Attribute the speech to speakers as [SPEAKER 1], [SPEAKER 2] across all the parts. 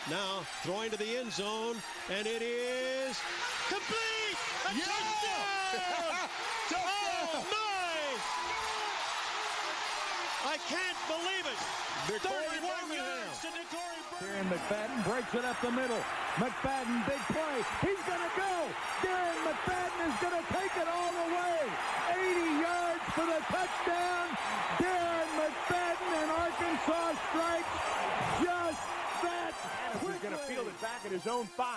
[SPEAKER 1] Now throwing to the end zone, and it is complete! A touchdown! Oh my! I can't believe it! 31 yards to Decory
[SPEAKER 2] Darren McFadden breaks it up the middle. McFadden, big play. He's going to go. Darren McFadden is going to take it all the way. 80 yards for the touchdown. Darren McFadden, and Arkansas strikes just that quickly.
[SPEAKER 3] He's going to field it back at his own 5.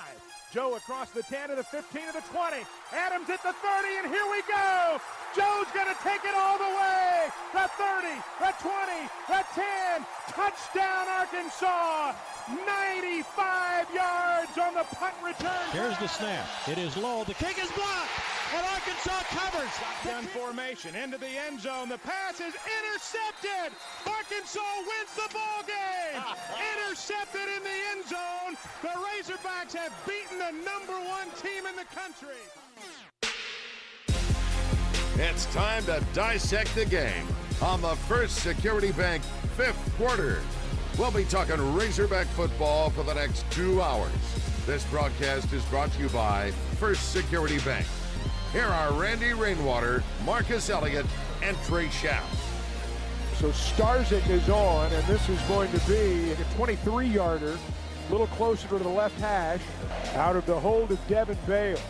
[SPEAKER 3] Joe across the 10 to the 15 to the 20. Adams at the 30, and here we go. Joe's going to take it all the way. The 30, the 20, the 10. Touchdown, Arkansas. 95 yards on the punt return.
[SPEAKER 1] Here's the snap. It is low. The kick is blocked, and Arkansas covers.
[SPEAKER 3] Shotgun formation into the end zone. The pass is intercepted. Arkansas wins the ball game. Intercepted in the end zone. The Razorbacks have beaten the #1 team in the country.
[SPEAKER 4] It's time to dissect the game on the First Security Bank 5th quarter. We'll be talking Razorback football for the next 2 hours. This broadcast is brought to you by First Security Bank. Here are Randy Rainwater, Marcus Elliott, and Trey Schaff.
[SPEAKER 3] So Starzik is on, and this is going to be a 23-yarder, a little closer to the left hash, out of the hold of Devin Bale.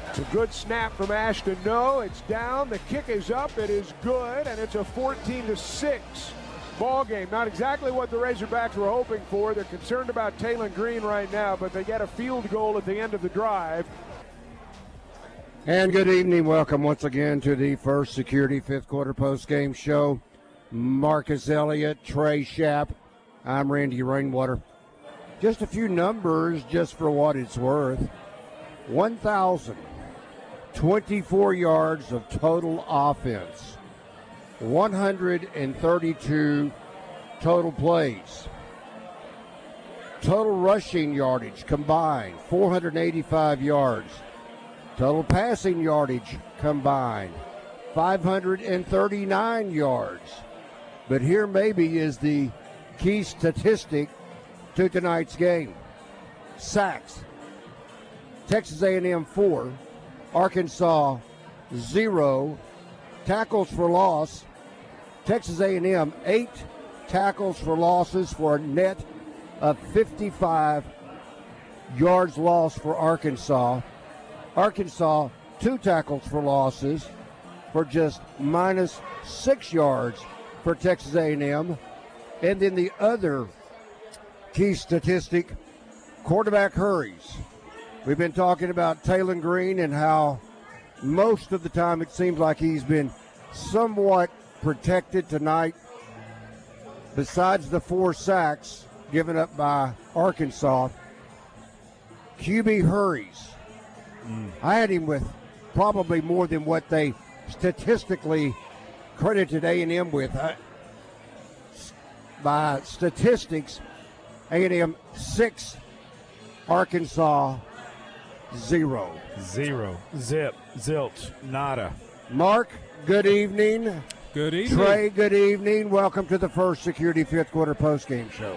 [SPEAKER 3] It's a good snap from Ashton. No, it's down. The kick is up. It is good, and it's a 14-6 ball game. Not exactly what the Razorbacks were hoping for. They're concerned about Taylon Green right now, but they get a field goal at the end of the drive.
[SPEAKER 5] And good evening. Welcome once again to the First Security 5th quarter post-game show. Marcus Elliott, Trey Schapp. I'm Randy Rainwater. Just a few numbers just for what it's worth. 1,024 yards of total offense. 132 total plays. Total rushing yardage combined, 485 yards. Total passing yardage combined, 539 yards. But here maybe is the key statistic to tonight's game. Sacks. Texas A&M 4, Arkansas 0. Tackles for loss. Texas A&M 8 tackles for losses for a net of 55 yards lost for Arkansas. Arkansas 2 tackles for losses for just -6 yards for Texas A&M. And then the other key statistic, quarterback hurries. We've been talking about Taylon Green and how most of the time it seems like he's been somewhat protected tonight. Besides the 4 sacks given up by Arkansas, QB hurries. I had him with probably more than what they statistically credited A&M with. By statistics, A&M 6, Arkansas 0.
[SPEAKER 3] Zip. Zilch. Nada.
[SPEAKER 5] Mark, good evening.
[SPEAKER 6] Good evening.
[SPEAKER 5] Trey, good evening. Welcome to the First Security 5th quarter postgame show.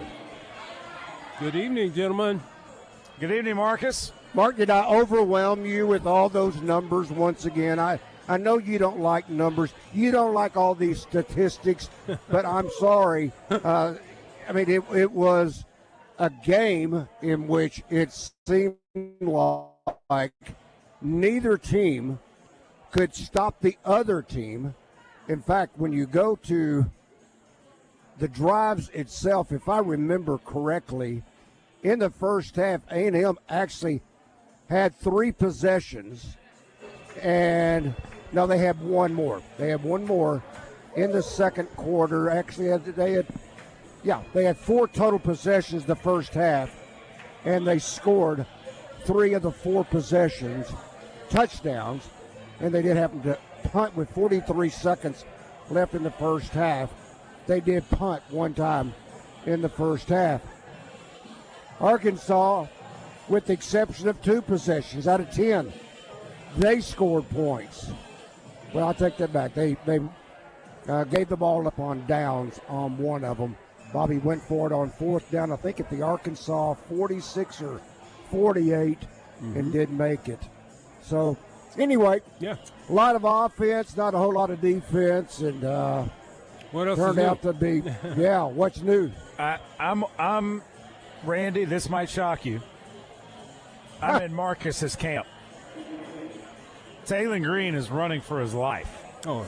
[SPEAKER 6] Good evening, gentlemen.
[SPEAKER 3] Good evening, Marcus.
[SPEAKER 5] Mark, did I overwhelm you with all those numbers once again? I know you don't like numbers. You don't like all these statistics, but I'm sorry. I mean, it was a game in which it seemed like neither team could stop the other team. In fact, when you go to the drives itself, if I remember correctly, in the first half, A&M actually had 3 possessions, and no, they had one more. They had one more in the second quarter. Actually, they had 4 total possessions the first half, and they scored 3 of the 4 possessions, touchdowns, and they did happen to punt with 43 seconds left in the first half. They did punt one time in the first half. Arkansas, with the exception of 2 possessions out of 10, they scored points. Well, I'll take that back. They gave the ball up on downs on one of them. Bobby went for it on fourth down, I think at the Arkansas 46 or 48, and didn't make it. So, anyway, a lot of offense, not a whole lot of defense, and
[SPEAKER 6] what else
[SPEAKER 5] turned out to be, what's new?
[SPEAKER 7] I'm Randy, this might shock you. I'm in Marcus's camp. Taylor Green is running for his life.
[SPEAKER 6] Oh,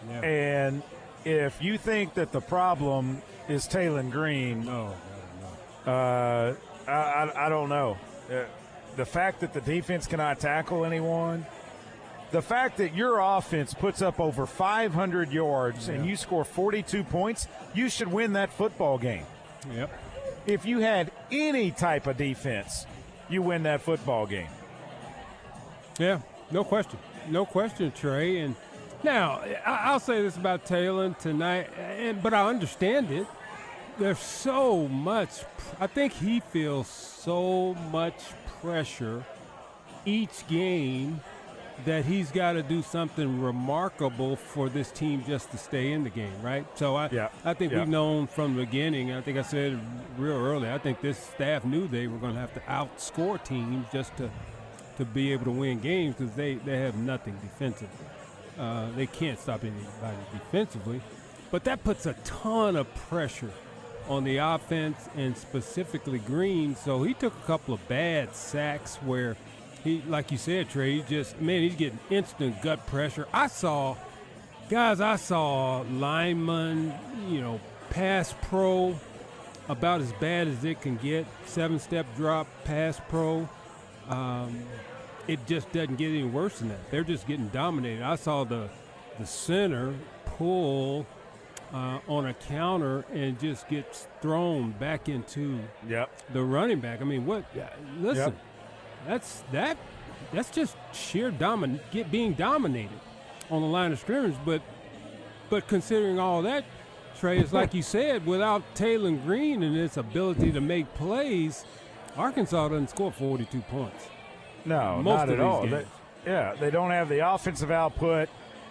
[SPEAKER 6] yeah.
[SPEAKER 7] And if you think that the problem is Taylor Green, I don't know. The fact that the defense cannot tackle anyone, the fact that your offense puts up over 500 yards and you score 42 points, you should win that football game.
[SPEAKER 6] Yep.
[SPEAKER 7] If you had any type of defense, you win that football game.
[SPEAKER 6] Yeah, no question. No question, Trey. And now, I'll say this about Taylor tonight, but I understand it. There's so much – I think he feels so much pressure each game that he's got to do something remarkable for this team just to stay in the game, right? So I think we've known from the beginning, I think I said real early, I think this staff knew they were going to have to outscore teams just to be able to win games because they have nothing defensively. They can't stop anybody defensively. But that puts a ton of pressure on the offense and specifically Green. So he took a couple of bad sacks where he, like you said, Trey, he's getting instant gut pressure. I saw linemen, pass pro about as bad as it can get. 7-step drop, pass pro. It just doesn't get any worse than that. They're just getting dominated. I saw the center pull on a counter and just gets thrown back into the running back. I mean, what? Listen, that's just sheer being dominated on the line of scrimmage. But considering all that, Trey, it's like you said, without Taylor Green and his ability to make plays, Arkansas doesn't score 42 points.
[SPEAKER 7] No, not at all. They don't have the offensive output.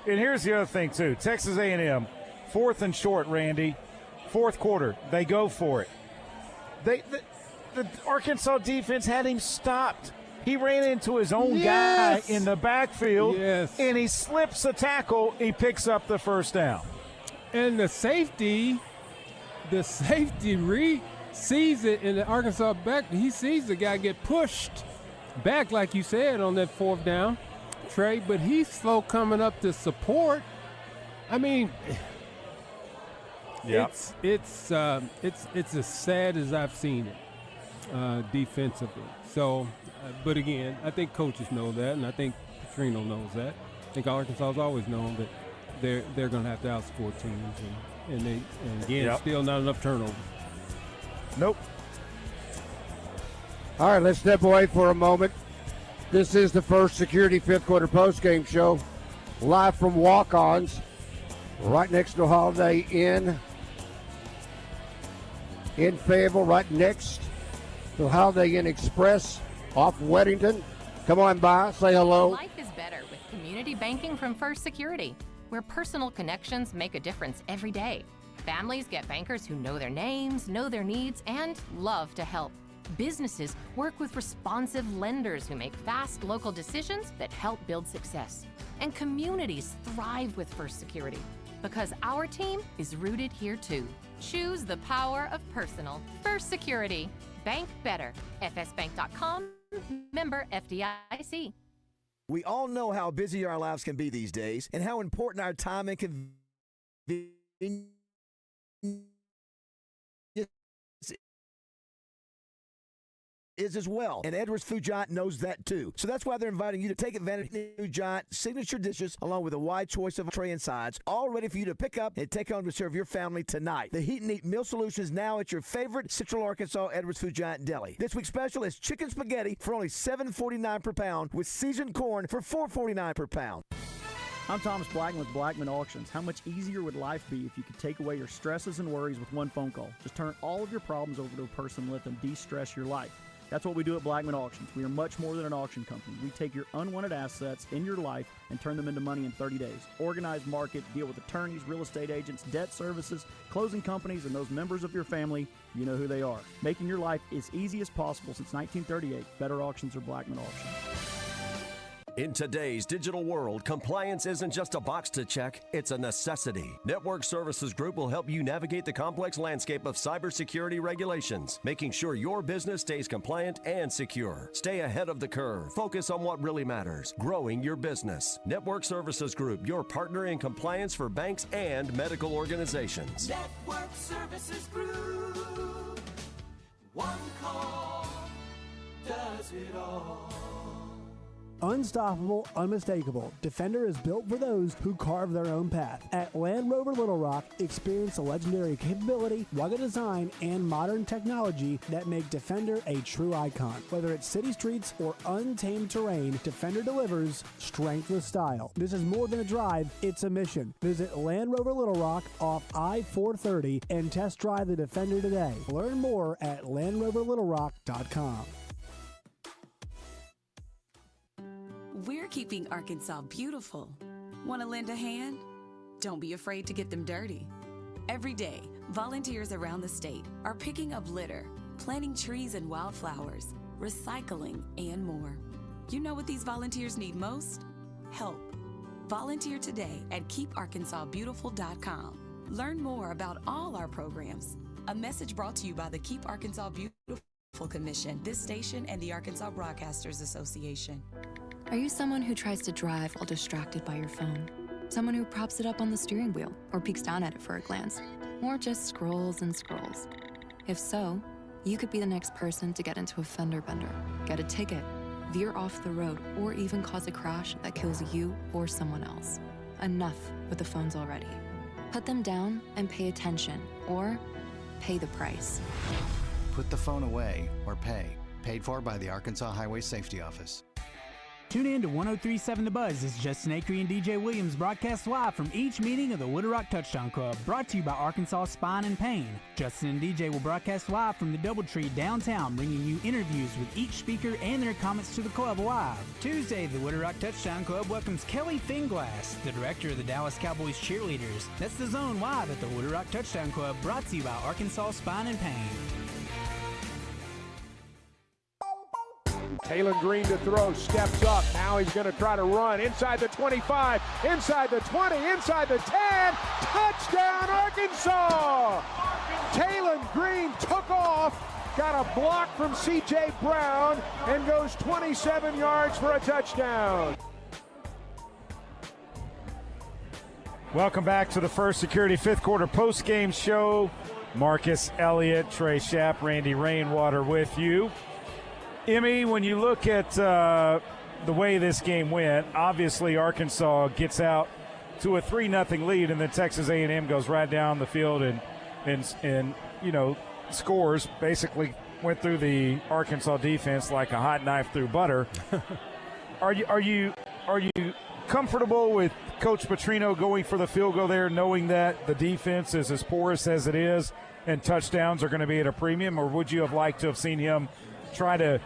[SPEAKER 7] And here's the other thing, too. Texas A&M, 4th and short, Randy. 4th quarter, they go for it. The Arkansas defense had him stopped. He ran into his own guy in the backfield, and he slips a tackle. He picks up the first down.
[SPEAKER 6] And the safety sees it in the Arkansas back. He sees the guy get pushed back, like you said, on that 4th down, Trey, but he's slow coming up to support. I mean, it's as sad as I've seen it defensively. So, but again, I think coaches know that, and I think Petrino knows that. I think Arkansas's always known that they're going to have to outscore teams, and again, still not enough turnovers.
[SPEAKER 7] Nope.
[SPEAKER 5] All right, let's step away for a moment. This is the First Security 5th Quarter postgame show, live from Walk-Ons, right next to Holiday Inn in Fayetteville, right next to Holiday Inn Express off Weddington. Come on by, say hello.
[SPEAKER 8] Life is better with community banking from First Security, where personal connections make a difference every day. Families get bankers who know their names, know their needs, and love to help. Businesses work with responsive lenders who make fast local decisions that help build success. And communities thrive with First Security because our team is rooted here too. Choose the power of personal. First Security. Bank better. fsbank.com. Member FDIC.
[SPEAKER 9] We all know how busy our lives can be these days and how important our time and convenience is as well. And Edwards Food Giant knows that too. So that's why they're inviting you to take advantage of the new Giant signature dishes along with a wide choice of tray and sides, all ready for you to pick up and take home to serve your family tonight. The Heat and Eat meal solution is now at your favorite Central Arkansas Edwards Food Giant deli. This week's special is chicken spaghetti for only $7.49 per pound with seasoned corn for $4.49 per pound.
[SPEAKER 10] I'm Thomas Blackman with Blackman Auctions. How much easier would life be if you could take away your stresses and worries with one phone call? Just turn all of your problems over to a person and let them de-stress your life. That's what we do at Blackman Auctions. We are much more than an auction company. We take your unwanted assets in your life and turn them into money in 30 days. Organize, market, deal with attorneys, real estate agents, debt services, closing companies, and those members of your family. You know who they are. Making your life as easy as possible since 1938. Better Auctions or Blackman Auctions.
[SPEAKER 11] In today's digital world, compliance isn't just a box to check, it's a necessity. Network Services Group will help you navigate the complex landscape of cybersecurity regulations, making sure your business stays compliant and secure. Stay ahead of the curve. Focus on what really matters, growing your business. Network Services Group, your partner in compliance for banks and medical organizations.
[SPEAKER 12] Network Services Group. One call does it all.
[SPEAKER 13] Unstoppable, unmistakable. Defender is built for those who carve their own path. At Land Rover Little Rock, experience the legendary capability, rugged design, and modern technology that make Defender a true icon. Whether it's city streets or untamed terrain, Defender delivers strength with style. This is more than a drive, it's a mission. Visit Land Rover Little Rock off I-430 and test drive the Defender today. Learn more at LandRoverLittleRock.com.
[SPEAKER 14] We're keeping Arkansas beautiful. Want to lend a hand? Don't be afraid to get them dirty. Every day, volunteers around the state are picking up litter, planting trees and wildflowers, recycling, and more. You know what these volunteers need most? Help. Volunteer today at KeepArkansasBeautiful.com. Learn more about all our programs. A message brought to you by the Keep Arkansas Beautiful Commission, this station, and the Arkansas Broadcasters Association.
[SPEAKER 15] Are you someone who tries to drive while distracted by your phone? Someone who props it up on the steering wheel or peeks down at it for a glance? Or just scrolls and scrolls? If so, you could be the next person to get into a fender bender, get a ticket, veer off the road, or even cause a crash that kills you or someone else. Enough with the phones already. Put them down and pay attention, or pay the price.
[SPEAKER 16] Put the phone away or pay. Paid for by the Arkansas Highway Safety Office.
[SPEAKER 17] Tune in to 103.7 The Buzz as Justin Acree and DJ Williams broadcast live from each meeting of the Wooded Rock Touchdown Club, brought to you by Arkansas Spine and Pain. Justin and DJ will broadcast live from the Doubletree downtown, bringing you interviews with each speaker and their comments to the club live. Tuesday, the Wooded Rock Touchdown Club welcomes Kelly Finglass, the director of the Dallas Cowboys Cheerleaders. That's The Zone live at the Wooded Rock Touchdown Club, brought to you by Arkansas Spine and Pain.
[SPEAKER 3] Taylor Green to throw, steps up. Now he's going to try to run inside the 25, inside the 20, inside the 10. Touchdown, Arkansas! Taylor Green took off, got a block from C.J. Brown, and goes 27 yards for a touchdown.
[SPEAKER 7] Welcome back to the First Security fifth quarter post-game show. Marcus Elliott, Trey Schapp, Randy Rainwater with you. Emmy, when you look at the way this game went, obviously Arkansas gets out to a 3-0 lead, and then Texas A&M goes right down the field and you know, scores. Basically went through the Arkansas defense like a hot knife through butter. Are you comfortable with Coach Petrino going for the field goal there, knowing that the defense is as porous as it is and touchdowns are going to be at a premium, or would you have liked to have seen him try to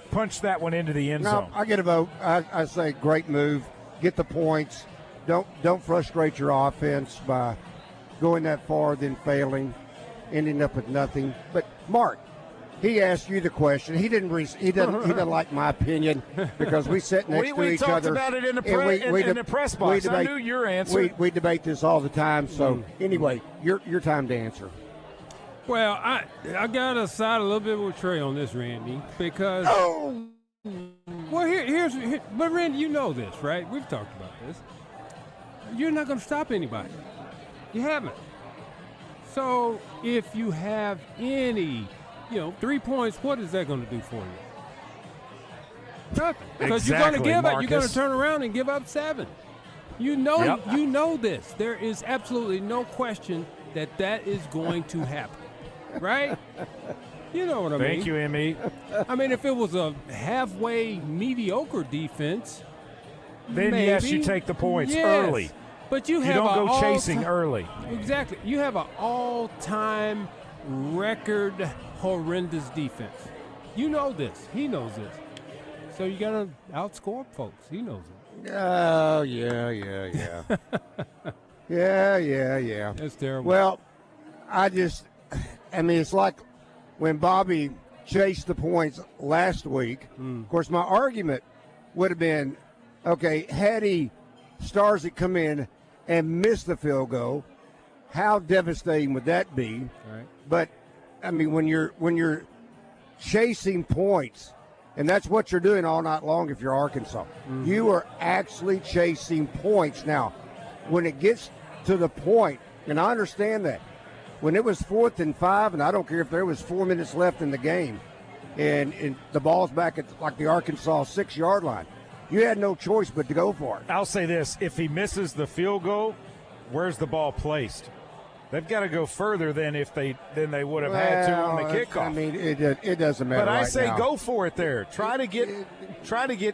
[SPEAKER 7] punch that one into the end zone?
[SPEAKER 5] I get a vote. I say great move. Get the points. Don't frustrate your offense by going that far, then failing, ending up with nothing. But Mark, he asked you the question. He doesn't like my opinion because we sit next to each other.
[SPEAKER 7] We talked about it in the press box. I knew your answer.
[SPEAKER 5] We debate this all the time. So anyway, your time to answer.
[SPEAKER 6] Well, I got to side a little bit with Trey on this, Randy, because well, but Randy, you know this, right? We've talked about this. You're not going to stop anybody. You haven't. So if you have any, 3 points, what is that going to do for you? Nothing. Because you're going to give up. You're going to turn around and give up 7. You know this. There is absolutely no question that is going to happen. Right? You know what I mean.
[SPEAKER 7] Thank you, Emmy.
[SPEAKER 6] I mean, if it was a halfway mediocre defense,
[SPEAKER 7] then
[SPEAKER 6] maybe,
[SPEAKER 7] yes, you take the points early.
[SPEAKER 6] But you
[SPEAKER 7] don't go chasing early.
[SPEAKER 6] Exactly. You have an all-time record horrendous defense. You know this. He knows this. So you got to outscore folks. He knows it.
[SPEAKER 5] Oh, yeah. Yeah.
[SPEAKER 6] That's terrible.
[SPEAKER 5] Well, it's like when Bobby chased the points last week. Of course, my argument would have been, okay, had he Starzyk come in and miss the field goal, how devastating would that be?
[SPEAKER 6] Right.
[SPEAKER 5] But when you're chasing points, and that's what you're doing all night long if you're Arkansas. You are actually chasing points. Now, when it gets to the point, and I understand that, when it was 4th and 5, and I don't care if there was 4 minutes left in the game, and the ball's back at like the Arkansas 6-yard line, you had no choice but to go for it.
[SPEAKER 7] I'll say this. If he misses the field goal, where's the ball placed? They've got to go further than they would have had to on the kickoff.
[SPEAKER 5] It doesn't matter.
[SPEAKER 7] But I
[SPEAKER 5] right
[SPEAKER 7] say
[SPEAKER 5] now.
[SPEAKER 7] go for it there. Try to get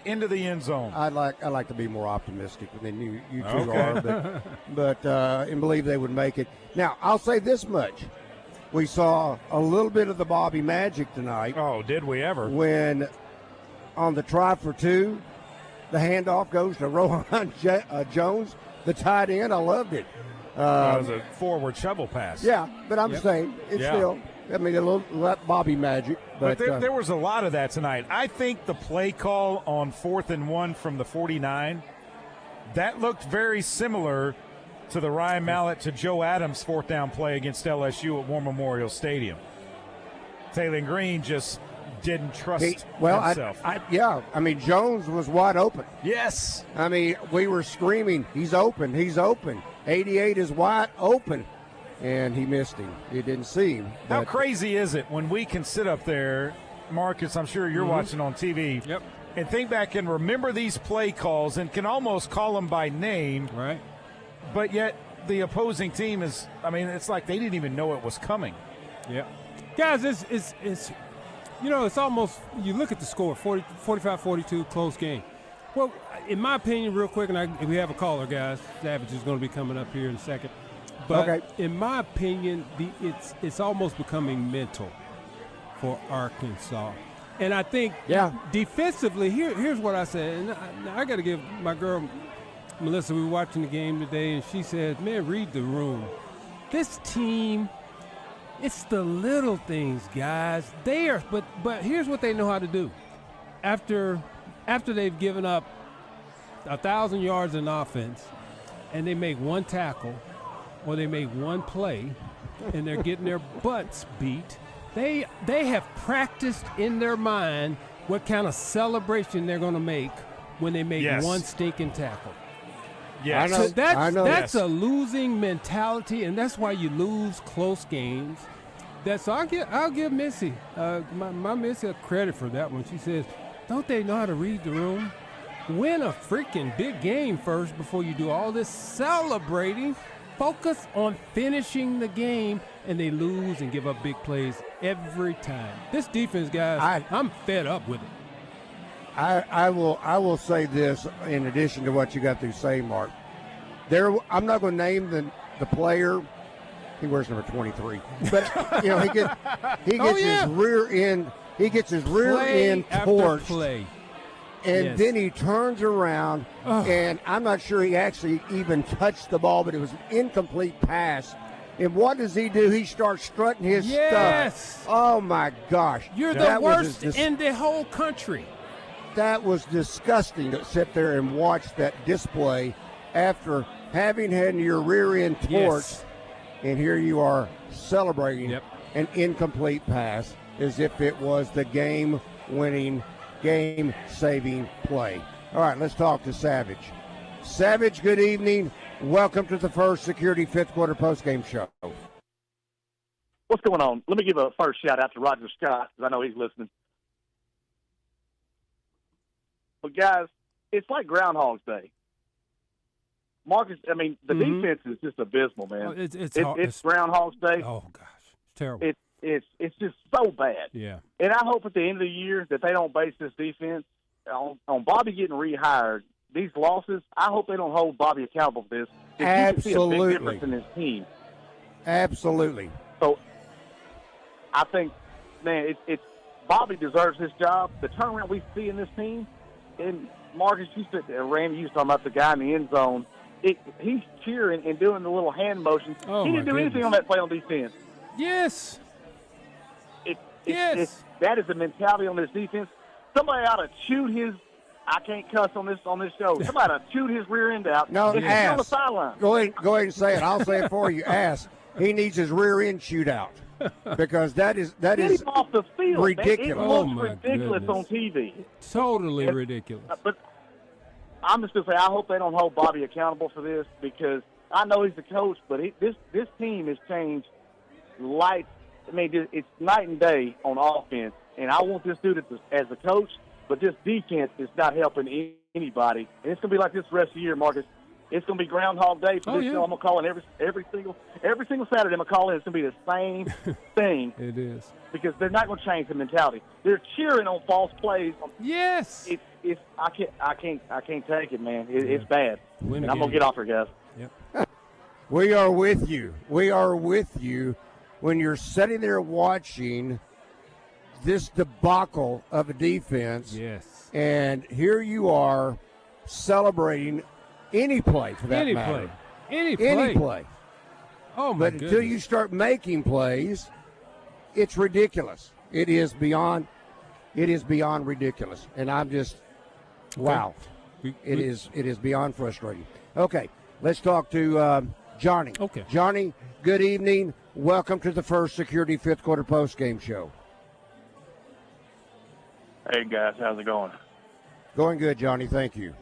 [SPEAKER 7] into the end zone.
[SPEAKER 5] I like to be more optimistic than you two
[SPEAKER 7] Okay.
[SPEAKER 5] are, but and believe they would make it. Now I'll say this much: we saw a little bit of the Bobby magic tonight.
[SPEAKER 7] Oh, did we ever?
[SPEAKER 5] When on the try for 2, the handoff goes to Rohan Jones, the tight end. I loved it.
[SPEAKER 7] It was a forward shovel pass.
[SPEAKER 5] Yeah, but I'm saying it's still. A little Bobby magic.
[SPEAKER 7] But there was a lot of that tonight. I think the play call on 4th and 1 from the 49, that looked very similar to the Ryan Mallett to Joe Adams 4th down play against LSU at War Memorial Stadium. Taylor Green just didn't trust himself.
[SPEAKER 5] Jones was wide open.
[SPEAKER 7] Yes.
[SPEAKER 5] We were screaming, he's open. 88 is wide open, and he missed him. He didn't see him.
[SPEAKER 7] How crazy is it when we can sit up there, Marcus, I'm sure you're watching on TV, and think back and remember these play calls and can almost call them by name.
[SPEAKER 6] Right.
[SPEAKER 7] But yet the opposing team is, it's like they didn't even know it was coming.
[SPEAKER 6] Yeah. Guys, it's almost, you look at the score, 45-42, close game. Well, in my opinion, real quick, and we have a caller, guys. Savage is going to be coming up here in a second. But in my opinion, it's almost becoming mental for Arkansas. And I think defensively, here's what I said. And I got to give my girl, Melissa, we were watching the game today, and she said, man, read the room. This team, it's the little things, guys. But here's what they know how to do. After they've given up 1,000 yards in offense and they make one tackle or they make one play and they're getting their butts beat, they have practiced in their mind what kind of celebration they're going to make when they make one stinking tackle.
[SPEAKER 7] Yes.
[SPEAKER 6] So that's a losing mentality, and that's why you lose close games. I'll give Missy, my Missy, a credit for that one. She says, don't they know how to read the room? Win a freaking big game first before you do all this celebrating. Focus on finishing the game, and they lose and give up big plays every time. This defense, guys, I'm fed up with it.
[SPEAKER 5] I will say this in addition to what you got to say, Mark. I'm not going to name the player. He wears number 23, but he gets his rear end. He gets his rear end torched, and then he turns around, and I'm not sure he actually even touched the ball, but it was an incomplete pass. And what does he do? He starts strutting his stuff. Oh, my gosh.
[SPEAKER 6] You're the worst in the whole country.
[SPEAKER 5] That was disgusting to sit there and watch that display after having had your rear end torched, and here you are celebrating an incomplete pass as if it was the game-winning, game-saving play. All right, let's talk to Savage. Savage, good evening. Welcome to the First Security Fifth Quarter Postgame Show.
[SPEAKER 18] What's going on? Let me give a first shout-out to Roger Scott, because I know he's listening. But, guys, it's like Groundhog's Day. Marcus, the defense is just abysmal, man. It's Groundhog's Day.
[SPEAKER 6] Oh, gosh. It's terrible.
[SPEAKER 18] It's just so bad.
[SPEAKER 6] Yeah.
[SPEAKER 18] And I hope at the end of the year that they don't base this defense on Bobby getting rehired. These losses, I hope they don't hold Bobby accountable for this.
[SPEAKER 5] Absolutely.
[SPEAKER 18] You can see a big difference in his team.
[SPEAKER 5] Absolutely.
[SPEAKER 18] So I think, man, Bobby deserves this job. The turnaround we see in this team, and Marcus, Randy, you was talking about the guy in the end zone. He's cheering and doing the little hand motions.
[SPEAKER 6] Oh,
[SPEAKER 18] he didn't do anything on that play on defense.
[SPEAKER 6] Yes.
[SPEAKER 18] That is the mentality on this defense. Somebody ought to shoot his. I can't cuss on this show. Somebody ought to shoot his rear end out.
[SPEAKER 5] No,
[SPEAKER 18] on the
[SPEAKER 5] ass.
[SPEAKER 18] sideline.
[SPEAKER 5] Go ahead and say it. I'll say it for you. Ass. He needs his rear end shoot out because that is
[SPEAKER 18] Get him off the field,
[SPEAKER 5] ridiculous.
[SPEAKER 18] Man. It looks ridiculous on TV.
[SPEAKER 6] Totally ridiculous.
[SPEAKER 18] But I'm just going to say I hope they don't hold Bobby accountable for this because I know he's the coach, but this team has changed light. I mean, it's night and day on offense, and I want this dude as a coach, but this defense is not helping anybody. And it's going to be like this the rest of the year, Marcus. It's going to be Groundhog Day for this show. I'm going to call in every single Saturday. I'm going to call in. It's going to be the same thing.
[SPEAKER 6] It is. Because
[SPEAKER 18] they're not going to change the mentality. They're cheering on false plays.
[SPEAKER 6] Yes.
[SPEAKER 18] I can't take it, man. It's bad. And I'm going to get off here, guys.
[SPEAKER 6] Yep.
[SPEAKER 5] We are with you. We are with you when you're sitting there watching this debacle of a defense.
[SPEAKER 6] Yes.
[SPEAKER 5] And here you are celebrating any play for that matter.
[SPEAKER 6] Any
[SPEAKER 5] play.
[SPEAKER 6] Oh, my
[SPEAKER 5] But
[SPEAKER 6] goodness.
[SPEAKER 5] until you start making plays, it's ridiculous. It is beyond ridiculous. And I'm just, wow. It is beyond frustrating. Okay, let's talk to Johnny.
[SPEAKER 6] Okay.
[SPEAKER 5] Johnny, good evening. Welcome to the First Security Fifth Quarter Postgame Show.
[SPEAKER 19] Hey, guys. How's it going?
[SPEAKER 5] Going good, Johnny. Thank you.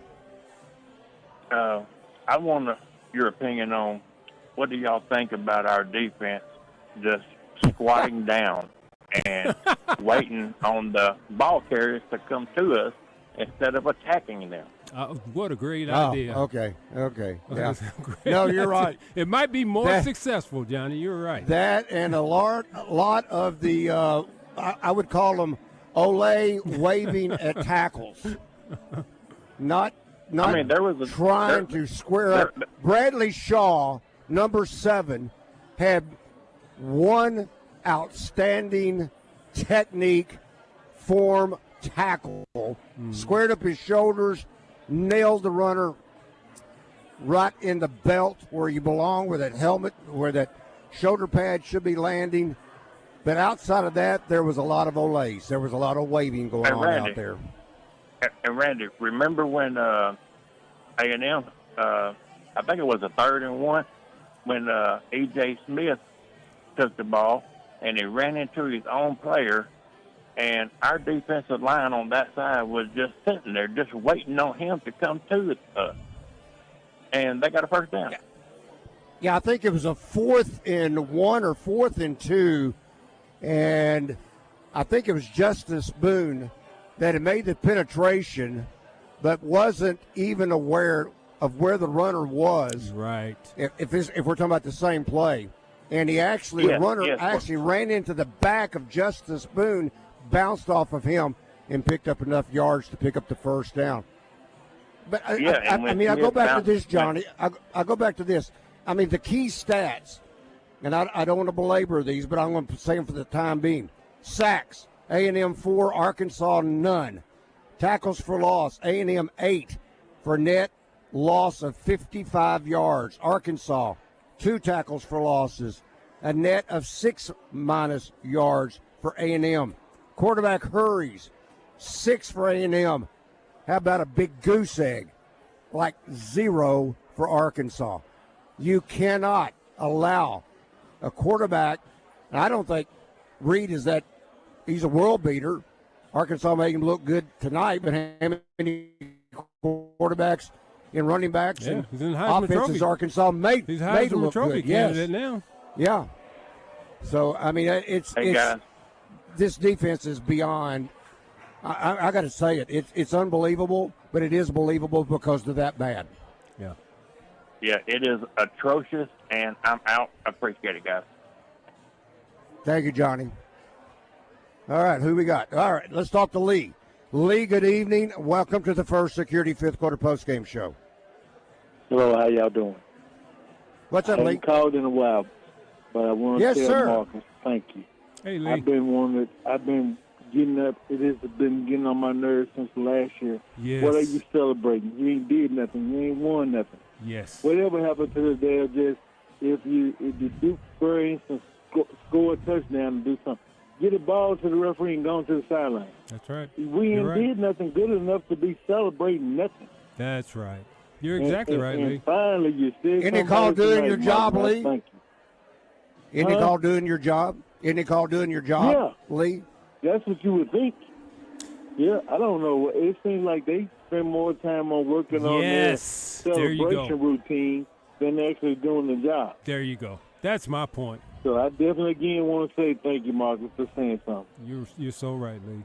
[SPEAKER 19] I want your opinion on what do y'all think about our defense just squatting down and waiting on the ball carriers to come to us instead of attacking them.
[SPEAKER 6] What a great idea.
[SPEAKER 5] Okay. Yeah.
[SPEAKER 6] No,
[SPEAKER 5] you're right.
[SPEAKER 6] It might be more successful, Johnny. You're right.
[SPEAKER 5] That and a lot of the, I would call them Olay waving at tackles. Not trying to square up. Bradley Shaw, number 7, had one outstanding technique form tackle. Squared up his shoulders, nailed the runner right in the belt where you belong, where that helmet, where that shoulder pad should be landing. But outside of that, there was a lot of olays. There was a lot of waving going on out there.
[SPEAKER 19] And Randy, remember when A&M, I think it was a 3rd and 1, when E.J. Smith took the ball and he ran into his own player, and our defensive line on that side was just sitting there, just waiting on him to come to us. And they got a first down.
[SPEAKER 5] Yeah, I think it was a 4th and 1 or 4th and 2, and I think it was Justice Boone that had made the penetration but wasn't even aware of where the runner was.
[SPEAKER 6] Right.
[SPEAKER 5] If we're talking about the same play. And he actually, the runner actually ran into the back of Justice Boone, bounced off of him, and picked up enough yards to pick up the first down. But I go back to this, Johnny. I go back to this. I mean, the key stats, and I don't want to belabor these, but I'm going to say them for the time being. Sacks, A&M 4, Arkansas none. Tackles for loss, A&M 8 for net loss of 55 yards. Arkansas, 2 tackles for losses, a net of 6 minus yards for A&M. Quarterback hurries, 6 for A&M. How about a big goose egg? Like 0 for Arkansas. You cannot allow a quarterback, and I don't think Reed is that, he's a world beater. Arkansas made him look good tonight, but how many quarterbacks in running backs and offenses Arkansas made him look good?
[SPEAKER 6] Yes. Now.
[SPEAKER 5] Yeah. So, I mean, it's this defense is beyond. I got to say it. It's unbelievable, but it is believable because they're that bad.
[SPEAKER 6] Yeah.
[SPEAKER 19] Yeah, it is atrocious, and I'm out. I appreciate it, guys.
[SPEAKER 5] Thank you, Johnny. All right, who we got? All right, let's talk to Lee. Lee, good evening. Welcome to the First Security Fifth Quarter Postgame Show.
[SPEAKER 20] Hello, how y'all doing?
[SPEAKER 5] What's up,
[SPEAKER 20] I
[SPEAKER 5] Lee?
[SPEAKER 20] haven't called in a while, but I want to tell
[SPEAKER 5] sir.
[SPEAKER 20] Marcus, thank you.
[SPEAKER 6] Hey, Lee.
[SPEAKER 20] I've been getting up. It has been getting on my nerves since last year.
[SPEAKER 6] Yes.
[SPEAKER 20] What are you celebrating? You ain't did nothing. You ain't won nothing.
[SPEAKER 6] Yes.
[SPEAKER 20] Whatever happened to the day of just if you do, for instance, score a touchdown and do something, get a ball to the referee and go on to the sideline.
[SPEAKER 6] That's right.
[SPEAKER 20] We ain't did nothing good enough to be celebrating nothing.
[SPEAKER 6] That's right. You're exactly right, Lee.
[SPEAKER 20] And finally, you still
[SPEAKER 5] Isn't it called doing your job, Lee?
[SPEAKER 20] Thank you.
[SPEAKER 5] Isn't it called doing your job? Isn't it called doing your job, Lee?
[SPEAKER 20] That's what you would think. Yeah, I don't know. It seems like they spend more time on working on their celebration routine than actually doing the job.
[SPEAKER 6] There you go. That's my point.
[SPEAKER 20] So I definitely again want to say thank you, Marcus, for saying something.
[SPEAKER 6] You're so right, Lee.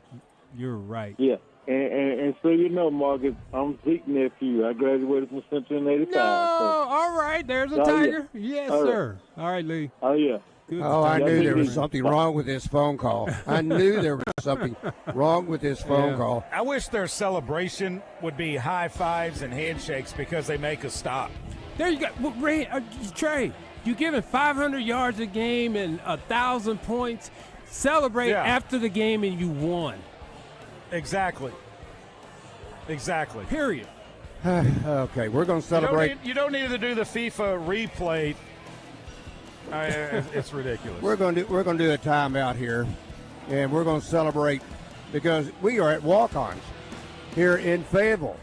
[SPEAKER 6] You're right.
[SPEAKER 20] Yeah. And so you know, Marcus, I'm Zeke's nephew. I graduated from Central in 85.
[SPEAKER 6] No, all right. There's a tiger. Yes,
[SPEAKER 20] all
[SPEAKER 6] sir. All right, Lee.
[SPEAKER 20] Oh, yeah.
[SPEAKER 6] Good.
[SPEAKER 5] I knew there was something wrong with this phone call. I knew there was something wrong with this phone call.
[SPEAKER 7] I wish their celebration would be high fives and handshakes because they make us stop.
[SPEAKER 6] There you go. Well, Trey, you giving 500 yards a game and 1,000 points. Celebrate after the game and you won.
[SPEAKER 7] Exactly.
[SPEAKER 6] Period.
[SPEAKER 5] Okay, we're going to celebrate.
[SPEAKER 7] You don't need to do the FIFA replay. It's ridiculous.
[SPEAKER 5] We're going to do a timeout here, and we're going to celebrate because we are at Walk-Ons here in Fayetteville.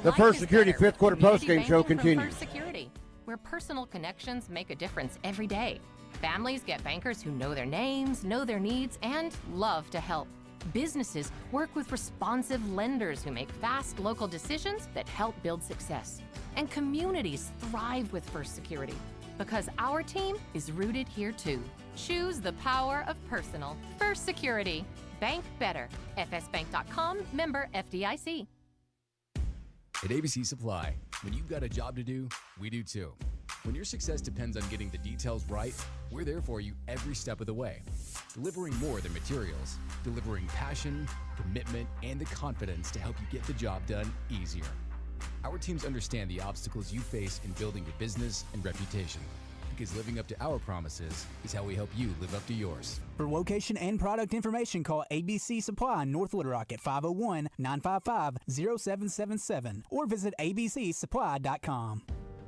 [SPEAKER 5] The First Security fifth quarter postgame show continues.
[SPEAKER 8] First Security, where personal connections make a difference every day. Families get bankers who know their names, know their needs, and love to help. Businesses work with responsive lenders who make fast local decisions that help build success. And communities thrive with First Security because our team is rooted here too. Choose the power of personal. First Security. Bank better. FSbank.com, member FDIC.
[SPEAKER 21] At ABC Supply, when you've got a job to do, we do too. When your success depends on getting the details right, we're there for you every step of the way. Delivering more than materials, delivering passion, commitment, and the confidence to help you get the job done easier. Our teams understand the obstacles you face in building your business and reputation, because living up to our promises is how we help you live up to yours.
[SPEAKER 17] For location and product information, call ABC Supply in North Little Rock at 501-955-0777 or visit abcsupply.com.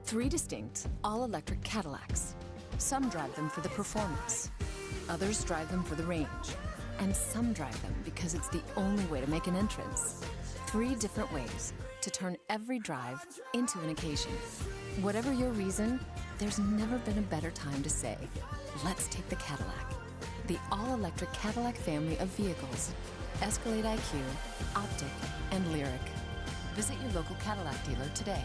[SPEAKER 22] 3 distinct, all-electric Cadillacs. Some drive them for the performance. Others drive them for the range. And some drive them because it's the only way to make an entrance. 3 different ways to turn every drive into an occasion. Whatever your reason, there's never been a better time to say, let's take the Cadillac. The all-electric Cadillac family of vehicles. Escalade IQ, Optic, and Lyric. Visit your local Cadillac dealer today.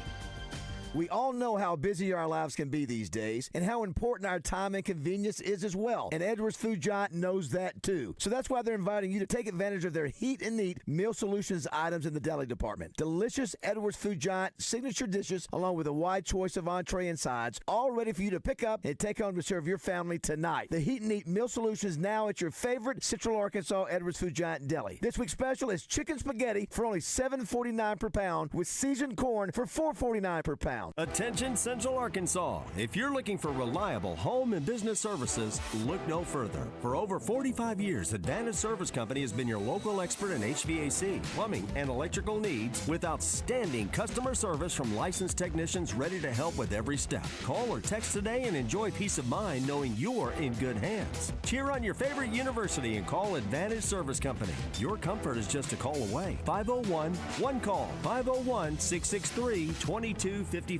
[SPEAKER 9] We all know how busy our lives can be these days and how important our time and convenience is as well. And Edwards Food Giant knows that too. So that's why they're inviting you to take advantage of their Heat and Eat Meal Solutions items in the deli department. Delicious Edwards Food Giant signature dishes along with a wide choice of entree and sides, all ready for you to pick up and take home to serve your family tonight. The Heat and Eat Meal Solutions now at your favorite Central Arkansas Edwards Food Giant deli. This week's special is chicken spaghetti for only $7.49 per pound with seasoned corn for $4.49 per pound.
[SPEAKER 11] Attention Central Arkansas. If you're looking for reliable home and business services, look no further. For over 45 years, Advantage Service Company has been your local expert in HVAC, plumbing, and electrical needs with outstanding customer service from licensed technicians ready to help with every step. Call or text today and enjoy peace of mind knowing you're in good hands. Cheer on your favorite university and call Advantage Service Company. Your comfort is just a call away. 501-1-CALL. 501-663-2255.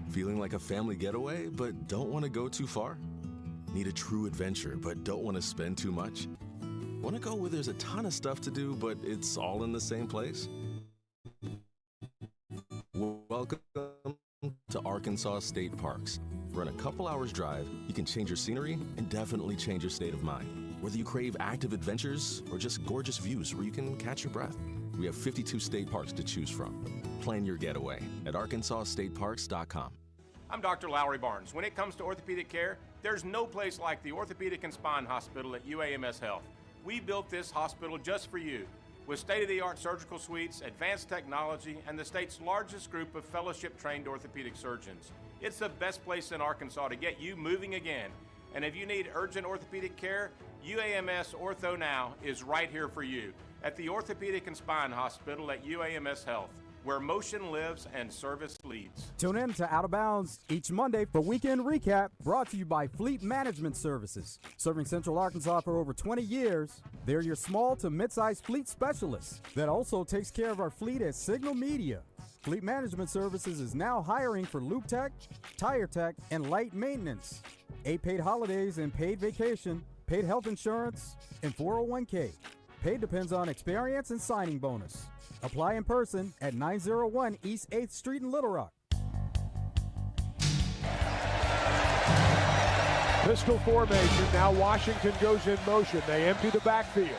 [SPEAKER 23] Feeling like a family getaway, but don't want to go too far? Need a true adventure, but don't want to spend too much? Want to go where there's a ton of stuff to do, but it's all in the same place? Welcome to Arkansas State Parks. For in a couple hours drive, you can change your scenery and definitely change your state of mind. Whether you crave active adventures or just gorgeous views where you can catch your breath, we have 52 state parks to choose from. Plan your getaway at arkansasstateparks.com.
[SPEAKER 24] I'm Dr. Lowry Barnes. When it comes to orthopedic care, there's no place like the Orthopedic and Spine Hospital at UAMS Health. We built this hospital just for you, with state-of-the-art surgical suites, advanced technology, and the state's largest group of fellowship-trained orthopedic surgeons. It's the best place in Arkansas to get you moving again. And if you need urgent orthopedic care, UAMS Ortho Now is right here for you at the Orthopedic and Spine Hospital at UAMS Health, where motion lives and service leads.
[SPEAKER 1] Tune in to Out of Bounds each Monday for Weekend Recap, brought to you by Fleet Management Services. Serving Central Arkansas for over 20 years, they're your small to mid-sized fleet specialists that also takes care of our fleet at Signal Media. Fleet Management Services is now hiring for Loop Tech, Tire Tech, and light maintenance. 8 paid holidays and paid vacation, paid health insurance, and 401k. Paid depends on experience and signing bonus. Apply in person at 901 East 8th Street in Little Rock.
[SPEAKER 3] Pistol formation. Now Washington goes in motion. They empty the backfield.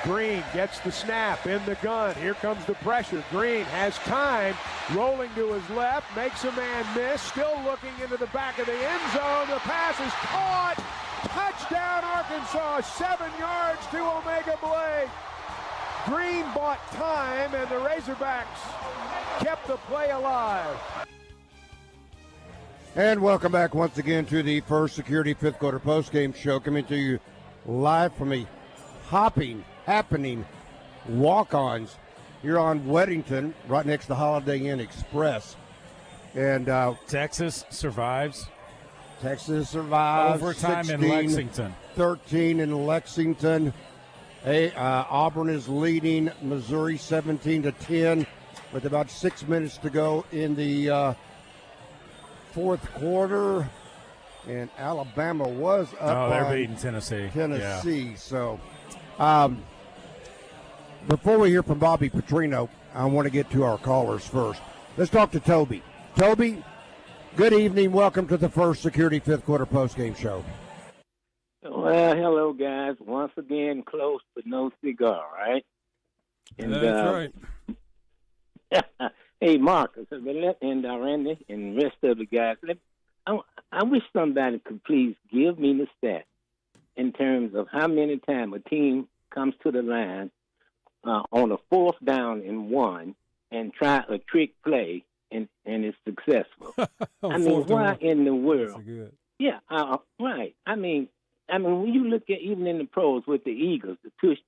[SPEAKER 3] Green gets the snap in the gun. Here comes the pressure. Green has time. Rolling to his left. Makes a man miss. Still looking into the back of the end zone. The pass is caught. Touchdown Arkansas. 7 yards to Omega Blake. Green bought time, and the Razorbacks kept the play alive.
[SPEAKER 5] And welcome back once again to the First Security Fifth Quarter Postgame Show, coming to you live from the happening walk-ons here on Weddington, right next to Holiday Inn Express. And
[SPEAKER 7] Texas survives.
[SPEAKER 5] Overtime 16,
[SPEAKER 7] in Lexington.
[SPEAKER 5] 13 in Lexington. Auburn is leading Missouri 17-10 with about 6 minutes to go in the fourth quarter. And Alabama was up.
[SPEAKER 7] They're beating Tennessee.
[SPEAKER 5] Yeah. So before we hear from Bobby Petrino, I want to get to our callers first. Let's talk to Toby. Toby, good evening. Welcome to the First Security Fifth Quarter Postgame Show.
[SPEAKER 2] Well, hello, guys. Once again, close but no cigar, right? And,
[SPEAKER 6] that's
[SPEAKER 2] right. Hey, Marcus, and Randy, and the rest of the guys, I wish somebody could please give me the stat in terms of how many times a team comes to the line on a 4th down and 1 and try a trick play and is successful. I mean, why in the world? Yeah, right. I mean, when you look at even in the pros with the Eagles, the push,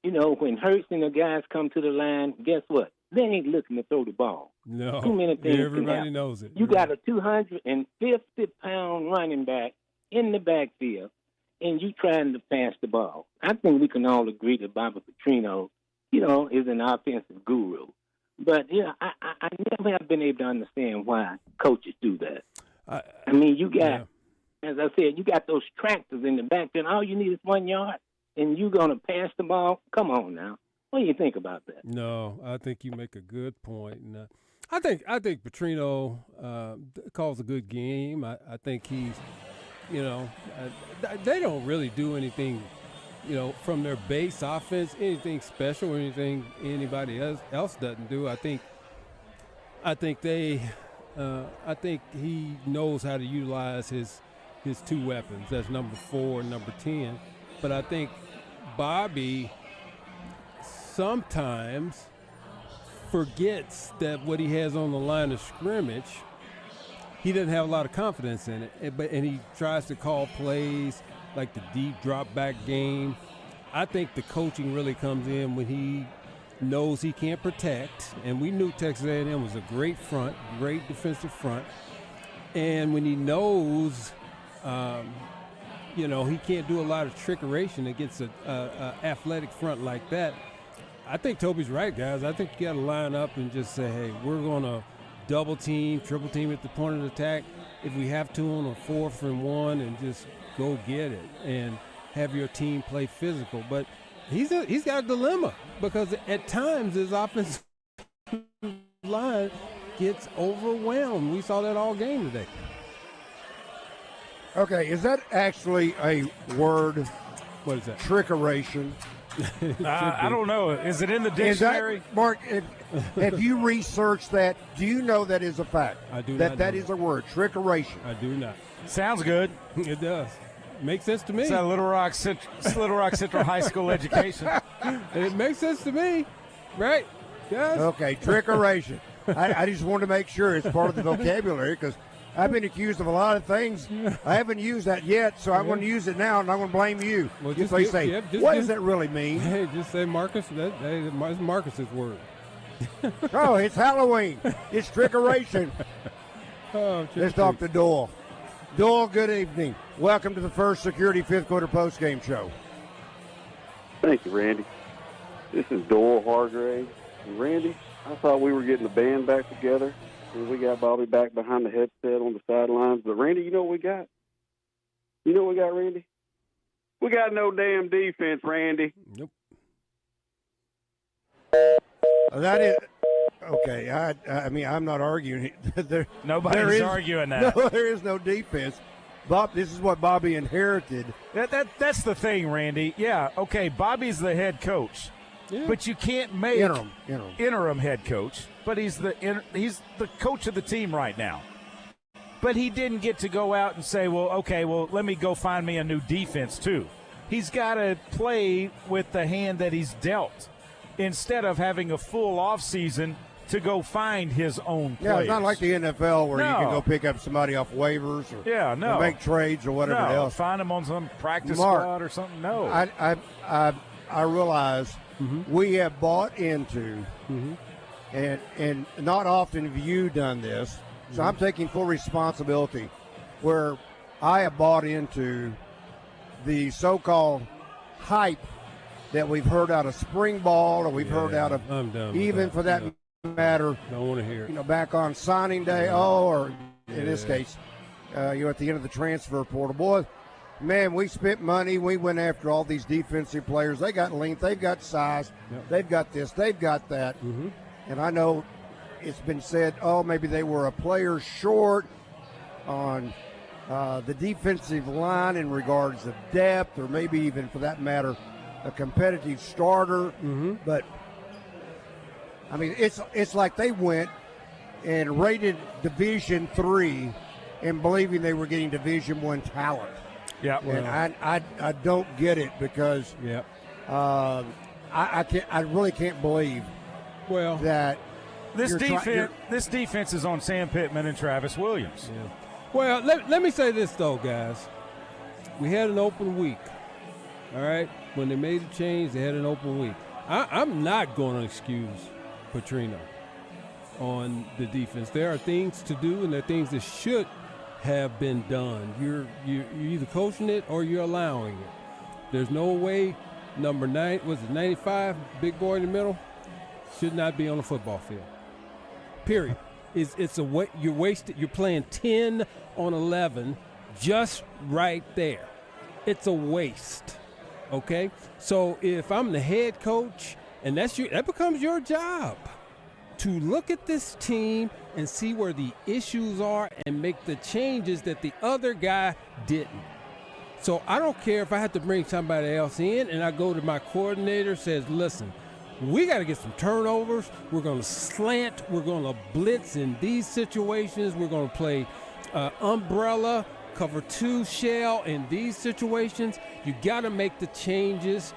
[SPEAKER 2] when Hurts and the guys come to the line, guess what? They ain't looking to throw the ball.
[SPEAKER 6] No,
[SPEAKER 2] too many things.
[SPEAKER 6] Everybody knows it.
[SPEAKER 2] You got a 250-pound running back in the backfield, and you trying to pass the ball. I think we can all agree that Bobby Petrino, is an offensive guru. But I never have been able to understand why coaches do that. I mean, you got. As I said, you got those tractors in the backfield. All you need is 1 yard, and you're going to pass the ball? Come on now. What do you think about that?
[SPEAKER 6] No, I think you make a good point. And, I think Petrino calls a good game. I think he's, they don't really do anything, from their base offense, anything special or anything anybody else doesn't do. I think he knows how to utilize his 2 weapons. That's number 4 and number 10. But I think Bobby sometimes forgets that what he has on the line of scrimmage, he doesn't have a lot of confidence in it. And he tries to call plays like the deep drop back game. I think the coaching really comes in when he knows he can't protect. And we knew Texas A&M was a great front, great defensive front. And when he knows he can't do a lot of trickeration against an athletic front like that. I think Toby's right, guys. I think you got to line up and just say, hey, we're going to double team, triple team at the point of attack. If we have to on a 4th and 1 and just go get it and have your team play physical. But he's got a dilemma because at times his offensive line gets overwhelmed. We saw that all game today.
[SPEAKER 5] Okay, is that actually a word?
[SPEAKER 6] What is that?
[SPEAKER 5] Trickeration.
[SPEAKER 7] I don't know. Is it in the dictionary?
[SPEAKER 5] Mark, have you researched that? Do you know that is a fact?
[SPEAKER 6] I do not.
[SPEAKER 5] That is a word, trickeration.
[SPEAKER 6] I do not.
[SPEAKER 7] Sounds good.
[SPEAKER 6] It does. Makes sense to me.
[SPEAKER 7] It's a Little Rock Central High School education.
[SPEAKER 6] It makes sense to me, right? Yes.
[SPEAKER 5] Okay, trickeration. I just wanted to make sure it's part of the vocabulary because I've been accused of a lot of things. I haven't used that yet, so I'm going to use it now, and I'm going to blame you.
[SPEAKER 6] Well,
[SPEAKER 5] what does that really mean?
[SPEAKER 6] Hey, just say Marcus. It's Marcus's word.
[SPEAKER 5] Oh, it's Halloween. It's trickeration. Let's talk to Doyle. Doyle, good evening. Welcome to the First Security Fifth Quarter Postgame Show.
[SPEAKER 4] Thank you, Randy. This is Doyle Hargrave. And Randy, I thought we were getting the band back together. And we got Bobby back behind the headset on the sidelines. But, Randy, you know what we got? You know what we got, Randy? We got no damn defense, Randy.
[SPEAKER 6] Nope.
[SPEAKER 5] That is okay. I mean, I'm not arguing.
[SPEAKER 7] Nobody's arguing that.
[SPEAKER 5] No, there is no defense. Bob, this is what Bobby inherited.
[SPEAKER 7] That's the thing, Randy. Yeah, okay, Bobby's the head coach, but you can't make interim head coach. But he's the coach of the team right now. But he didn't get to go out and say, let me go find me a new defense too. He's got to play with the hand that he's dealt, instead of having a full off season to go find his own players.
[SPEAKER 5] Yeah, it's not like the NFL where you can go pick up somebody off waivers or make trades or whatever else.
[SPEAKER 7] Find them on some practice squad or something. No.
[SPEAKER 5] I realize we have bought into, and not often have you done this, so I'm taking full responsibility, where I have bought into the so-called hype that we've heard out of spring ball, or we've heard out of even for that matter.
[SPEAKER 6] Don't want to hear it.
[SPEAKER 5] Back on signing day, or in this case, at the end of the transfer portal. Boy, man, we spent money. We went after all these defensive players. They got length. They've got size. They've got this. They've got that. And I know it's been said, maybe they were a player short on the defensive line in regards of depth, or maybe even, for that matter, a competitive starter. But I mean, it's like they went and rated Division III and believing they were getting Division I talent.
[SPEAKER 7] Yeah,
[SPEAKER 5] and I don't get it, because I really can't believe that
[SPEAKER 7] this defense is on Sam Pittman and Travis Williams.
[SPEAKER 6] Yeah. Well, let me say this though, guys. We had an open week. All right, when they made the change, they had an open week. I'm not going to excuse Petrino on the defense. There are things to do, and there are things that should have been done. You're either coaching it or you're allowing it. There's no way number 95, big boy in the middle, should not be on the football field. Period. You're wasted. You're playing 10 on 11, just right there. It's a waste. Okay, so if I'm the head coach, and that becomes your job, to look at this team and see where the issues are and make the changes that the other guy didn't. So I don't care if I have to bring somebody else in, and I go to my coordinator, says, listen, we got to get some turnovers. We're going to slant. We're going to blitz in these situations. We're going to play umbrella, cover 2 shell in these situations. You got to make the changes.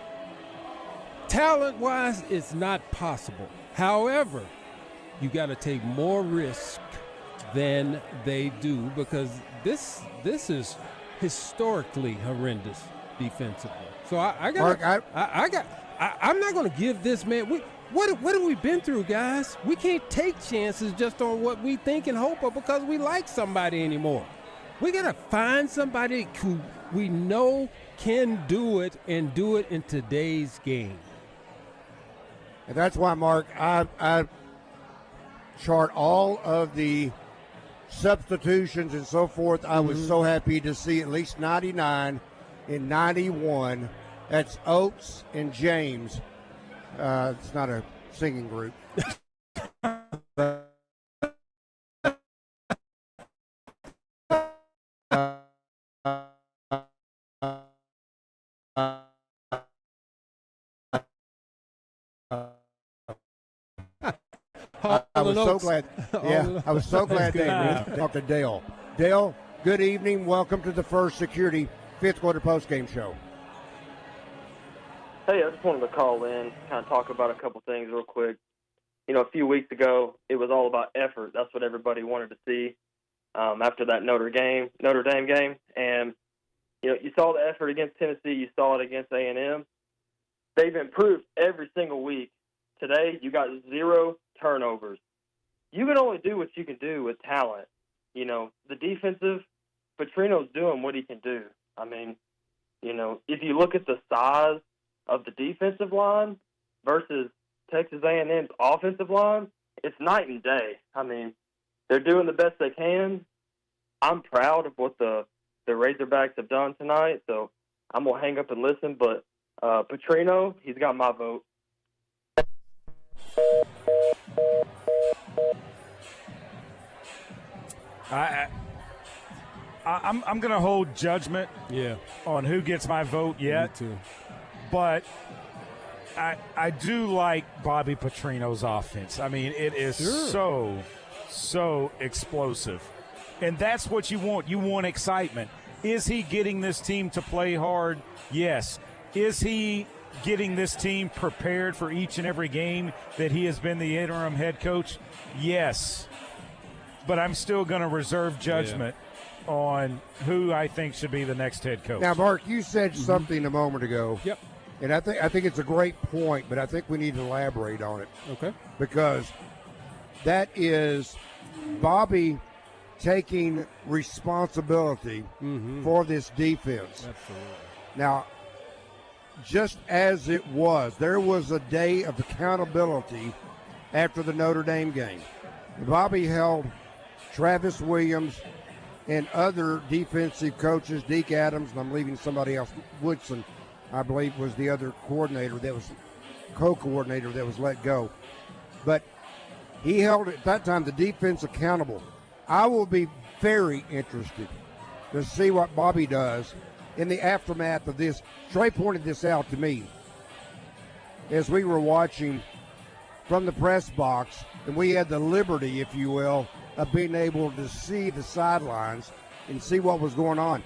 [SPEAKER 6] Talent-wise, it's not possible. However, you got to take more risk than they do, because this is historically horrendous defensively. So I'm not going to give this man. What have we been through, guys? We can't take chances just on what we think and hope, or because we like somebody anymore. We got to find somebody who we know can do it, and do it in today's game.
[SPEAKER 5] And that's why, Mark, I chart all of the substitutions and so forth. I was so happy to see at least 99 and 91. That's Oates and James. It's not a singing group. I was so glad. Yeah, I was so glad they talked to Dale. Dale, good evening. Welcome to the First Security Fifth Quarter Postgame Show.
[SPEAKER 10] Hey, I just wanted to call in, kind of talk about a couple things real quick. A few weeks ago, it was all about effort. That's what everybody wanted to see. after that Notre Dame game. And, you saw the effort against Tennessee. You saw it against A&M. They've improved every single week. Today, you got 0 turnovers. You can only do what you can do with talent. The defensive, Petrino's doing what he can do. I mean, if you look at the size of the defensive line versus Texas A&M's offensive line, it's night and day. I mean, they're doing the best they can. I'm proud of what the Razorbacks have done tonight, so I'm going to hang up and listen. But Petrino, he's got my vote.
[SPEAKER 7] I'm going to hold judgment on who gets my vote yet.
[SPEAKER 6] Me too.
[SPEAKER 7] But I do like Bobby Petrino's offense. I mean, it is so explosive. And that's what you want. You want excitement. Is he getting this team to play hard? Yes. Is he getting this team prepared for each and every game that he has been the interim head coach? Yes. But I'm still going to reserve judgment on who I think should be the next head coach.
[SPEAKER 5] Now, Mark, you said something a moment ago.
[SPEAKER 6] Yep.
[SPEAKER 5] And I think it's a great point, but I think we need to elaborate on it.
[SPEAKER 6] Okay.
[SPEAKER 5] Because that is Bobby taking responsibility for this defense.
[SPEAKER 6] Absolutely.
[SPEAKER 5] Now, just as it was, there was a day of accountability after the Notre Dame game. Bobby held Travis Williams and other defensive coaches, Deke Adams, and I'm leaving somebody else, Woodson, I believe, was the other coordinator that was co-coordinator that was let go. But he held at that time the defense accountable. I will be very interested to see what Bobby does in the aftermath of this. Trey pointed this out to me as we were watching from the press box, and we had the liberty, if you will, of being able to see the sidelines and see what was going on.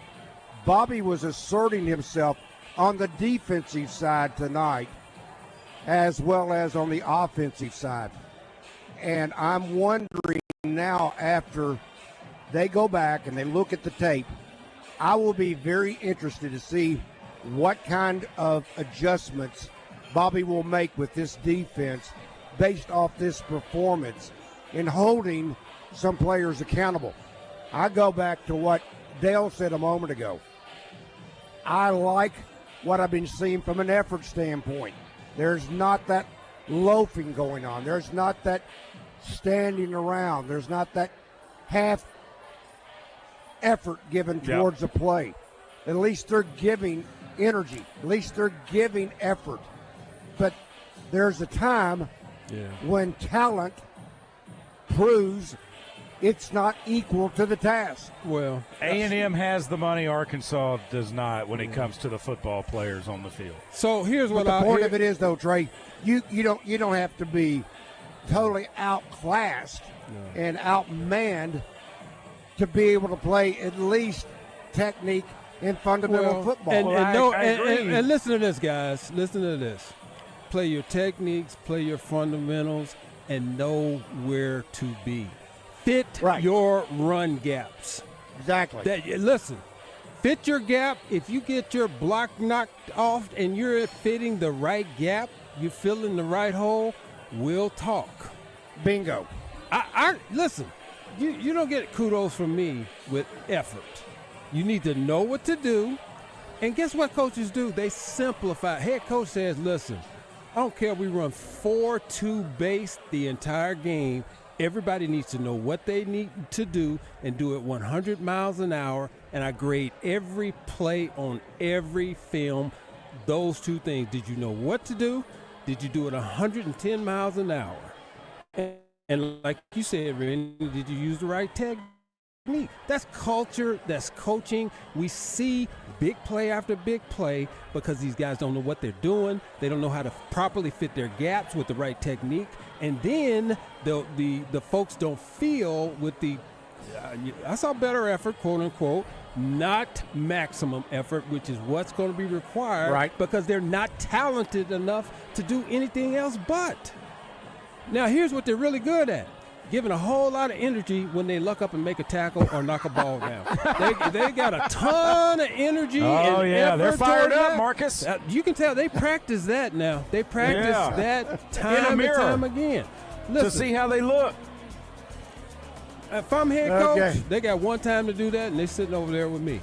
[SPEAKER 5] Bobby was asserting himself on the defensive side tonight as well as on the offensive side. And I'm wondering now, after they go back and they look at the tape, I will be very interested to see what kind of adjustments Bobby will make with this defense based off this performance in holding some players accountable. I go back to what Dale said a moment ago. I like what I've been seeing from an effort standpoint. There's not that loafing going on. There's not that standing around. There's not that half effort given towards a play. At least they're giving energy. At least they're giving effort. But there's a time when talent proves it's not equal to the task.
[SPEAKER 6] Well,
[SPEAKER 7] A&M has the money. Arkansas does not when it comes to the football players on the field.
[SPEAKER 6] So here's what
[SPEAKER 5] the point of it is, though, Trey, you don't have to be totally outclassed and outmanned to be able to play at least technique and fundamental football.
[SPEAKER 6] And listen to this, guys. Listen to this. Play your techniques, play your fundamentals, and know where to be. Fit your run gaps.
[SPEAKER 5] Exactly.
[SPEAKER 6] Listen, fit your gap. If you get your block knocked off and you're fitting the right gap, you're filling the right hole, we'll talk.
[SPEAKER 5] Bingo.
[SPEAKER 6] I listen, you don't get kudos from me with effort. You need to know what to do. And guess what coaches do? They simplify. Head coach says, listen, I don't care if we run 4-2 base the entire game. Everybody needs to know what they need to do and do it 100 miles an hour. And I grade every play on every film. Those two things. Did you know what to do? Did you do it 110 miles an hour? And like you said, Randy, did you use the right technique? That's culture. That's coaching. We see big play after big play because these guys don't know what they're doing. They don't know how to properly fit their gaps with the right technique. And then the folks don't feel with the I saw better effort, quote unquote, not maximum effort, which is what's going to be required because they're not talented enough to do anything else but. Now, here's what they're really good at. giving a whole lot of energy when they luck up and make a tackle or knock a ball down. They got a ton of energy.
[SPEAKER 7] Oh,
[SPEAKER 6] and
[SPEAKER 7] yeah, they're fired up,
[SPEAKER 6] that.
[SPEAKER 7] Marcus.
[SPEAKER 6] You can tell they practice that now. They practice that time and time again. Listen,
[SPEAKER 7] to see how they look.
[SPEAKER 6] If I'm head coach, they got one time to do that, and they're sitting over there with me.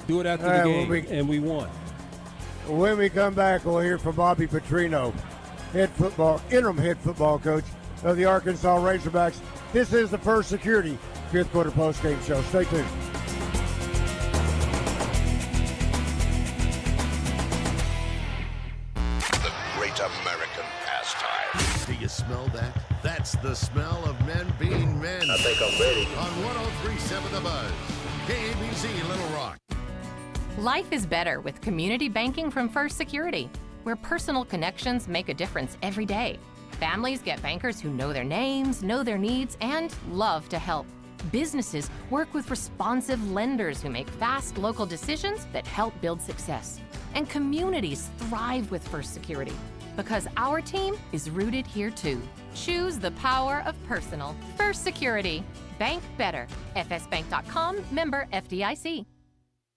[SPEAKER 6] Do it after the game, and we won.
[SPEAKER 5] When we come back, we'll hear from Bobby Petrino, interim head football coach of the Arkansas Razorbacks. This is the First Security fifth quarter postgame show. Stay tuned.
[SPEAKER 12] The great American pastime. Do you smell that? That's the smell of men being men. I think I'm ready. On 103.7 The Buzz, KABC Little Rock.
[SPEAKER 8] Life is better with community banking from First Security, where personal connections make a difference every day. Families get bankers who know their names, know their needs, and love to help. Businesses work with responsive lenders who make fast local decisions that help build success. And communities thrive with First Security because our team is rooted here too. Choose the power of personal. First Security. Bank better. fsbank.com, member FDIC.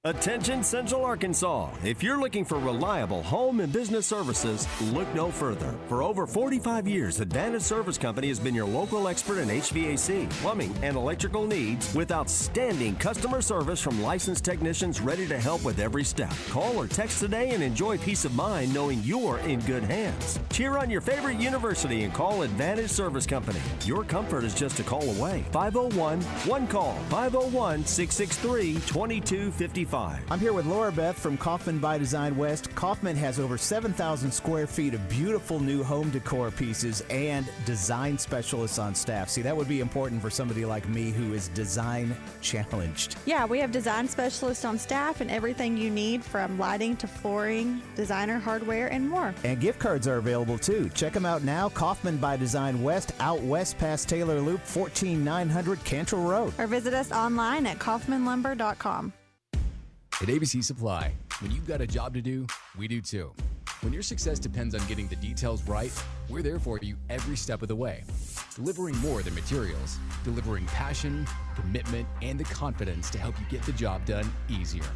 [SPEAKER 11] Attention Central Arkansas. If you're looking for reliable home and business services, look no further. For over 45 years, Advantage Service Company has been your local expert in HVAC, plumbing, and electrical needs with outstanding customer service from licensed technicians ready to help with every step. Call or text today and enjoy peace of mind knowing you're in good hands. Cheer on your favorite university and call Advantage Service Company. Your comfort is just a call away. 501-1-CALL. 501-663-2255.
[SPEAKER 13] I'm here with Laura Beth from Kaufman by Design West. Kaufman has over 7,000 square feet of beautiful new home decor pieces and design specialists on staff. See, that would be important for somebody like me who is design challenged.
[SPEAKER 14] Yeah, we have design specialists on staff and everything you need from lighting to flooring, designer hardware, and more.
[SPEAKER 13] And gift cards are available too. Check them out now. Kaufman by Design West, out west past Taylor Loop, 14900 Cantrell Road.
[SPEAKER 14] Or visit us online at kaufmanlumber.com.
[SPEAKER 21] At ABC Supply, when you've got a job to do, we do too. When your success depends on getting the details right, we're there for you every step of the way. Delivering more than materials, delivering passion, commitment, and the confidence to help you get the job done easier.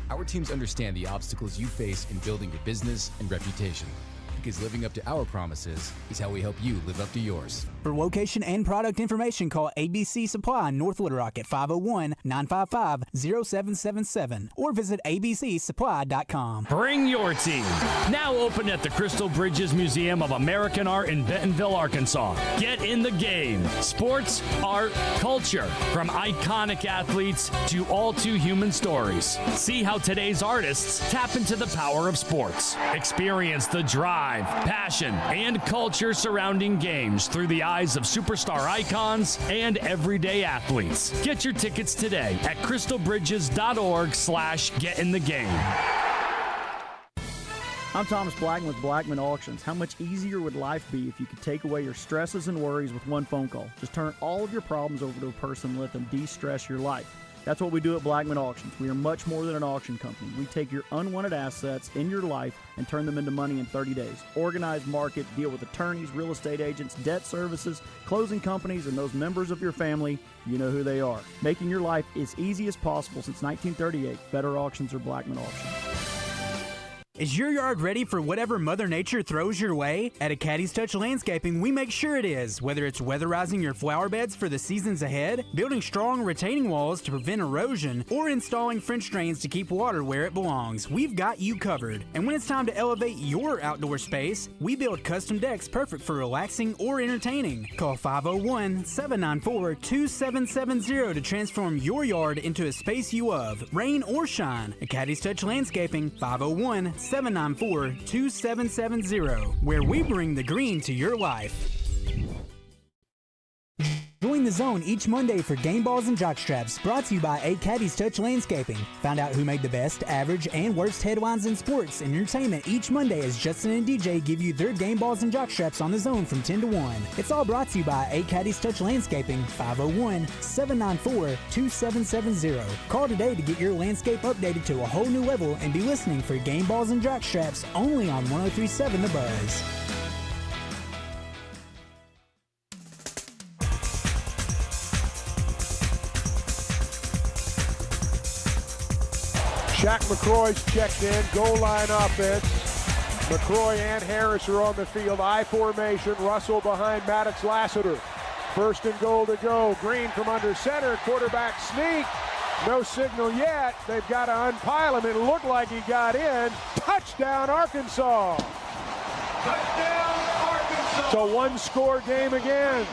[SPEAKER 21] Our teams understand the obstacles you face in building your business and reputation, because living up to our promises is how we help you live up to yours.
[SPEAKER 17] For location and product information, call ABC Supply in North Little Rock at 501-955-0777 or visit abcsupply.com.
[SPEAKER 15] Bring your team. Now open at the Crystal Bridges Museum of American Art in Bentonville, Arkansas. Get in the game. Sports, art, culture. From iconic athletes to all too human stories. See how today's artists tap into the power of sports. Experience the drive, passion, and culture surrounding games through the eyes of superstar icons and everyday athletes. Get your tickets today at crystalbridges.org/getinthegame.
[SPEAKER 25] I'm Thomas Blackman with Blackman Auctions. How much easier would life be if you could take away your stresses and worries with one phone call? Just turn all of your problems over to a person and let them de-stress your life. That's what we do at Blackman Auctions. We are much more than an auction company. We take your unwanted assets in your life and turn them into money in 30 days. Organize, market, deal with attorneys, real estate agents, debt services, closing companies, and those members of your family. You know who they are. Making your life as easy as possible since 1938. Better auctions or Blackman Auctions.
[SPEAKER 17] Is your yard ready for whatever Mother Nature throws your way? At Acadie's Touch Landscaping, we make sure it is. Whether it's weatherizing your flower beds for the seasons ahead, building strong retaining walls to prevent erosion, or installing French drains to keep water where it belongs, we've got you covered. And when it's time to elevate your outdoor space, we build custom decks perfect for relaxing or entertaining. Call 501-794-2770 to transform your yard into a space you love, rain or shine. Acadie's Touch Landscaping, 501-794-2770, where we bring the green to your life. Join the Zone each Monday for Game Balls and Jockstraps, brought to you by Acadie's Touch Landscaping. Find out who made the best, average, and worst headlines in sports and entertainment each Monday as Justin and DJ give you their Game Balls and Jockstraps on the Zone from 10 to 1. It's all brought to you by Acadie's Touch Landscaping, 501-794-2770. Call today to get your landscape updated to a whole new level and be listening for Game Balls and Jockstraps only on 103.7 The Buzz.
[SPEAKER 3] Shaq McCroy's checked in. Goal line offense. McCroy and Harris are on the field. I formation. Russell behind Maddox Lassiter. First and goal to go. Green from under center. Quarterback sneak. No signal yet. They've got to unpile him. It looked like he got in. Touchdown, Arkansas. Touchdown, Arkansas. It's a one-score game again.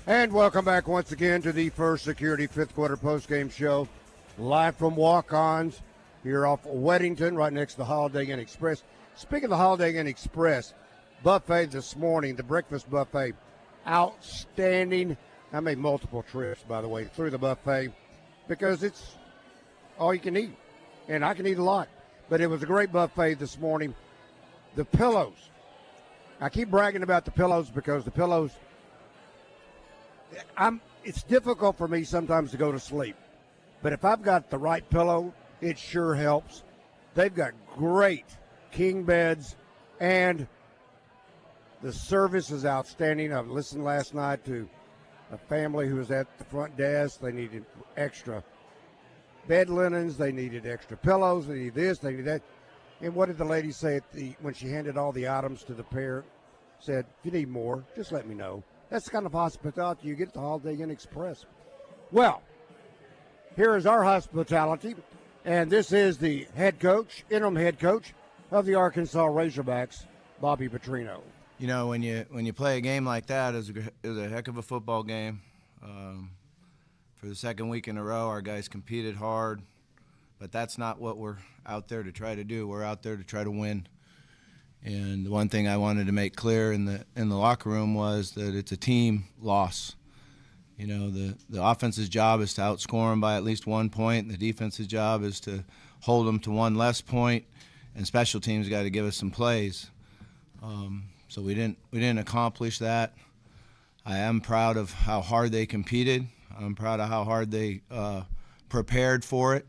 [SPEAKER 5] And welcome back once again to the First Security fifth quarter postgame show. Live from Walk-Ons here off Weddington, right next to the Holiday Inn Express. Speaking of the Holiday Inn Express, buffet this morning, the breakfast buffet, outstanding. I made multiple trips, by the way, through the buffet because it's all you can eat, and I can eat a lot. But it was a great buffet this morning. The pillows. I keep bragging about the pillows because the pillows, it's difficult for me sometimes to go to sleep. But if I've got the right pillow, it sure helps. They've got great king beds, and the service is outstanding. I listened last night to a family who was at the front desk. They needed extra bed linens. They needed extra pillows. They needed this. They needed that. And what did the lady say when she handed all the items to the parent? Said, if you need more, just let me know. That's the kind of hospitality you get at the Holiday Inn Express. Well, here is our hospitality, and this is the head coach, interim head coach of the Arkansas Razorbacks, Bobby Petrino.
[SPEAKER 16] You know, when you play a game like that, it was a heck of a football game. For the second week in a row, our guys competed hard, but that's not what we're out there to try to do. We're out there to try to win. And the one thing I wanted to make clear in the locker room was that it's a team loss. You know, the offense's job is to outscore them by at least 1 point. The defense's job is to hold them to one less point, and special teams got to give us some plays. So we didn't accomplish that. I am proud of how hard they competed. I'm proud of how hard they prepared for it,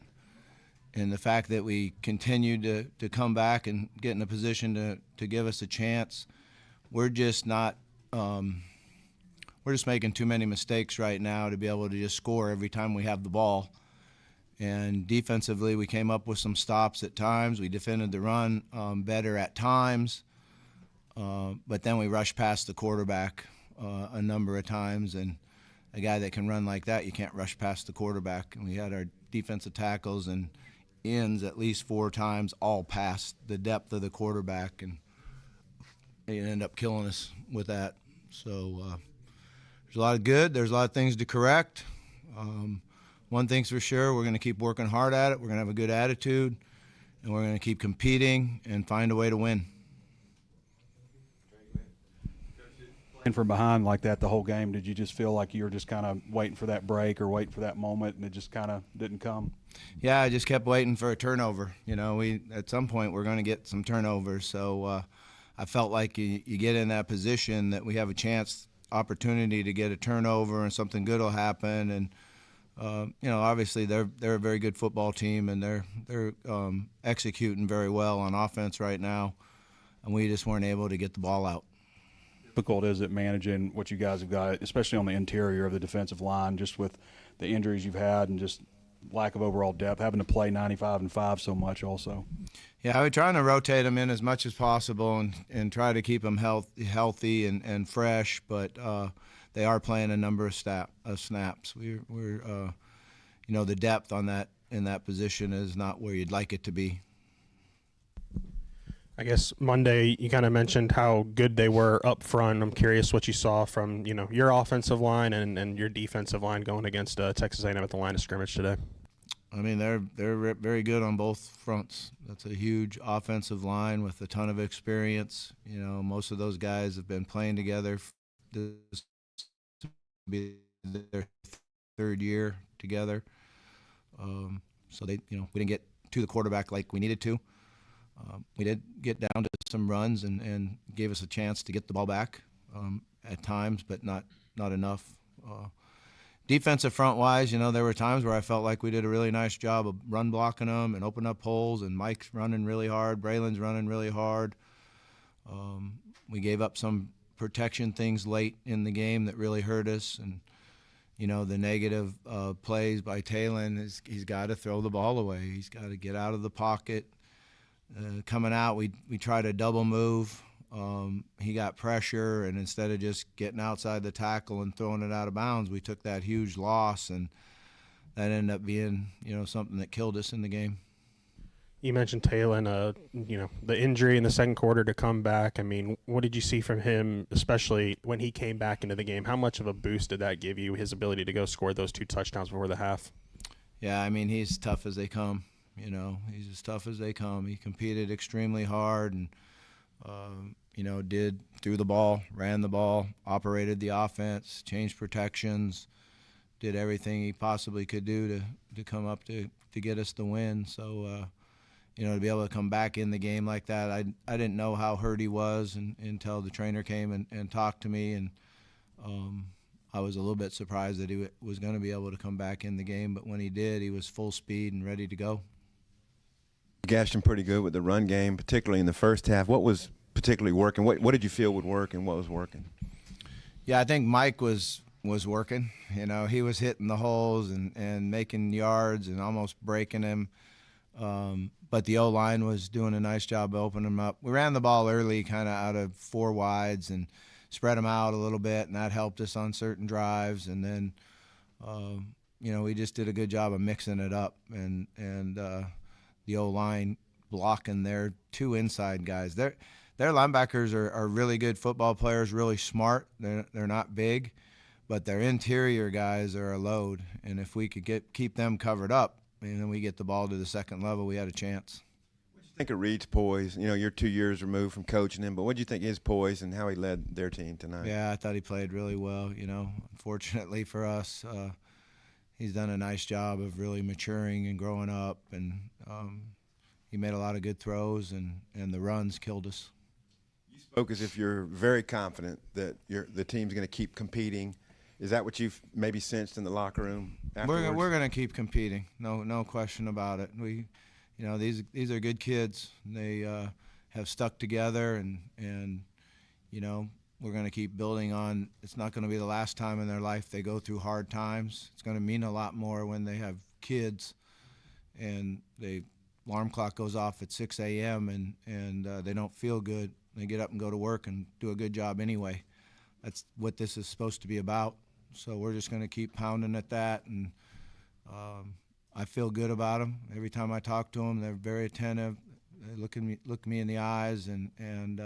[SPEAKER 16] and the fact that we continued to come back and get in a position to give us a chance. We're just not. We're just making too many mistakes right now to be able to just score every time we have the ball. And defensively, we came up with some stops at times. We defended the run better at times. But then we rushed past the quarterback a number of times. And a guy that can run like that, you can't rush past the quarterback. And we had our defensive tackles and ends at least 4 times, all past the depth of the quarterback. And they ended up killing us with that. So there's a lot of good. There's a lot of things to correct. One thing's for sure, we're going to keep working hard at it. We're going to have a good attitude, and we're going to keep competing and find a way to win.
[SPEAKER 18] Playing from behind like that the whole game, did you just feel like you were just kind of waiting for that break or waiting for that moment, and it just kind of didn't come?
[SPEAKER 16] Yeah, I just kept waiting for a turnover. You know, at some point we're going to get some turnovers. So I felt like you get in that position that we have a opportunity to get a turnover and something good will happen. And you know, obviously they're a very good football team, and they're executing very well on offense right now, and we just weren't able to get the ball out.
[SPEAKER 18] Difficult is it managing what you guys have got, especially on the interior of the defensive line, just with the injuries you've had and just lack of overall depth, having to play 95 and 5 so much also?
[SPEAKER 16] Yeah, we're trying to rotate them in as much as possible and try to keep them healthy and fresh, but they are playing a number of snaps. We're you know, the depth on that in that position is not where you'd like it to be.
[SPEAKER 19] I guess Monday you kind of mentioned how good they were up front. I'm curious what you saw from, you know, your offensive line and your defensive line going against Texas A&M at the line of scrimmage today.
[SPEAKER 16] I mean, they're very good on both fronts. That's a huge offensive line with a ton of experience. You know, most of those guys have been playing together. This will be their third year together. So we didn't get to the quarterback like we needed to. We did get down to some runs and gave us a chance to get the ball back at times, but not enough. Defensive front-wise, you know, there were times where I felt like we did a really nice job of run blocking them and opening up holes, and Mike's running really hard, Braylon's running really hard. We gave up some protection things late in the game that really hurt us, and the negative plays by Talon, he's got to throw the ball away. He's got to get out of the pocket. Coming out, we tried a double move. He got pressure, and instead of just getting outside the tackle and throwing it out of bounds, we took that huge loss, and that ended up being, something that killed us in the game.
[SPEAKER 19] You mentioned Talon, the injury in the second quarter to come back. I mean, what did you see from him, especially when he came back into the game? How much of a boost did that give you, his ability to go score those 2 touchdowns before the half?
[SPEAKER 16] Yeah, I mean, he's tough as they come. He's as tough as they come. He competed extremely hard and, threw the ball, ran the ball, operated the offense, changed protections, did everything he possibly could do to come up to get us the win. So, to be able to come back in the game like that, I didn't know how hurt he was until the trainer came and talked to me, and I was a little bit surprised that he was going to be able to come back in the game. But when he did, he was full speed and ready to go.
[SPEAKER 9] Gashed him pretty good with the run game, particularly in the first half. What was particularly working? What did you feel would work, and what was working?
[SPEAKER 16] Yeah, I think Mike was working. He was hitting the holes and making yards and almost breaking him. But the O-line was doing a nice job of opening them up. We ran the ball early, kind of out of 4 wides, and spread them out a little bit, and that helped us on certain drives. And then, we just did a good job of mixing it up, and the O-line blocking their 2 inside guys. Their linebackers are really good football players, really smart. They're not big, but their interior guys are a load. And if we could keep them covered up, and then we get the ball to the second level, we had a chance.
[SPEAKER 9] What do you think of Reed's poise? You're 2 years removed from coaching him, but what do you think of his poise and how he led their team tonight?
[SPEAKER 16] Yeah, I thought he played really well. Unfortunately for us, he's done a nice job of really maturing and growing up, and he made a lot of good throws, and the runs killed us.
[SPEAKER 9] You spoke as if you're very confident that the team's going to keep competing. Is that what you've maybe sensed in the locker room afterwards?
[SPEAKER 16] We're going to keep competing. No question about it. These are good kids. They have stuck together, and we're going to keep building on. It's not going to be the last time in their life they go through hard times. It's going to mean a lot more when they have kids, and the alarm clock goes off at 6 a.m. and they don't feel good. They get up and go to work and do a good job anyway. That's what this is supposed to be about. So we're just going to keep pounding at that, and I feel good about them. Every time I talk to them, they're very attentive. They look me in the eyes, and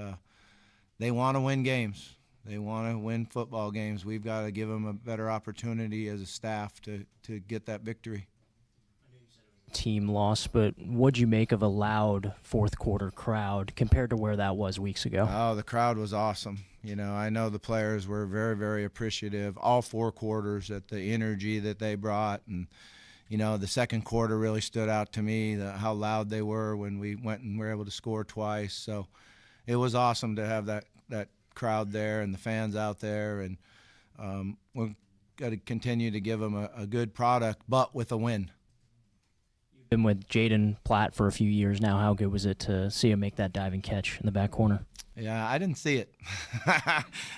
[SPEAKER 16] they want to win games. They want to win football games. We've got to give them a better opportunity as a staff to get that victory.
[SPEAKER 20] Team loss, but what'd you make of a loud fourth quarter crowd compared to where that was weeks ago?
[SPEAKER 16] Oh, the crowd was awesome. I know the players were very, very appreciative all 4 quarters at the energy that they brought, and the second quarter really stood out to me, how loud they were when we went and were able to score twice. So it was awesome to have that crowd there and the fans out there, and we're going to continue to give them a good product, but with a win.
[SPEAKER 20] Been with Jaden Platt for a few years now. How good was it to see him make that diving catch in the back corner?
[SPEAKER 16] Yeah, I didn't see it.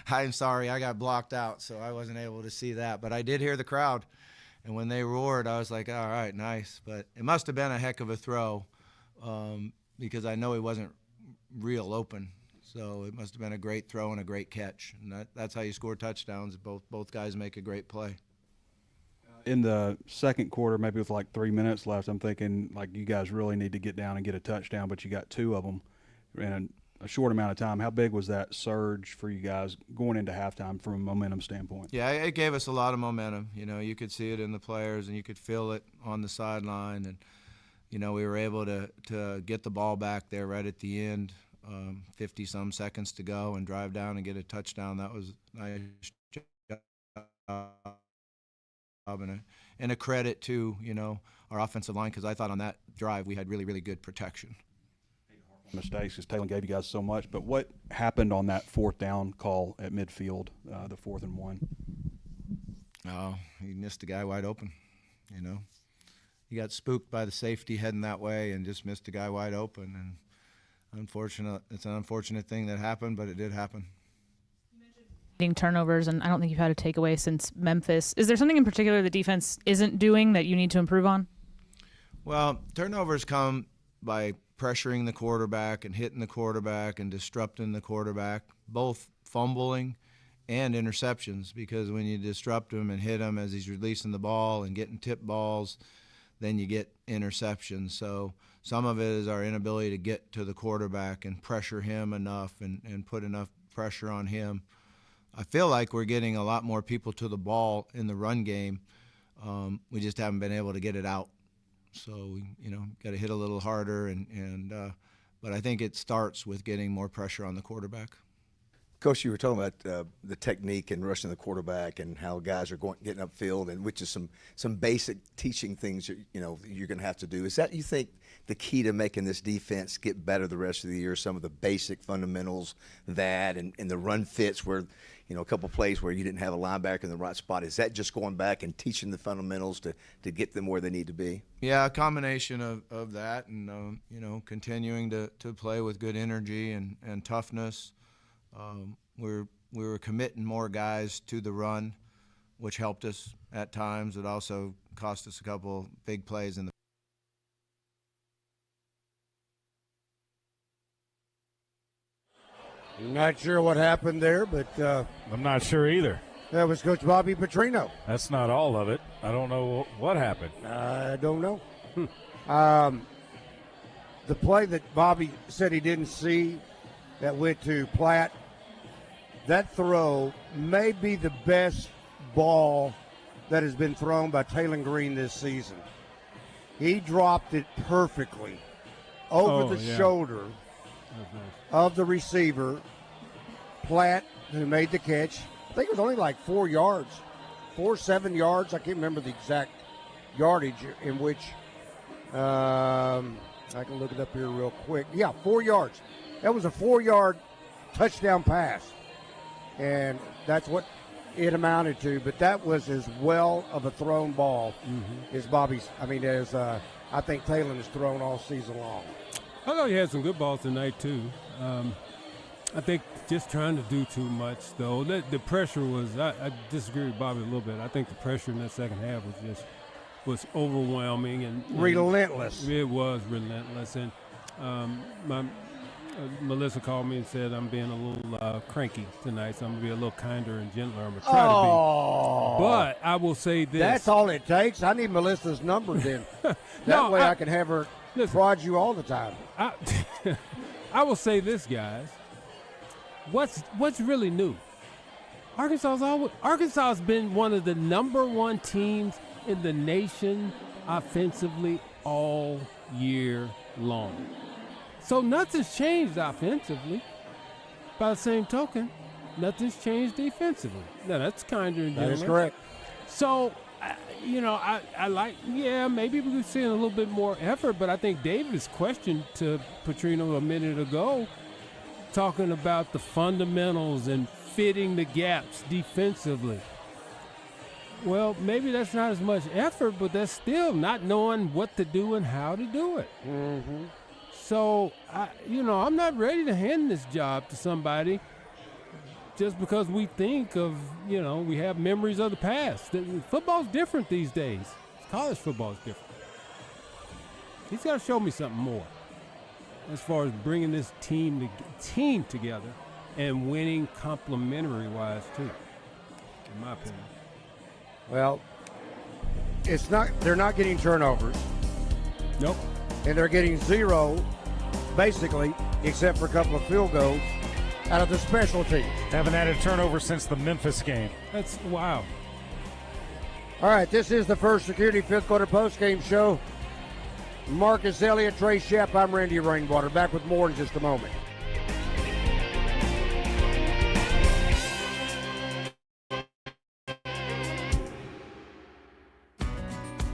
[SPEAKER 16] I'm sorry, I got blocked out, so I wasn't able to see that. But I did hear the crowd, and when they roared, I was like, all right, nice. But it must have been a heck of a throw because I know he wasn't real open. So it must have been a great throw and a great catch. And that's how you score touchdowns. Both guys make a great play.
[SPEAKER 18] In the second quarter, maybe with like 3 minutes left, I'm thinking like you guys really need to get down and get a touchdown, but you got 2 of them in a short amount of time. How big was that surge for you guys going into halftime from a momentum standpoint?
[SPEAKER 16] Yeah, it gave us a lot of momentum. You could see it in the players, and you could feel it on the sideline. And, we were able to get the ball back there right at the end, 50-some seconds to go, and drive down and get a touchdown. That was nice job. And a credit to, our offensive line, because I thought on that drive we had really, really good protection.
[SPEAKER 18] Mistakes because Talon gave you guys so much, but what happened on that 4th down call at midfield, the 4th and 1?
[SPEAKER 16] Oh, he missed a guy wide open, He got spooked by the safety heading that way and just missed a guy wide open. And it's an unfortunate thing that happened, but it did happen.
[SPEAKER 1] turnovers, and I don't think you've had a takeaway since Memphis. Is there something in particular the defense isn't doing that you need to improve on?
[SPEAKER 16] Well, turnovers come by pressuring the quarterback and hitting the quarterback and disrupting the quarterback, both fumbling and interceptions, because when you disrupt him and hit him as he's releasing the ball and getting tip balls, then you get interceptions. So some of it is our inability to get to the quarterback and pressure him enough and put enough pressure on him. I feel like we're getting a lot more people to the ball in the run game. We just haven't been able to get it out. So we, got to hit a little harder, but I think it starts with getting more pressure on the quarterback.
[SPEAKER 2] Coach, you were talking about the technique and rushing the quarterback and how guys are getting upfield, and which is some basic teaching things you're going to have to do. Is that, you think, the key to making this defense get better the rest of the year? Some of the basic fundamentals and the run fits where a couple plays where you didn't have a linebacker in the right spot. Is that just going back and teaching the fundamentals to get them where they need to be?
[SPEAKER 16] Yeah, a combination of that and continuing to play with good energy and toughness. We were committing more guys to the run, which helped us at times. It also cost us a couple big plays in the
[SPEAKER 5] Not sure what happened there, but
[SPEAKER 7] I'm not sure either.
[SPEAKER 5] That was Coach Bobby Petrino.
[SPEAKER 7] That's not all of it. I don't know what happened.
[SPEAKER 5] I don't know. The play that Bobby said he didn't see that went to Platt, that throw may be the best ball that has been thrown by Taylor Green this season. He dropped it perfectly over the shoulder of the receiver. Platt, who made the catch, I think it was only like 7 yards. I can't remember the exact yardage in which, I can look it up here real quick. Yeah, 4 yards. That was a 4-yard touchdown pass. And that's what it amounted to. But that was as well of a thrown ball as I think Taylor has thrown all season long.
[SPEAKER 6] I thought he had some good balls tonight, too. I think just trying to do too much, though. The pressure was, I disagree with Bobby a little bit. I think the pressure in that second half was overwhelming. and
[SPEAKER 5] relentless.
[SPEAKER 6] It was relentless. And Melissa called me and said I'm being a little cranky tonight, so I'm going to be a little kinder and gentler. I'm going to try to be. But I will say this.
[SPEAKER 5] That's all it takes. I need Melissa's number then. That way I can have her prod you all the time.
[SPEAKER 6] I will say this, guys. What's really new? Arkansas has been one of the number one teams in the nation offensively all year long. So nothing's changed offensively. By the same token, nothing's changed defensively. Now, that's kinder and gentler.
[SPEAKER 5] That is correct.
[SPEAKER 6] So, I like, maybe we're seeing a little bit more effort, but I think David's question to Petrino a minute ago, talking about the fundamentals and fitting the gaps defensively. Well, maybe that's not as much effort, but that's still not knowing what to do and how to do it.
[SPEAKER 5] Mm-hmm.
[SPEAKER 6] So, I'm not ready to hand this job to somebody just because we think of, we have memories of the past. Football's different these days. College football is different. He's got to show me something more as far as bringing this team together and winning complimentary-wise, too, in my opinion.
[SPEAKER 5] Well, they're not getting turnovers.
[SPEAKER 6] Nope.
[SPEAKER 5] And they're getting zero, basically, except for a couple of field goals out of the special teams.
[SPEAKER 7] Haven't had a turnover since the Memphis game.
[SPEAKER 6] That's wow.
[SPEAKER 5] All right, this is the First Security Fifth Quarter Postgame Show. Marcus Elliott, Trey Shepp, I'm Randy Rainwater. Back with more in just a moment.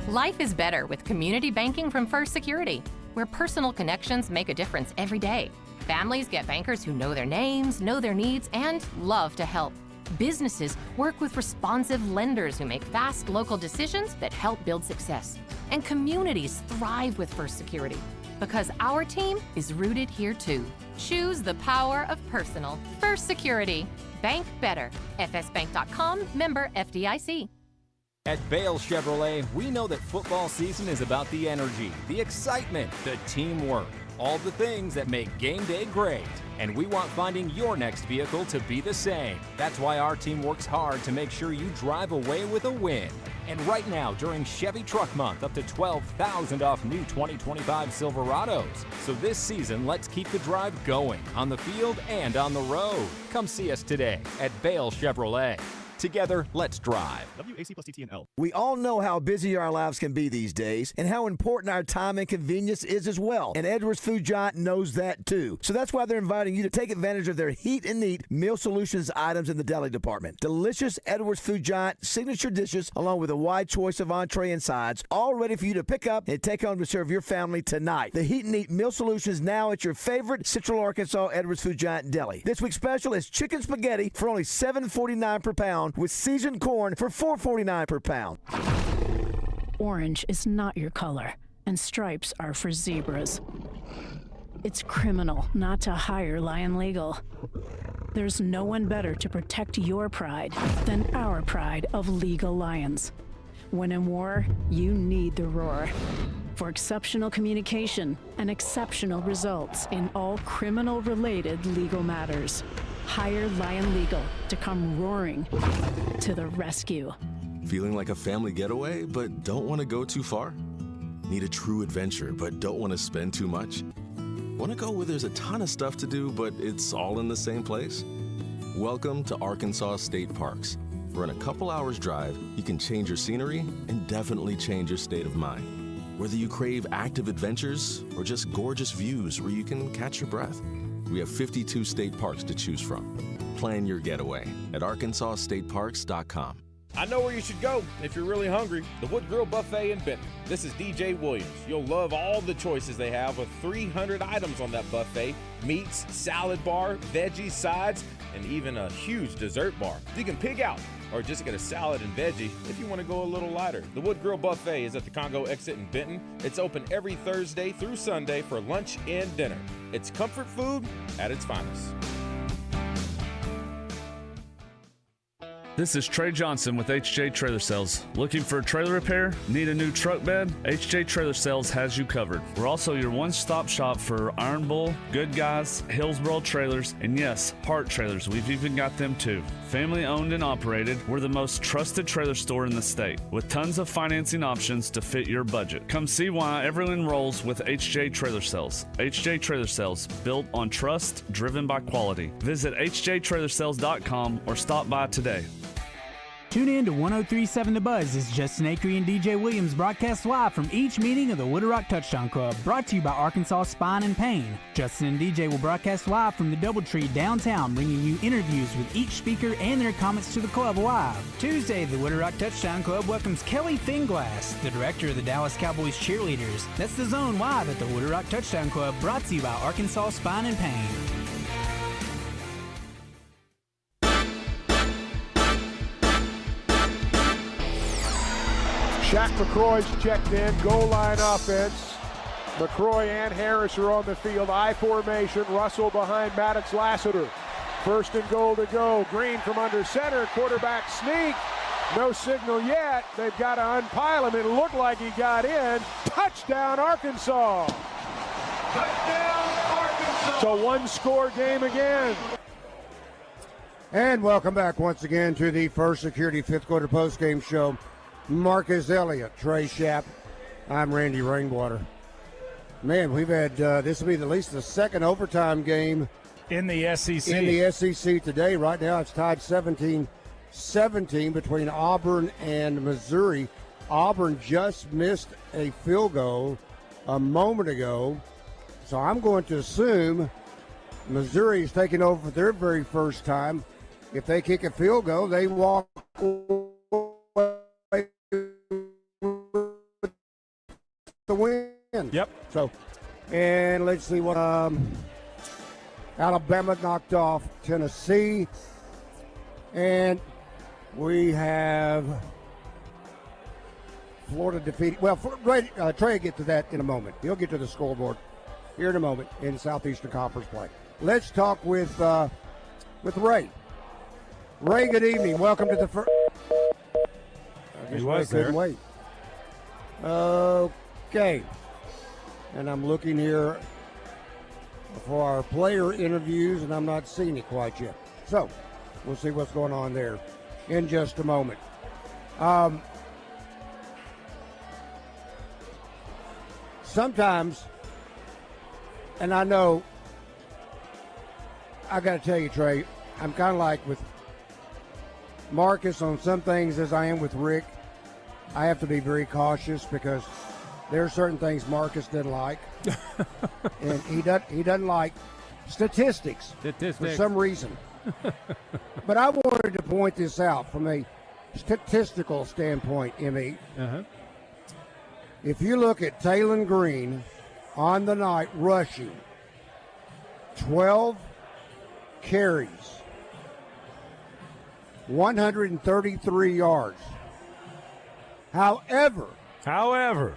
[SPEAKER 8] Life is better with community banking from First Security, where personal connections make a difference every day. Families get bankers who know their names, know their needs, and love to help. Businesses work with responsive lenders who make fast local decisions that help build success. And communities thrive with First Security because our team is rooted here too. Choose the power of personal. First Security. Bank better. fsbank.com, member FDIC.
[SPEAKER 4] At Bale Chevrolet, we know that football season is about the energy, the excitement, the teamwork, all the things that make game day great. And we want finding your next vehicle to be the same. That's why our team works hard to make sure you drive away with a win. And right now, during Chevy Truck Month, up to $12,000 off new 2025 Silverados. So this season, let's keep the drive going on the field and on the road. Come see us today at Bale Chevrolet. Together, let's drive.
[SPEAKER 10] WAC plus TTNL.
[SPEAKER 22] We all know how busy our lives can be these days and how important our time and convenience is as well. And Edwards Food Giant knows that too. So that's why they're inviting you to take advantage of their Heat and Eat Meal Solutions items in the deli department. Delicious Edwards Food Giant signature dishes along with a wide choice of entree and sides, all ready for you to pick up and take home to serve your family tonight. The Heat and Eat Meal Solutions now at your favorite Central Arkansas Edwards Food Giant deli. This week's special is chicken spaghetti for only $7.49 per pound with seasoned corn for $4.49 per pound.
[SPEAKER 23] Orange is not your color, and stripes are for zebras. It's criminal not to hire Lion Legal. There's no one better to protect your pride than our pride of legal lions. When in war, you need the roar. For exceptional communication and exceptional results in all criminal-related legal matters. Hire Lion Legal to come roaring to the rescue.
[SPEAKER 24] Feeling like a family getaway, but don't want to go too far? Need a true adventure, but don't want to spend too much? Want to go where there's a ton of stuff to do, but it's all in the same place? Welcome to Arkansas State Parks, where in a couple hours drive, you can change your scenery and definitely change your state of mind. Whether you crave active adventures or just gorgeous views where you can catch your breath, we have 52 state parks to choose from. Plan your getaway at arkansasstateparks.com.
[SPEAKER 26] I know where you should go if you're really hungry. The Wood Grill Buffet in Benton. This is DJ Williams. You'll love all the choices they have with 300 items on that buffet. Meats, salad bar, veggies, sides, and even a huge dessert bar. You can pig out or just get a salad and veggie if you want to go a little lighter. The Wood Grill Buffet is at the Congo exit in Benton. It's open every Thursday through Sunday for lunch and dinner. It's comfort food at its finest.
[SPEAKER 27] This is Trey Johnson with HJ Trailer Sales. Looking for a trailer repair? Need a new truck bed? HJ Trailer Sales has you covered. We're also your one-stop shop for Iron Bull, Good Guys, Hillsboro trailers, and yes, Hart trailers. We've even got them too. Family owned and operated, we're the most trusted trailer store in the state with tons of financing options to fit your budget. Come see why everyone rolls with HJ Trailer Sales. HJ Trailer Sales, built on trust, driven by quality. Visit hjtrailersales.com or stop by today.
[SPEAKER 17] Tune in to 103.7 The Buzz as Justin Acree and DJ Williams broadcast live from each meeting of the Wooded Rock Touchdown Club, brought to you by Arkansas Spine and Pain. Justin and DJ will broadcast live from the Doubletree downtown, bringing you interviews with each speaker and their comments to the club live. Tuesday, the Wooded Rock Touchdown Club welcomes Kelly Thinglass, the director of the Dallas Cowboys Cheerleaders. That's The Zone live at the Wooded Rock Touchdown Club, brought to you by Arkansas Spine and Pain.
[SPEAKER 3] Shaq McCroy's checked in, goal line offense. McCroy and Harris are on the field, I formation, Russell behind Maddox Lassiter. First and goal to go, Green from under center, quarterback sneak. No signal yet, they've got to unpile him, it looked like he got in. Touchdown Arkansas! Touchdown Arkansas! It's a one-score game again.
[SPEAKER 5] And welcome back once again to the First Security Fifth Quarter Postgame Show. Marcus Elliott, Trey Schapp. I'm Randy Rainwater. Man, we've had, this will be at least the second overtime game
[SPEAKER 7] in the SEC.
[SPEAKER 5] In the SEC today. Right now it's tied 17-17 between Auburn and Missouri. Auburn just missed a field goal a moment ago. So I'm going to assume Missouri is taking over for their very first time. If they kick a field goal, they walk away the win.
[SPEAKER 7] Yep.
[SPEAKER 5] So, and let's see what Alabama knocked off Tennessee, and we have Florida defeated. Well, Trey will get to that in a moment. He'll get to the scoreboard here in a moment in Southeastern Conference play. Let's talk with Ray. Ray, good evening. Welcome to the first.
[SPEAKER 7] He was there.
[SPEAKER 5] Couldn't wait. Okay. And I'm looking here for our player interviews, and I'm not seeing it quite yet. So we'll see what's going on there in just a moment. Sometimes, and I know, I got to tell you, Trey, I'm kind of like with Marcus on some things as I am with Rick. I have to be very cautious because there are certain things Marcus doesn't like. And he doesn't like statistics for some reason. But I wanted to point this out from a statistical standpoint, Emmy. If you look at Taylon Green on the night rushing, 12 carries, 133 yards. However,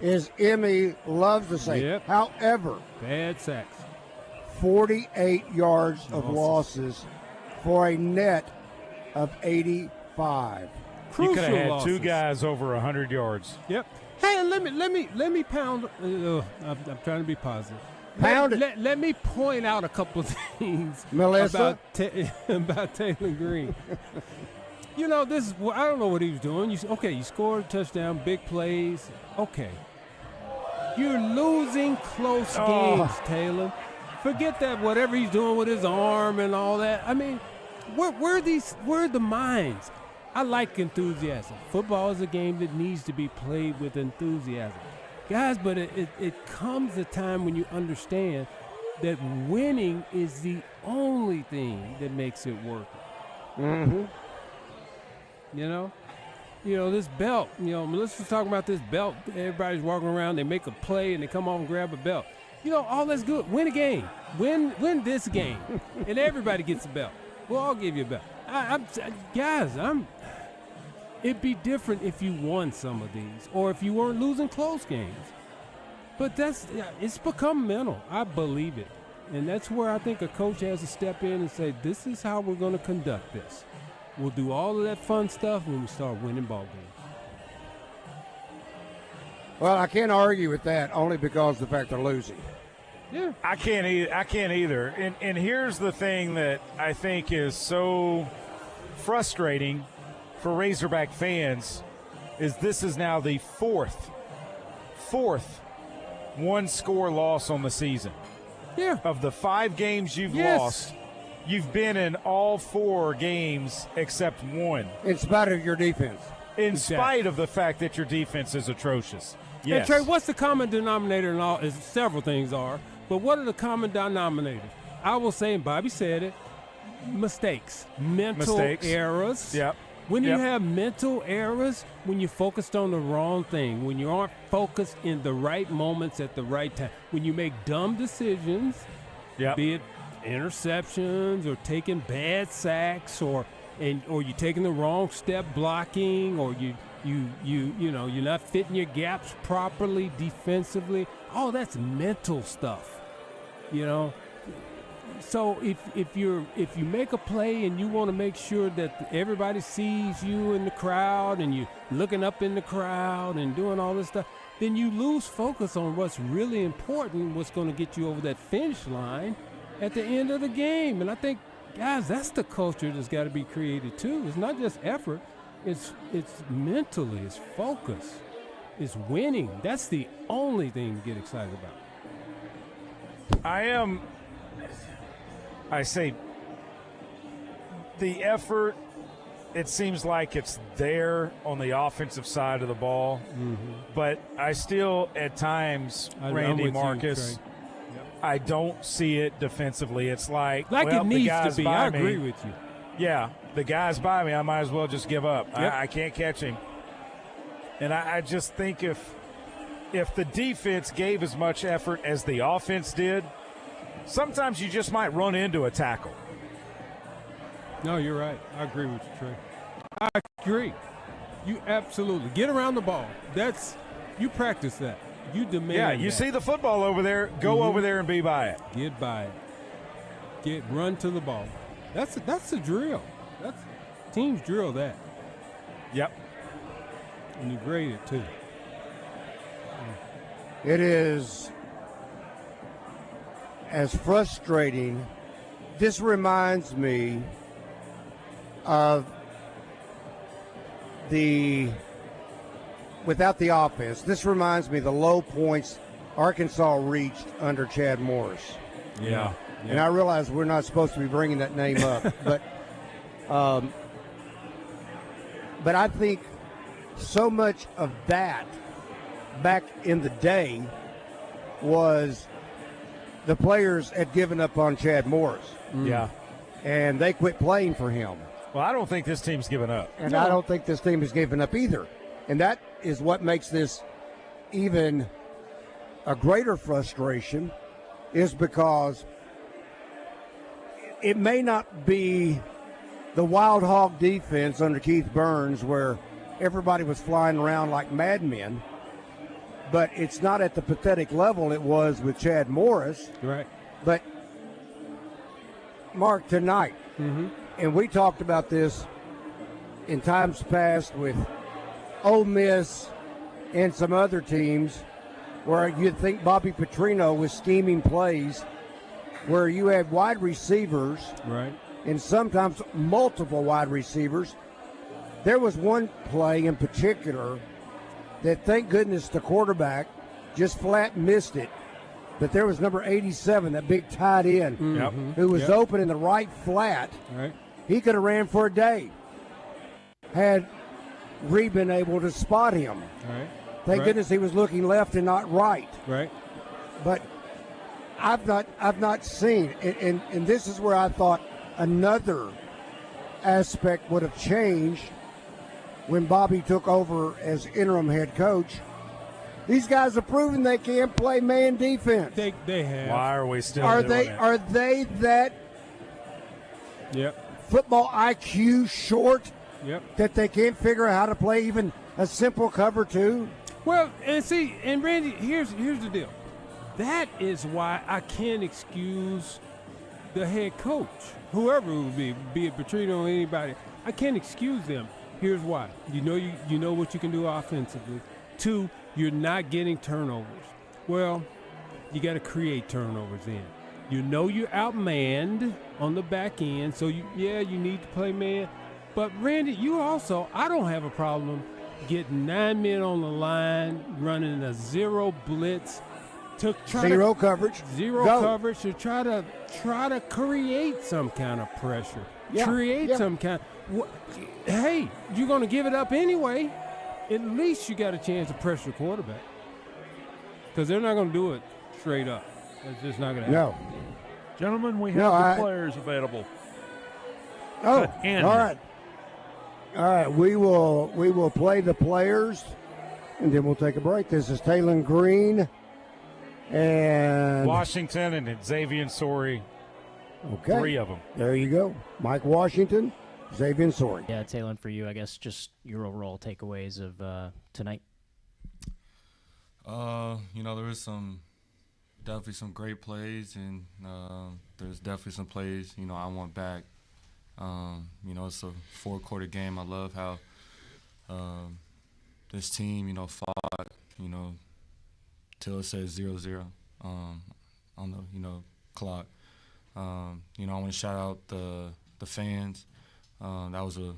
[SPEAKER 5] as Emmy loves to say, however,
[SPEAKER 6] bad sacks,
[SPEAKER 5] 48 yards of losses for a net of 85.
[SPEAKER 7] You could have had two guys over 100 yards.
[SPEAKER 6] Yep. Hey, let me pound. I'm trying to be positive. Let me point out a couple of things
[SPEAKER 5] Melissa?
[SPEAKER 6] about Taylor Green. You know, I don't know what he was doing. You scored a touchdown, big plays. Okay. You're losing close games, Taylor. Forget that, whatever he's doing with his arm and all that. I mean, where are the minds? I like enthusiasm. Football is a game that needs to be played with enthusiasm. Guys, but it comes a time when you understand that winning is the only thing that makes it work.
[SPEAKER 5] Mm-hmm.
[SPEAKER 6] You know, this belt, Melissa was talking about this belt. Everybody's walking around, they make a play, and they come off and grab a belt. All that's good. Win a game. Win this game. And everybody gets a belt. We'll all give you a belt. It'd be different if you won some of these or if you weren't losing close games. But it's become mental. I believe it. And that's where I think a coach has to step in and say, this is how we're going to conduct this. We'll do all of that fun stuff when we start winning ball games.
[SPEAKER 5] Well, I can't argue with that only because of the fact they're losing.
[SPEAKER 6] Yeah.
[SPEAKER 7] I can't either. And here's the thing that I think is so frustrating for Razorback fans is this is now the fourth one-score loss on the season.
[SPEAKER 6] Yeah.
[SPEAKER 7] Of the 5 games you've lost, you've been in all 4 games except one.
[SPEAKER 5] In spite of your defense.
[SPEAKER 7] In spite of the fact that your defense is atrocious. Yes.
[SPEAKER 6] And Trey, what's the common denominator in all? Several things are, but what are the common denominators? I will say, and Bobby said it, mistakes, mental errors.
[SPEAKER 7] Yep.
[SPEAKER 6] When you have mental errors, when you're focused on the wrong thing, when you aren't focused in the right moments at the right time, when you make dumb decisions, be it interceptions or taking bad sacks or you're taking the wrong step blocking or you're not fitting your gaps properly defensively. Oh, that's mental stuff, So if you make a play and you want to make sure that everybody sees you in the crowd and you're looking up in the crowd and doing all this stuff, then you lose focus on what's really important, what's going to get you over that finish line at the end of the game. And I think, guys, that's the culture that's got to be created too. It's not just effort. It's mentally, it's focus, it's winning. That's the only thing to get excited about.
[SPEAKER 7] I say the effort, it seems like it's there on the offensive side of the ball. But I still, at times, Randy, Marcus, I don't see it defensively. It's like
[SPEAKER 6] it needs to be. I
[SPEAKER 7] me.
[SPEAKER 6] Agree with you.
[SPEAKER 7] Yeah, the guy's by me. I might as well just give up. I can't catch him. And I just think if the defense gave as much effort as the offense did, sometimes you just might run into a tackle.
[SPEAKER 6] No, you're right. I agree with you, Trey. I agree. You absolutely. Get around the ball. You practice that. You demand
[SPEAKER 7] Yeah, you
[SPEAKER 6] that.
[SPEAKER 7] see the football over there, go over there and be by it.
[SPEAKER 6] Get by it. Run to the ball. That's a drill. Teams drill that.
[SPEAKER 7] Yep.
[SPEAKER 6] And you grade it, too.
[SPEAKER 5] It is as frustrating. This reminds me of without the offense, this reminds me of the low points Arkansas reached under Chad Morris.
[SPEAKER 6] Yeah.
[SPEAKER 5] And I realize we're not supposed to be bringing that name up, but I think so much of that back in the day was the players had given up on Chad Morris.
[SPEAKER 7] Yeah.
[SPEAKER 5] And they quit playing for him.
[SPEAKER 7] Well, I don't think this team's given up.
[SPEAKER 5] And I don't think this team has given up either. And that is what makes this even a greater frustration, is because it may not be the Wild Hog defense under Keith Burns where everybody was flying around like madmen, but it's not at the pathetic level it was with Chad Morris.
[SPEAKER 6] Right.
[SPEAKER 5] But, Mark, tonight, and we talked about this in times past with Ole Miss and some other teams where you'd think Bobby Petrino was scheming plays where you had wide receivers,
[SPEAKER 6] right,
[SPEAKER 5] and sometimes multiple wide receivers. There was one play in particular that, thank goodness, the quarterback just flat missed it. But there was number 87, that big tight end, who was open in the right flat.
[SPEAKER 6] Right.
[SPEAKER 5] He could have ran for a day had Reed been able to spot him.
[SPEAKER 6] Right.
[SPEAKER 5] Thank goodness he was looking left and not right.
[SPEAKER 6] Right.
[SPEAKER 5] But I've not seen, and this is where I thought another aspect would have changed when Bobby took over as interim head coach. These guys have proven they can't play man defense.
[SPEAKER 6] They have.
[SPEAKER 7] Why are we still
[SPEAKER 5] Are
[SPEAKER 7] doing
[SPEAKER 5] they?
[SPEAKER 7] it?
[SPEAKER 5] Are they that football IQ short that they can't figure out how to play even a simple cover two?
[SPEAKER 6] Well, and see, and Randy, here's the deal. That is why I can't excuse the head coach, whoever it would be it Petrino or anybody. I can't excuse them. Here's why. You know what you can do offensively. 2, you're not getting turnovers. Well, you got to create turnovers in. You know you're outmanned on the back end, so you need to play man. But Randy, you also, I don't have a problem getting 9 men on the line, running a zero blitz,
[SPEAKER 5] Zero coverage
[SPEAKER 6] to try to create some kind of pressure, some kind. Hey, you're going to give it up anyway. At least you got a chance to pressure the quarterback, because they're not going to do it straight up. It's just not going to happen.
[SPEAKER 5] No.
[SPEAKER 10] Gentlemen, we have the players available.
[SPEAKER 5] Oh, all right. We will play the players, and then we'll take a break. This is Taylor Green and
[SPEAKER 7] Washington and Xavier Sorey.
[SPEAKER 5] Okay.
[SPEAKER 7] 3 of them.
[SPEAKER 5] There you go. Mike Washington, Xavier Sorey.
[SPEAKER 20] Yeah, Taylor, for you, I guess just your overall takeaways of tonight.
[SPEAKER 11] There was definitely some great plays, and there's definitely some plays, I want back. It's a 4-quarter game. I love how this team, fought, till it says 0-0 on the clock. I want to shout out the fans. That was a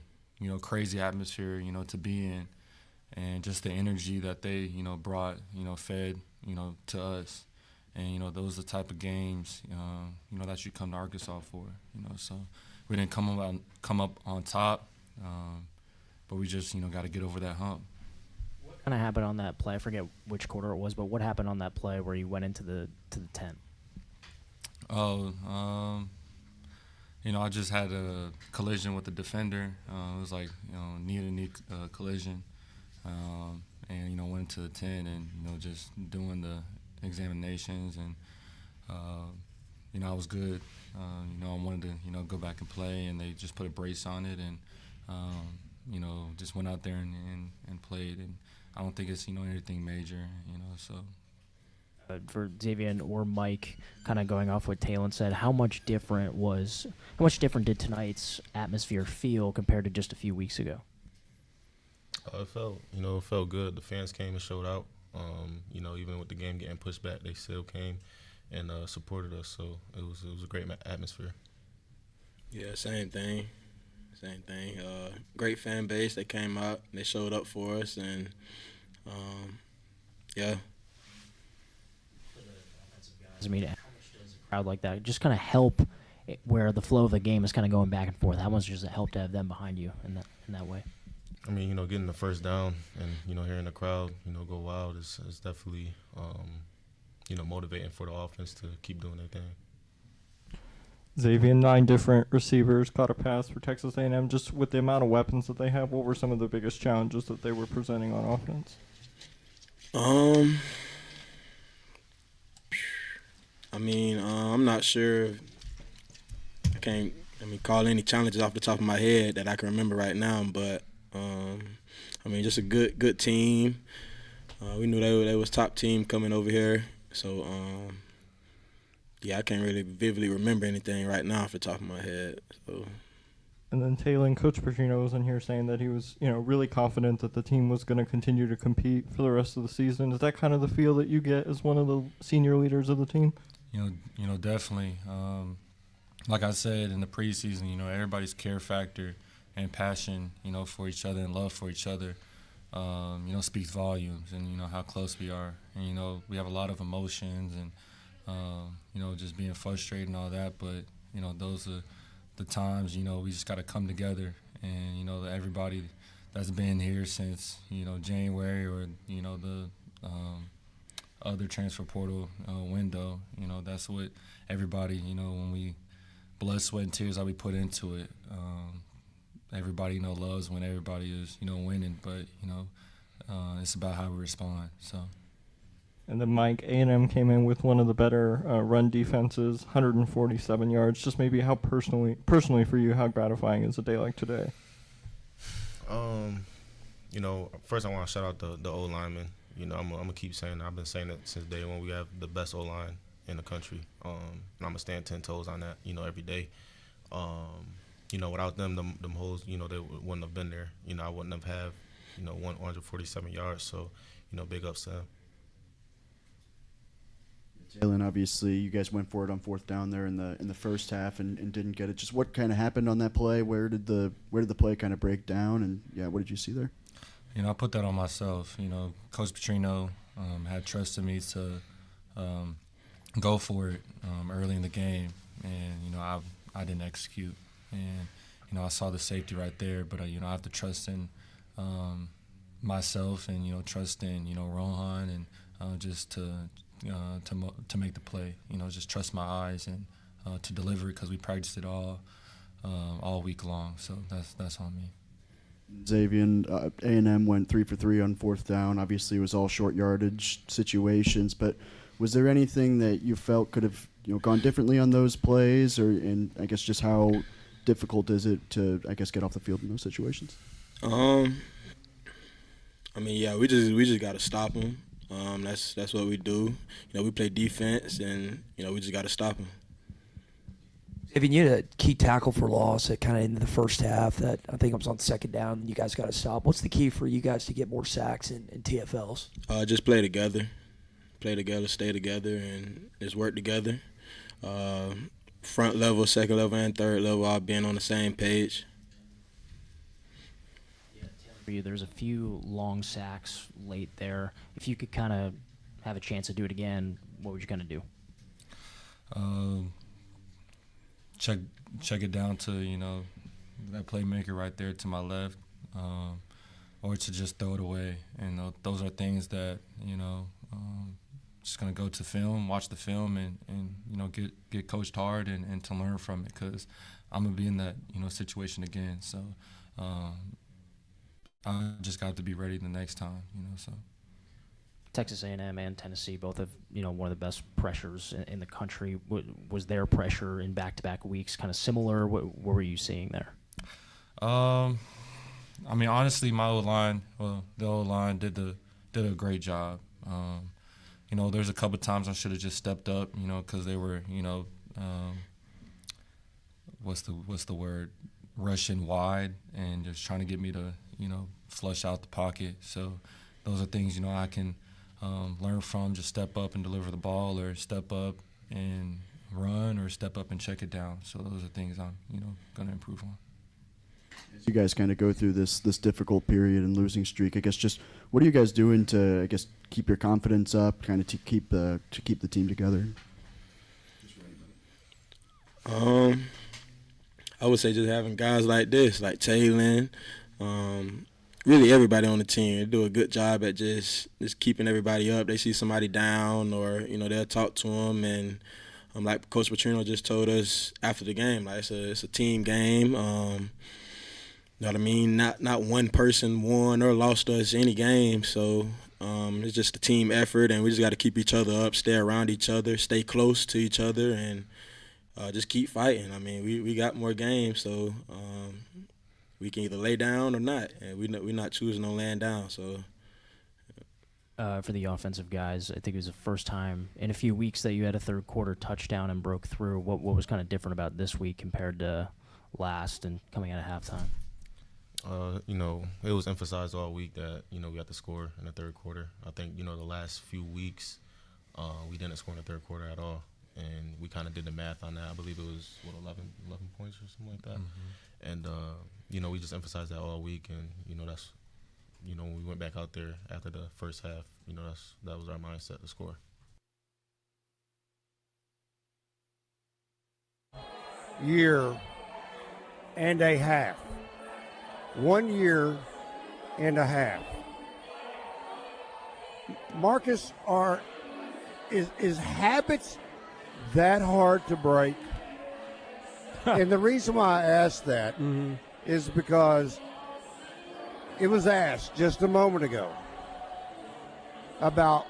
[SPEAKER 11] crazy atmosphere to be in, and just the energy that they brought fed to us, and those are the type of games that you come to Arkansas for. So we didn't come up on top, but we just got to get over that hump.
[SPEAKER 20] What kind of happened on that play? I forget which quarter it was, but what happened on that play where you went into the tent?
[SPEAKER 11] I just had a collision with the defender. It was like, knee collision. And, went into the tent and, just doing the examinations. And, I was good. I wanted to, go back and play, and they just put a brace on it and, just went out there and played. And I don't think it's, anything major, so.
[SPEAKER 20] For Xavier or Mike, kind of going off what Talon said, how much different did tonight's atmosphere feel compared to just a few weeks ago?
[SPEAKER 12] It felt good. The fans came and showed out. Even with the game getting pushed back, they still came and supported us. So it was a great atmosphere.
[SPEAKER 13] Yeah, same thing. Great fan base. They came out. They showed up for us, and yeah.
[SPEAKER 20] I mean, how much does a crowd like that just kind of help where the flow of the game is kind of going back and forth? How much does it help to have them behind you in that way?
[SPEAKER 12] I mean, getting the first down and, hearing the crowd, go wild is definitely, motivating for the offense to keep doing their thing.
[SPEAKER 14] Xavier, 9 different receivers caught a pass for Texas A&M. Just with the amount of weapons that they have, what were some of the biggest challenges that they were presenting on offense?
[SPEAKER 13] I'm not sure. I can't call any challenges off the top of my head that I can remember right now, but just a good team. We knew they was top team coming over here, so I can't really vividly remember anything right now off the top of my head. So.
[SPEAKER 14] And then Taylor, Coach Petrino was in here saying that he was, really confident that the team was going to continue to compete for the rest of the season. Is that kind of the feel that you get as one of the senior leaders of the team?
[SPEAKER 11] Definitely. Like I said in the preseason, everybody's care factor and passion, for each other and love for each other, speaks volumes, and how close we are. And we have a lot of emotions and just being frustrated and all that. But those are the times we just got to come together, and everybody that's been here since January or the other transfer portal window. That's what everybody, when we blood, sweat, and tears that we put into it. Everybody, loves when everybody is, winning, but, it's about how we respond, so.
[SPEAKER 14] And then Mike, A&M came in with one of the better run defenses, 147 yards. Just maybe how personally for you, how gratifying is a day like today?
[SPEAKER 12] First I want to shout out the O-linemen. I'm going to keep saying that. I've been saying it since day one. We have the best O-line in the country. And I'm going to stand 10 toes on that, every day. Without them, them holes, they wouldn't have been there. I wouldn't have had, 147 yards. So, big ups to them.
[SPEAKER 15] Jalen, obviously, you guys went for it on fourth down there in the first half and didn't get it. Just what kind of happened on that play? Where did the play kind of break down? And, what did you see there?
[SPEAKER 11] I put that on myself. Coach Petrino had trusted me to go for it early in the game, and, I didn't execute. And, I saw the safety right there, but, I have to trust in myself and, trust in, Rohan and just to make the play. Just trust my eyes and to deliver it because we practiced it all week long. So that's on me.
[SPEAKER 15] Xavier, A&M went 3 for 3 on fourth down. Obviously, it was all short yardage situations, but was there anything that you felt could have gone differently on those plays, and I guess just how difficult is it to get off the field in those situations?
[SPEAKER 13] We just got to stop them. That's what we do. We play defense, and we just got to stop them.
[SPEAKER 19] If you had a key tackle for loss at kind of in the first half that I think it was on second down, you guys got to stop. What's the key for you guys to get more sacks and TFLs?
[SPEAKER 13] Just play together, stay together, and just work together. Front level, second level, and third level all being on the same page.
[SPEAKER 20] There's a few long sacks late there. If you could kind of have a chance to do it again, what would you kind of do?
[SPEAKER 11] Check it down to that playmaker right there to my left, or to just throw it away. And those are things that just gonna go to film, watch the film, and get coached hard and to learn from it, because I'm gonna be in that situation again. So I just got to be ready the next time. So.
[SPEAKER 20] Texas A&M and Tennessee both have, one of the best pressures in the country. Was their pressure in back-to-back weeks kind of similar? What were you seeing there? Honestly, my O-line, the O-line did a great job.
[SPEAKER 11] there's a couple times I should have just stepped up, because they were, what's the word, rushing wide and just trying to get me to, flush out the pocket. So those are things, I can learn from, just step up and deliver the ball, or step up and run, or step up and check it down. So those are things I'm, going to improve on.
[SPEAKER 15] As you guys kind of go through this difficult period and losing streak, I guess just what are you guys doing to, I guess, keep your confidence up, kind of to keep the team together?
[SPEAKER 13] I would say just having guys like this, like Taylon, really everybody on the team. They do a good job at just keeping everybody up. They see somebody down, or they'll talk to them, and like Coach Petrino just told us after the game, like it's a team game. You know what I mean? Not one person won or lost us any game. So it's just a team effort, and we just got to keep each other up, stay around each other, stay close to each other, and just keep fighting. I mean, we got more games, so we can either lay down or not, and we're not choosing on laying down. So.
[SPEAKER 20] For the offensive guys, I think it was the first time in a few weeks that you had a third quarter touchdown and broke through. What was kind of different about this week compared to last and coming out of halftime?
[SPEAKER 12] It was emphasized all week that, we got to score in the third quarter. I think, the last few weeks we didn't score in the third quarter at all, and we kind of did the math on that. I believe it was, 11 points or something like that. Mm-hmm. And, we just emphasized that all week, and, that's, when we went back out there after the first half, that was our mindset to score.
[SPEAKER 5] Year and a half. 1 year and a half. Marcus, is habits that hard to break? And the reason why I asked that is because it was asked just a moment ago about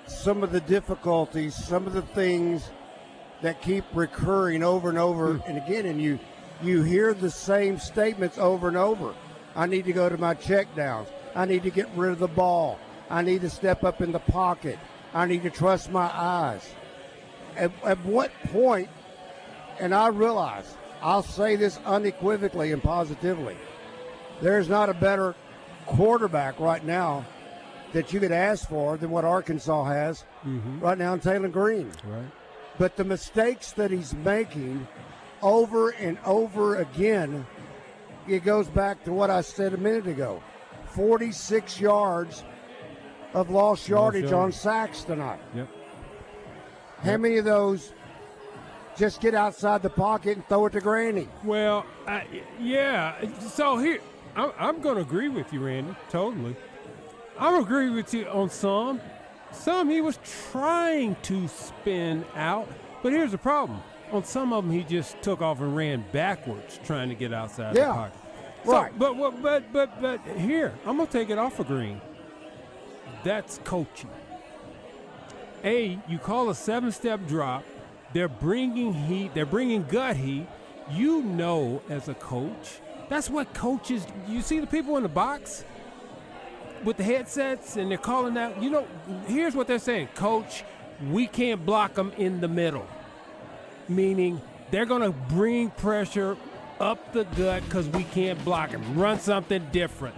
[SPEAKER 5] some of the difficulties, some of the things that keep recurring over and over and again, and you hear the same statements over and over. I need to go to my check downs. I need to get rid of the ball. I need to step up in the pocket. I need to trust my eyes. At what point, and I realize, I'll say this unequivocally and positively, there's not a better quarterback right now that you could ask for than what Arkansas has right now in Taylon Green.
[SPEAKER 6] Right.
[SPEAKER 5] But the mistakes that he's making over and over again, it goes back to what I said a minute ago. 46 yards of lost yardage on sacks tonight.
[SPEAKER 6] Yep.
[SPEAKER 5] How many of those just get outside the pocket and throw it to Granny?
[SPEAKER 6] Well, yeah. So here, I'm going to agree with you, Randy, totally. I'm going to agree with you on some. Some he was trying to spin out, but here's the problem. On some of them, he just took off and ran backwards, trying to get outside the pocket.
[SPEAKER 5] Right.
[SPEAKER 6] So, but here, I'm gonna take it off of Green. That's coaching. You call a 7-step drop. They're bringing heat. They're bringing gut heat. You know, as a coach, that's what coaches. You see the people in the box with the headsets, and they're calling out. Here's what they're saying, Coach. We can't block them in the middle. Meaning they're going to bring pressure up the gut because we can't block him. Run something different.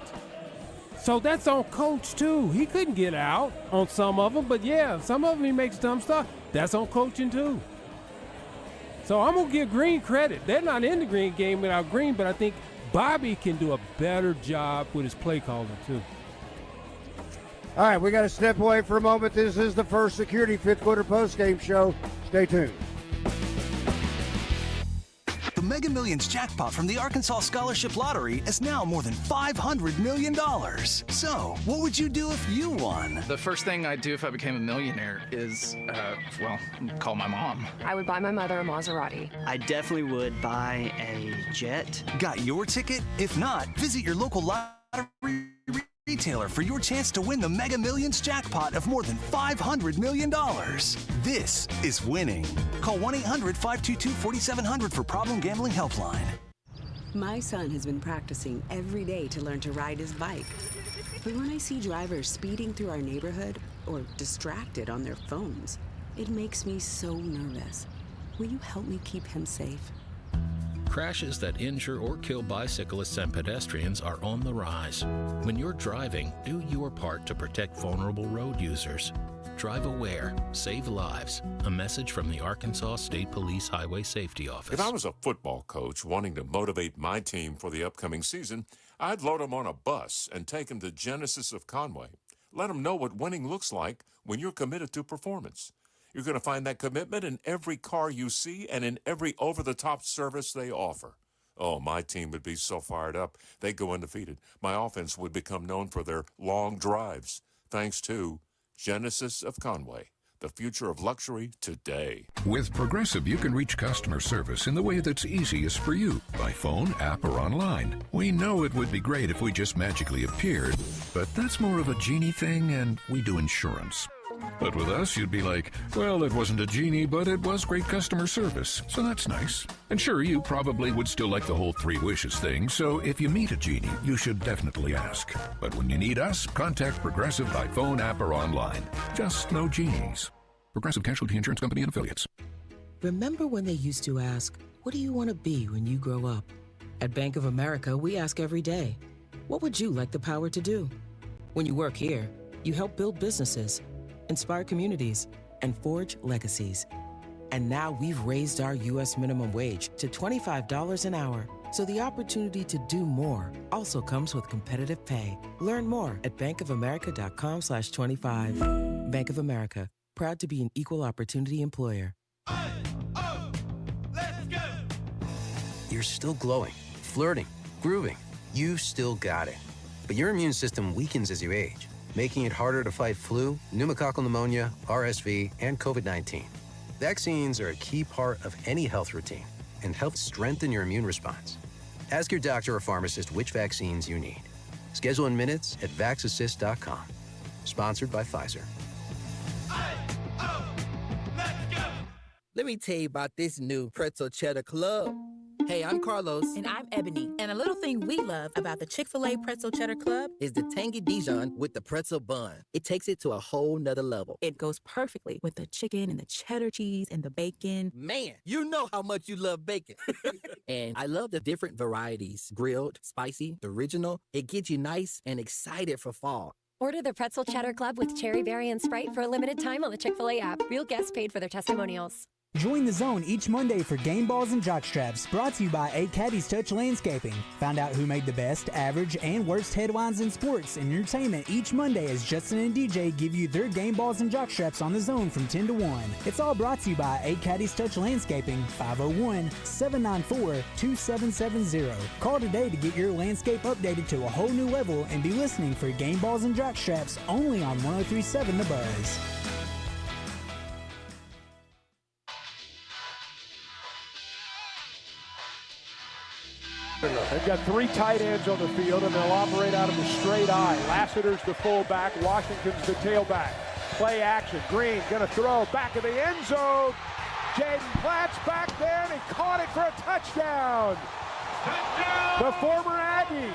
[SPEAKER 6] So that's on Coach, too. He couldn't get out on some of them, but, yeah, some of them he makes dumb stuff. That's on coaching, too. So I'm going to give Green credit. They're not in the Green game without Green, but I think Bobby can do a better job with his play calling, too.
[SPEAKER 5] All right, we got to step away for a moment. This is the First Security fifth quarter postgame show. Stay tuned.
[SPEAKER 1] The Mega Millions jackpot from the Arkansas Scholarship Lottery is now more than $500 million. So, what would you do if you won?
[SPEAKER 2] The first thing I'd do if I became a millionaire is, call my mom.
[SPEAKER 9] I would buy my mother a Maserati.
[SPEAKER 16] I definitely would buy a jet.
[SPEAKER 1] Got your ticket? If not, visit your local lottery retailer for your chance to win the Mega Millions jackpot of more than $500 million. This is winning. Call 1-800-522-4700 for Problem Gambling Helpline.
[SPEAKER 18] My son has been practicing every day to learn to ride his bike. But when I see drivers speeding through our neighborhood, or distracted on their phones. It makes me so nervous. Will you help me keep him safe?
[SPEAKER 4] Crashes that injure or kill bicyclists and pedestrians are on the rise. When you're driving, do your part to protect vulnerable road users. Drive aware, save lives. A message from the Arkansas State Police Highway Safety Office.
[SPEAKER 8] If I was a football coach wanting to motivate my team for the upcoming season, I'd load them on a bus and take them to Genesis of Conway. Let them know what winning looks like when you're committed to performance. You're going to find that commitment in every car you see and in every over-the-top service they offer. Oh, my team would be so fired up, they'd go undefeated. My offense would become known for their long drives, thanks to Genesis of Conway, the future of luxury today.
[SPEAKER 21] With Progressive, you can reach customer service in the way that's easiest for you, by phone, app, or online. We know it would be great if we just magically appeared, but that's more of a genie thing, and we do insurance. But with us, you'd be like, well, it wasn't a genie, but it was great customer service, so that's nice. And sure, you probably would still like the whole 3 wishes thing, so if you meet a genie, you should definitely ask. But when you need us, contact Progressive by phone, app, or online. Just no genies. Progressive Casualty Insurance Company and Affiliates.
[SPEAKER 22] Remember when they used to ask, what do you want to be when you grow up? At Bank of America, we ask every day, what would you like the power to do? When you work here, you help build businesses, inspire communities, and forge legacies. And now we've raised our U.S. minimum wage to $25 an hour. So the opportunity to do more also comes with competitive pay. Learn more at bankofamerica.com/25. Bank of America, proud to be an equal opportunity employer.
[SPEAKER 23] You're still glowing, flirting, grooving. You still got it. But your immune system weakens as you age, making it harder to fight flu, pneumococcal pneumonia, RSV, and COVID-19. Vaccines are a key part of any health routine and help strengthen your immune response. Ask your doctor or pharmacist which vaccines you need. Schedule in minutes at vaxassist.com. Sponsored by Pfizer.
[SPEAKER 24] Let me tell you about this new pretzel cheddar club. Hey, I'm Carlos.
[SPEAKER 25] And I'm Ebony. And a little thing we love about the Chick-fil-A Pretzel Cheddar Club
[SPEAKER 24] is the tangy Dijon with the pretzel bun. It takes it to a whole nother level.
[SPEAKER 25] It goes perfectly with the chicken and the cheddar cheese and the bacon.
[SPEAKER 24] Man, you know how much you love bacon. And I love the different varieties. Grilled, spicy, original. It gets you nice and excited for fall.
[SPEAKER 28] Order the Pretzel Cheddar Club with Cherry Berry and Sprite for a limited time on the Chick-fil-A app. Real guests paid for their testimonials.
[SPEAKER 17] Join the zone each Monday for Game Balls and Jockstraps, brought to you by A Caddy's Touch Landscaping. Find out who made the best, average, and worst headlines in sports and entertainment each Monday as Justin and DJ give you their Game Balls and Jockstraps on the zone from 10 to 1. It's all brought to you by A Caddy's Touch Landscaping, 501-794-2770. Call today to get your landscape updated to a whole new level and be listening for Game Balls and Jockstraps only on 103.7 The Buzz.
[SPEAKER 3] They've got 3 tight ends on the field, and they'll operate out of the straight eye. Lassiter's the fullback. Washington's the tailback. Play action. Green going to throw back of the end zone. Jaden Platt's back there, and he caught it for a touchdown. The former Aggie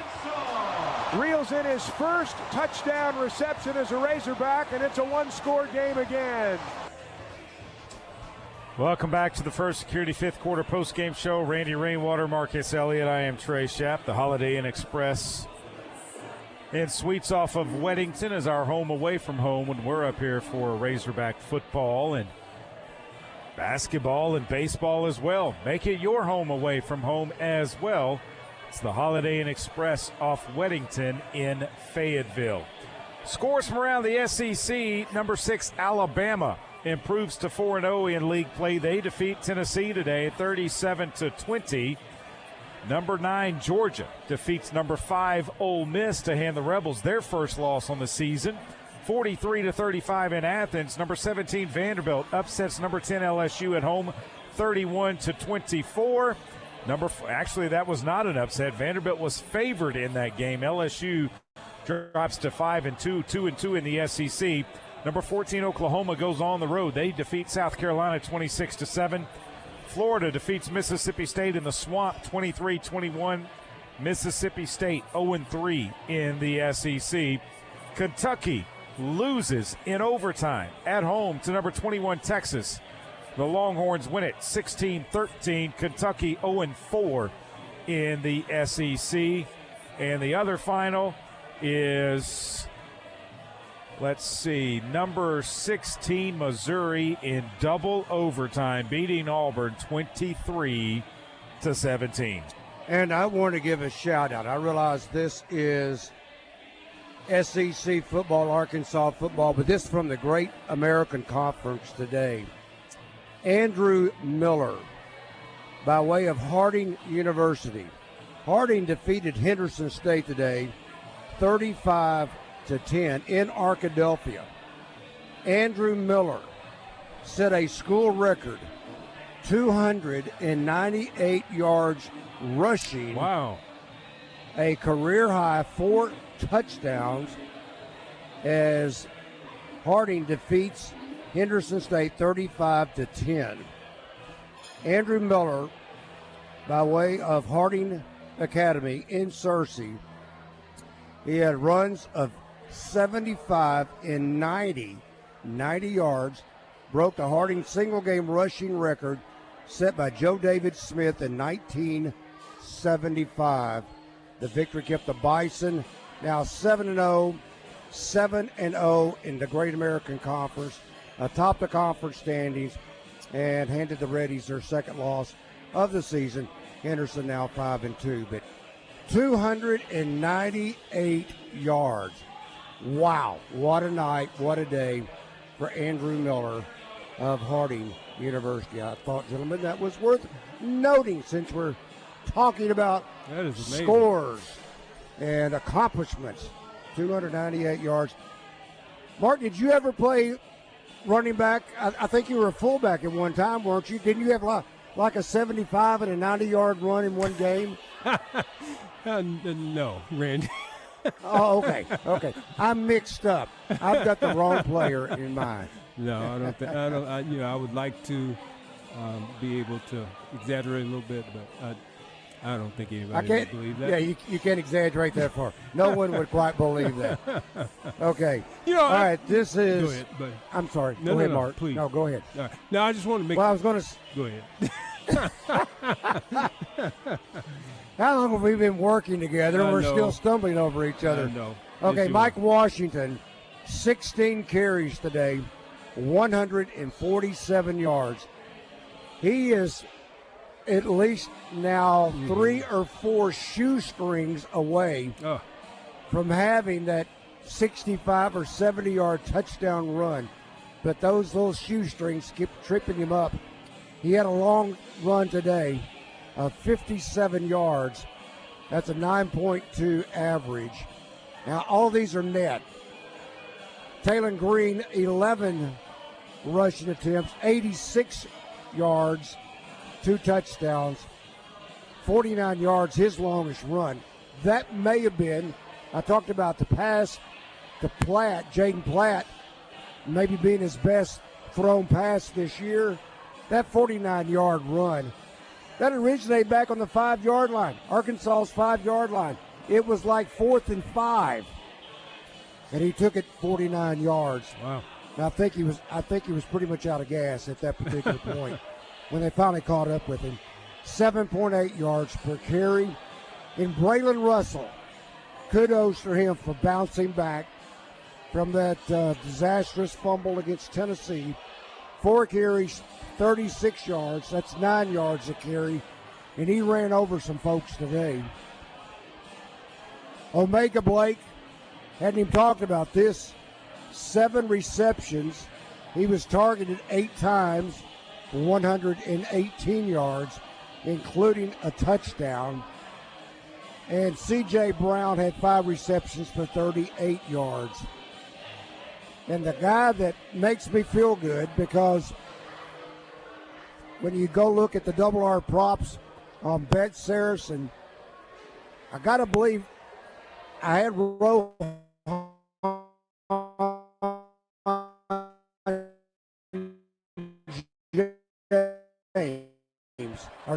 [SPEAKER 3] reels in his first touchdown reception as a Razorback, and it's a 1-score game again.
[SPEAKER 7] Welcome back to the First Security Fifth Quarter Postgame Show. Randy Rainwater, Marcus Elliott. I am Trey Schapp. The Holiday Inn Express and Suites off of Weddington is our home away from home when we're up here for Razorback football and basketball and baseball as well. Make it your home away from home as well. It's the Holiday Inn Express off Weddington in Fayetteville. Scores from around the SEC. Number 6, Alabama improves to 4-0 in league play. They defeat Tennessee today 37-20. Number 9, Georgia defeats number 5, Ole Miss to hand the Rebels their first loss on the season. 43-35 in Athens. Number 17, Vanderbilt upsets number 10, LSU at home 31-24. Actually, that was not an upset. Vanderbilt was favored in that game. LSU drops to 5-2, 2-2 in the SEC. Number 14, Oklahoma goes on the road. They defeat South Carolina 26-7. Florida defeats Mississippi State in the Swamp 23-21. Mississippi State 0-3 in the SEC. Kentucky loses in overtime at home to number 21 Texas. The Longhorns win it 16-13. Kentucky 0-4 in the SEC. And the other final is, let's see, number 16 Missouri in double overtime, beating Auburn 23-17.
[SPEAKER 5] And I want to give a shout out. I realize this is SEC football, Arkansas football, but this is from the Great American Conference today. Andrew Miller, by way of Harding University. Harding defeated Henderson State today 35-10 in Arkadelphia. Andrew Miller set a school record 298 yards rushing.
[SPEAKER 6] Wow.
[SPEAKER 5] A career high 4 touchdowns as Harding defeats Henderson State 35-10. Andrew Miller, by way of Harding Academy in Searcy, he had runs of 75 and 90 yards, broke the Harding single-game rushing record set by Joe David Smith in 1975. The victory kept the Bison now 7-0 in the Great American Conference, atop the conference standings, and handed the Reddies their second loss of the season. Henderson now 5-2, but 298 yards. Wow, what a night, what a day for Andrew Miller of Harding University. I thought, gentlemen, that was worth noting since we're talking about scores and accomplishments. 298 yards. Mark, did you ever play running back? I think you were a fullback at one time, weren't you? Didn't you have like a 75 and a 90-yard run in one game?
[SPEAKER 6] No, Randy.
[SPEAKER 5] Oh, okay. I'm mixed up. I've got the wrong player in mind.
[SPEAKER 6] No, I don't think. I would like to be able to exaggerate a little bit, but I don't think anybody would believe that.
[SPEAKER 5] Yeah, you can't exaggerate that far. No one would quite believe that. Okay. All right, this is.
[SPEAKER 6] Go ahead, buddy.
[SPEAKER 5] I'm sorry.
[SPEAKER 6] No,
[SPEAKER 5] go ahead,
[SPEAKER 6] no,
[SPEAKER 5] Mark.
[SPEAKER 6] please.
[SPEAKER 5] No, go ahead.
[SPEAKER 6] All right. No, I just want to make.
[SPEAKER 5] Well, I was going to.
[SPEAKER 6] Go ahead.
[SPEAKER 5] How long have we been working together? We're still stumbling over each other.
[SPEAKER 6] No.
[SPEAKER 5] Okay, Mike Washington, 16 carries today, 147 yards. He is at least now 3 or 4 shoestrings away from having that 65 or 70-yard touchdown run. But those little shoestrings keep tripping him up. He had a long run today of 57 yards. That's a 9.2 average. Now, all these are net. Taylor Green, 11 rushing attempts, 86 yards, 2 touchdowns, 49 yards, his longest run. That may have been, I talked about the pass to Platt, Jaden Platt, maybe being his best thrown pass this year. That 49-yard run, that originated back on the 5-yard line, Arkansas's 5-yard line. It was like 4th and 5, and he took it 49 yards.
[SPEAKER 6] Wow!
[SPEAKER 5] And I think he was pretty much out of gas at that particular point when they finally caught up with him. 7.8 yards per carry. And Braylon Russell, kudos for him for bouncing back from that disastrous fumble against Tennessee. 4 carries, 36 yards. That's 9 yards a carry. And he ran over some folks today. Omega Blake, hadn't even talked about this. 7 receptions. He was targeted 8 times for 118 yards, including a touchdown. And C.J. Brown had 5 receptions for 38 yards. And the guy that makes me feel good, because when you go look at the double R props on Bet Saracen, I got to believe I had Rowe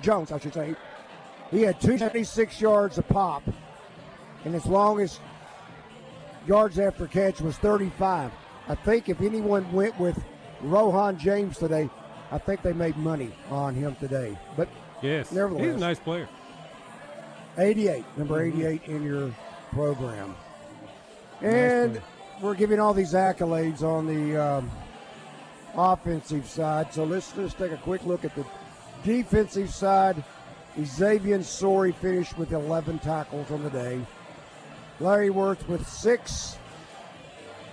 [SPEAKER 5] Jones, I should say. He had 276 yards a pop, and as long as yards after catch was 35. I think if anyone went with Rohan James today, I think they made money on him today. But
[SPEAKER 6] yes,
[SPEAKER 5] nevertheless,
[SPEAKER 6] he's a nice player.
[SPEAKER 5] 88, number 88 in your program. And we're giving all these accolades on the offensive side. So let's just take a quick look at the defensive side. Xavier Sori finished with 11 tackles on the day. Larry Wirth with 6.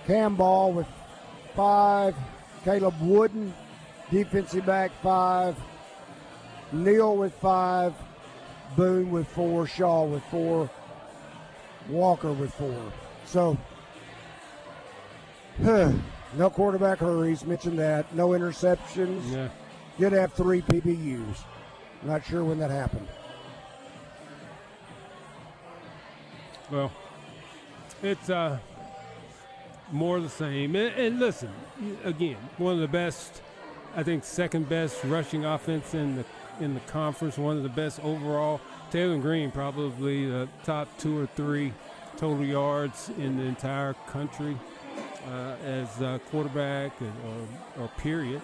[SPEAKER 5] Cam Ball with 5. Caleb Wooden, defensive back, 5. Neal with 5. Boone with 4. Shaw with 4. Walker with 4. So, no quarterback hurries. Mentioned that. No interceptions.
[SPEAKER 6] Yeah.
[SPEAKER 5] Did have 3 PBUs. Not sure when that happened.
[SPEAKER 6] Well, it's more of the same. And listen, again, one of the best, I think second best rushing offense in the conference, one of the best overall. Taylor Green probably the top 2 or 3 total yards in the entire country as a quarterback or period.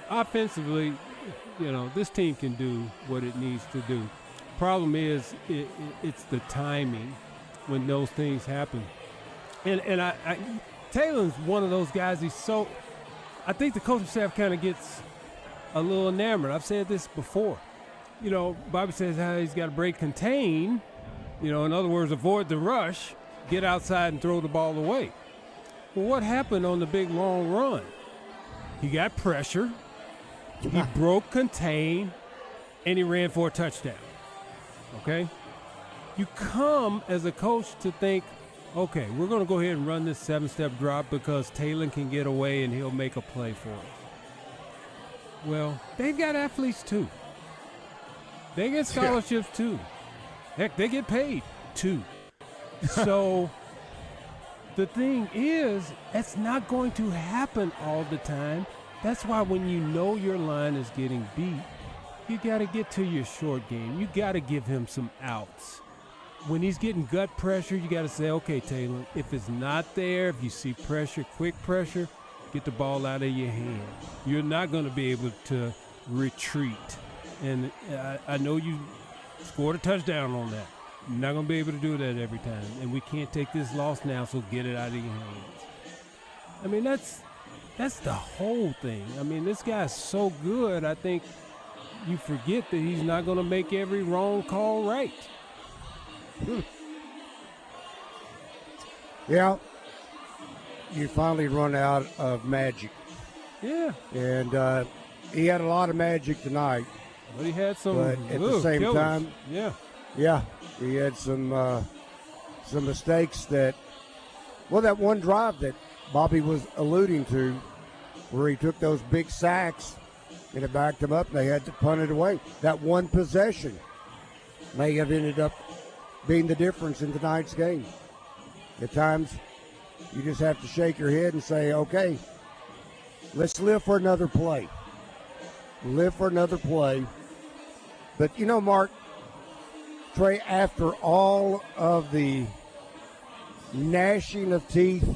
[SPEAKER 6] Offensively, this team can do what it needs to do. Problem is, it's the timing when those things happen. And Taylor's one of those guys. I think the coaching staff kind of gets a little enamored. I've said this before. Bobby says how he's got to break contain. In other words, avoid the rush, get outside and throw the ball away. Well, what happened on the big long run? He got pressure, he broke contain, and he ran for a touchdown. Okay? You come as a coach to think, okay, we're going to go ahead and run this 7-step drop because Taylor can get away and he'll make a play for us. Well, they've got athletes too. They get scholarships too. Heck, they get paid too. So the thing is, that's not going to happen all the time. That's why when you know your line is getting beat, you got to get to your short game. You got to give him some outs. When he's getting gut pressure, you got to say, okay, Taylor, if it's not there, if you see pressure, quick pressure, get the ball out of your hand. You're not going to be able to retreat. And I know you scored a touchdown on that. You're not going to be able to do that every time. And we can't take this loss now, so get it out of your hands. I mean, that's the whole thing. I mean, this guy's so good, I think you forget that he's not going to make every wrong call right.
[SPEAKER 5] Yeah. You finally run out of magic.
[SPEAKER 6] Yeah.
[SPEAKER 5] And he had a lot of magic tonight.
[SPEAKER 6] But he had some.
[SPEAKER 5] But at the same time,
[SPEAKER 6] yeah,
[SPEAKER 5] he had some mistakes that one drive that Bobby was alluding to, where he took those big sacks and it backed him up, and they had to punt it away. That one possession may have ended up being the difference in tonight's game. At times, you just have to shake your head and say, okay, let's live for another play. Live for another play. But, Mark, Trey, after all of the gnashing of teeth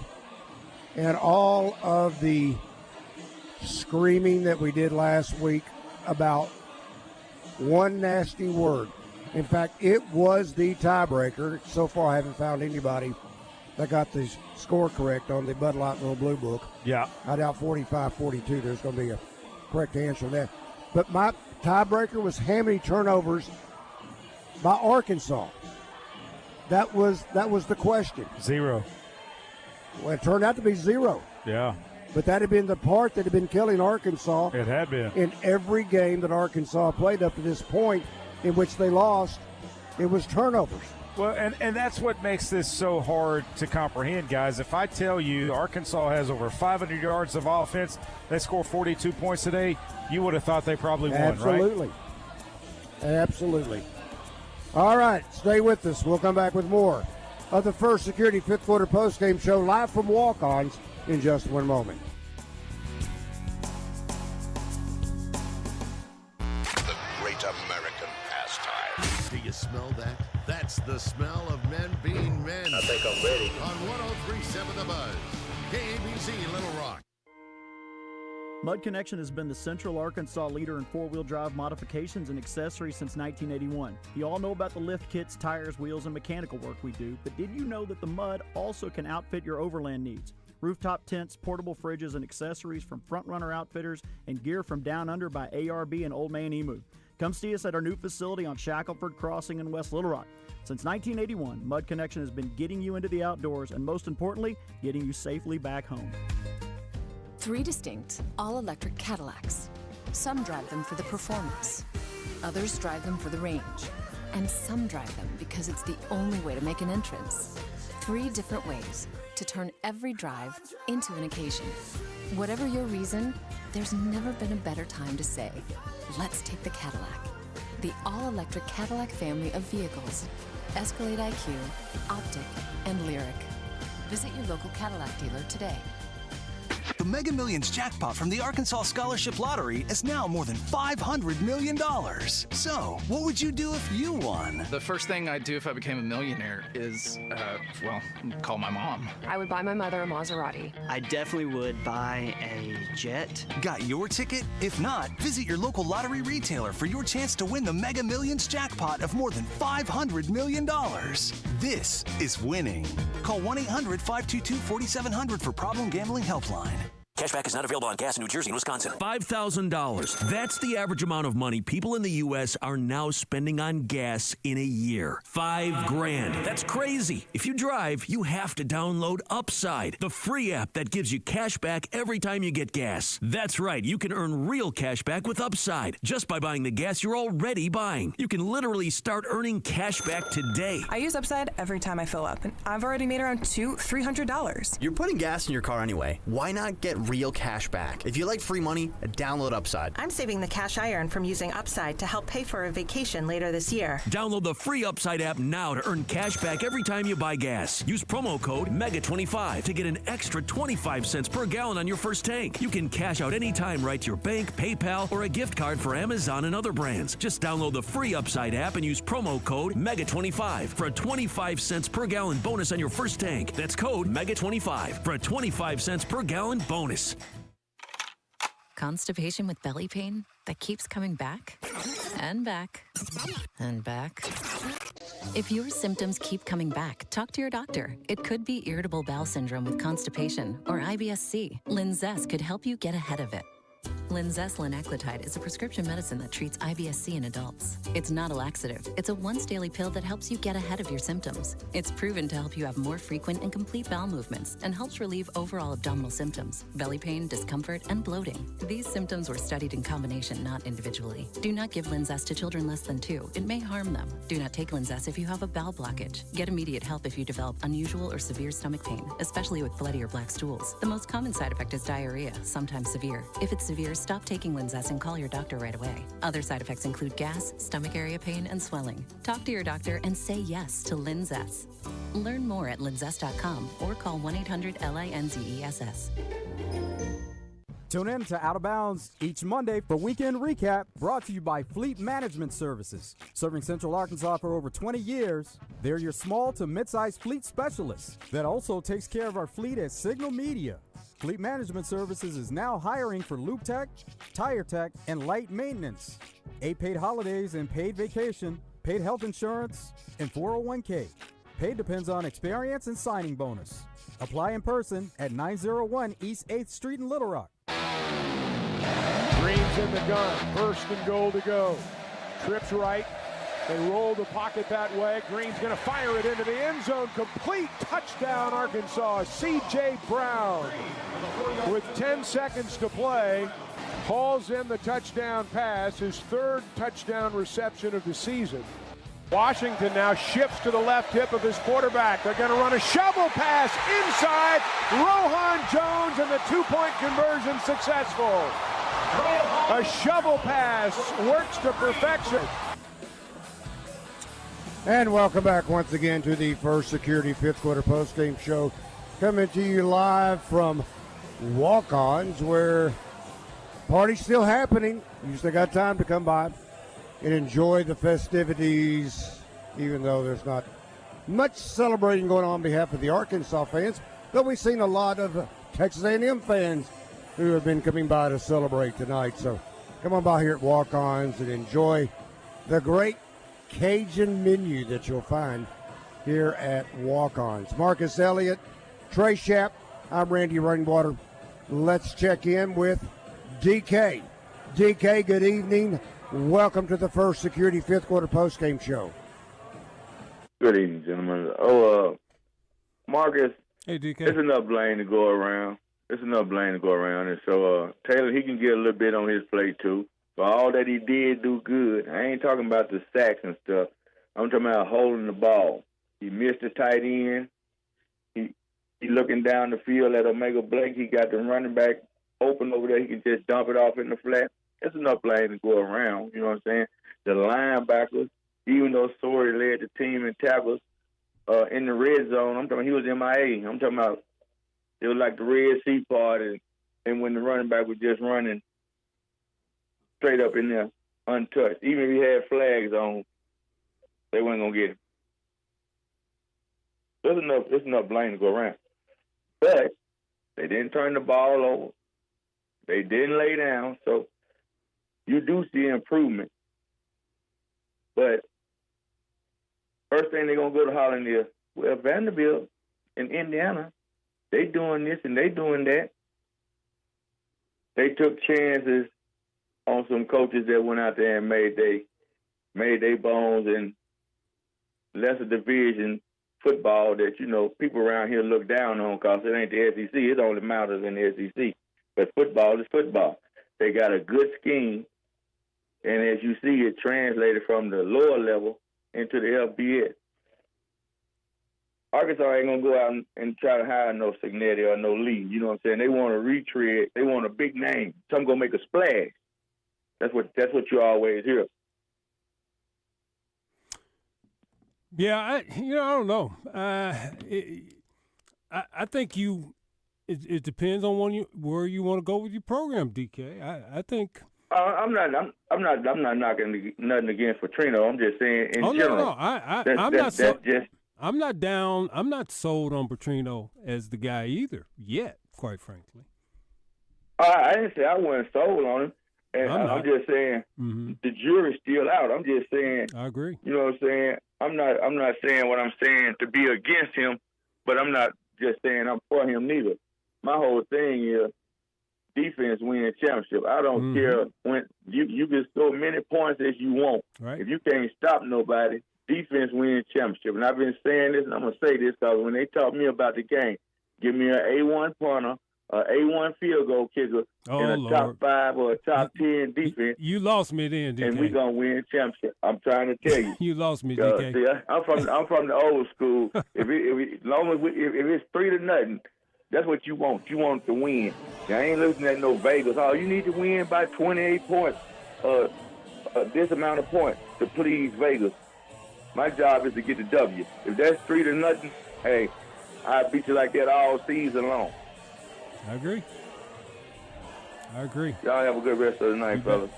[SPEAKER 5] and all of the screaming that we did last week about one nasty word, in fact, it was the tiebreaker. So far, I haven't found anybody that got the score correct on the Bud Light Little Blue Book.
[SPEAKER 7] Yeah.
[SPEAKER 5] I doubt 45-42 there's going to be a correct answer there. But my tiebreaker was how many turnovers by Arkansas. That was the question.
[SPEAKER 7] 0.
[SPEAKER 5] Well, it turned out to be 0.
[SPEAKER 7] Yeah.
[SPEAKER 5] But that had been the part that had been killing Arkansas.
[SPEAKER 7] It had been.
[SPEAKER 5] In every game that Arkansas played up to this point in which they lost, it was turnovers.
[SPEAKER 7] Well, and that's what makes this so hard to comprehend, guys. If I tell you Arkansas has over 500 yards of offense, they score 42 points today, you would have thought they probably won,
[SPEAKER 5] Absolutely.
[SPEAKER 7] Right?
[SPEAKER 5] Absolutely. All right, stay with us. We'll come back with more of the First Security Fifth Quarter Postgame Show live from Walk-Ons in just one moment.
[SPEAKER 10] The Great American pastime. Do you smell that? That's the smell of men being men.
[SPEAKER 11] I think I'm ready.
[SPEAKER 10] On 103.7 The Buzz, KABC Little Rock.
[SPEAKER 13] Mud Connection has been the Central Arkansas leader in four-wheel drive modifications and accessories since 1981. You all know about the lift kits, tires, wheels, and mechanical work we do, but did you know that the Mud also can outfit your overland needs? Rooftop tents, portable fridges, and accessories from Front Runner Outfitters and gear from Down Under by ARB and Old Man Emu. Come see us at our new facility on Shackelford Crossing in West Little Rock. Since 1981, Mud Connection has been getting you into the outdoors and, most importantly, getting you safely back home.
[SPEAKER 14] 3 distinct, all-electric Cadillacs. Some drive them for the performance. Others drive them for the range. And some drive them because it's the only way to make an entrance. 3 different ways to turn every drive into an occasion. Whatever your reason, there's never been a better time to say, let's take the Cadillac. The all-electric Cadillac family of vehicles. Escalade IQ, Optic, and Lyric. Visit your local Cadillac dealer today.
[SPEAKER 1] The Mega Millions jackpot from the Arkansas Scholarship Lottery is now more than $500 million. So, what would you do if you won?
[SPEAKER 2] The first thing I'd do if I became a millionaire is, call my mom.
[SPEAKER 9] I would buy my mother a Maserati.
[SPEAKER 16] I definitely would buy a jet.
[SPEAKER 1] Got your ticket? If not, visit your local lottery retailer for your chance to win the Mega Millions jackpot of more than $500 million. This is winning. Call 1-800-522-4700 for Problem Gambling Helpline.
[SPEAKER 15] Cashback is not available on gas in New Jersey and Wisconsin. $5,000. That's the average amount of money people in the U.S. are now spending on gas in a year. $5,000. That's crazy. If you drive, you have to download Upside, the free app that gives you cash back every time you get gas. That's right. You can earn real cash back with Upside just by buying the gas you're already buying. You can literally start earning cash back today.
[SPEAKER 19] I use Upside every time I fill up, and I've already made around $300.
[SPEAKER 26] You're putting gas in your car anyway. Why not get real cash back? If you like free money, download Upside.
[SPEAKER 27] I'm saving the cash I earn from using Upside to help pay for a vacation later this year.
[SPEAKER 15] Download the free Upside app now to earn cash back every time you buy gas. Use promo code MEGA25 to get an extra 25 cents per gallon on your first tank. You can cash out anytime right to your bank, PayPal, or a gift card for Amazon and other brands. Just download the free Upside app and use promo code MEGA25 for a 25 cents per gallon bonus on your first tank. That's code MEGA25 for a 25 cents per gallon bonus.
[SPEAKER 29] Constipation with belly pain that keeps coming back and back and back. If your symptoms keep coming back, talk to your doctor. It could be irritable bowel syndrome with constipation or IBS-C. Linzess could help you get ahead of it. Linzess linaclotide is a prescription medicine that treats IBS-C in adults. It's not a laxative. It's a once-daily pill that helps you get ahead of your symptoms. It's proven to help you have more frequent and complete bowel movements and helps relieve overall abdominal symptoms, belly pain, discomfort, and bloating. These symptoms were studied in combination, not individually. Do not give Linzess to children less than 2. It may harm them. Do not take Linzess if you have a bowel blockage. Get immediate help if you develop unusual or severe stomach pain, especially with bloody or black stools. The most common side effect is diarrhea, sometimes severe. If it's severe, stop taking Linzess and call your doctor right away. Other side effects include gas, stomach area pain, and swelling. Talk to your doctor and say yes to Linzess. Learn more at linzess.com or call 1-800-LINZESS.
[SPEAKER 30] Tune in to Out of Bounds each Monday for Weekend Recap, brought to you by Fleet Management Services. Serving Central Arkansas for over 20 years, they're your small to mid-sized fleet specialists that also takes care of our fleet at Signal Media. Fleet Management Services is now hiring for lube tech, tire tech, and light maintenance. 8 paid holidays and paid vacation, paid health insurance, and 401k. Paid depends on experience and signing bonus. Apply in person at 901 East 8th Street in Little Rock.
[SPEAKER 3] Green's in the gun, first and goal to go. Trips right, they roll the pocket that way. Green's gonna fire it into the end zone. Complete touchdown, Arkansas. C.J. Brown with 10 seconds to play hauls in the touchdown pass, his 3rd touchdown reception of the season. Washington now shifts to the left hip of his quarterback. They're going to run a shovel pass inside. Rohan Jones, and the 2-point conversion successful. A shovel pass works to perfection.
[SPEAKER 5] And welcome back once again to the First Security 5th Quarter Postgame Show. Coming to you live from Walk-Ons, where party's still happening. You still got time to come by and enjoy the festivities, even though there's not much celebrating going on behalf of the Arkansas fans, though we've seen a lot of Texas A&M fans who have been coming by to celebrate tonight. So come on by here at Walk-Ons and enjoy the great Cajun menu that you'll find here at Walk-Ons. Marcus Elliott, Trey Schapp, I'm Randy Rainwater. Let's check in with DK. DK, good evening. Welcome to the First Security Fifth Quarter Postgame Show.
[SPEAKER 4] Good evening, gentlemen. Marcus,
[SPEAKER 6] hey, DK.
[SPEAKER 4] There's enough blame to go around. And so Taylor, he can get a little bit on his plate, too. For all that he did do good, I ain't talking about the sacks and stuff. I'm talking about holding the ball. He missed the tight end. He looking down the field at Omega Blake. He got the running back open over there. He can just dump it off in the flat. There's enough blame to go around. You know what I'm saying? The linebackers, even though Sori led the team in tackles in the red zone, I'm talking he was MIA. I'm talking about it was like the Red Sea part, and when the running back was just running straight up in there, untouched. Even if he had flags on, they weren't going to get him. There's enough blame to go around. But they didn't turn the ball over. They didn't lay down. So you do see improvement. But first thing they're going to go to Holland is, well, Vanderbilt and Indiana, they doing this and they doing that. They took chances on some coaches that went out there and made they bones in lesser division football that, you know, people around here look down on because it ain't the SEC. It only matters in the SEC. But football is football. They got a good scheme, and as you see, it translated from the lower level into the FBS. Arkansas ain't going to go out and try to hire no Signetti or no Lee. You know what I'm saying? They want a retread. They want a big name. Something going to make a splash. That's what you always hear.
[SPEAKER 6] Yeah, I don't know. I think it depends on where you want to go with your program, DK. I think.
[SPEAKER 4] I'm not knocking nothing against Petrino. I'm just saying in general.
[SPEAKER 6] No. I'm not down. I'm not sold on Petrino as the guy either yet, quite frankly.
[SPEAKER 4] I didn't say I wasn't sold on him. And I'm just saying the jury's still out. I'm just saying.
[SPEAKER 6] I agree.
[SPEAKER 4] You know what I'm saying? I'm not saying what I'm saying to be against him, but I'm not just saying I'm for him neither. My whole thing is defense wins championship. I don't care when you can score many points as you want.
[SPEAKER 6] Right.
[SPEAKER 4] If you can't stop nobody, defense wins championship. And I've been saying this, and I'm gonna say this because when they taught me about the game, give me an A1 punter, an A1 field goal kicker, and a top 5 or a top 10 defense.
[SPEAKER 6] You lost me then, DK.
[SPEAKER 4] And we're going to win championship. I'm trying to tell you.
[SPEAKER 6] You lost me, DK.
[SPEAKER 4] See, I'm from the old school. As long as if it's 3-0, that's what you want. You want to win. I ain't looking at no Vegas. Oh, you need to win by 28 points, this amount of points to please Vegas. My job is to get the W. If that's 3-0, hey, I beat you like that all season long.
[SPEAKER 6] I agree.
[SPEAKER 4] Y'all have a good rest of the night, fellas.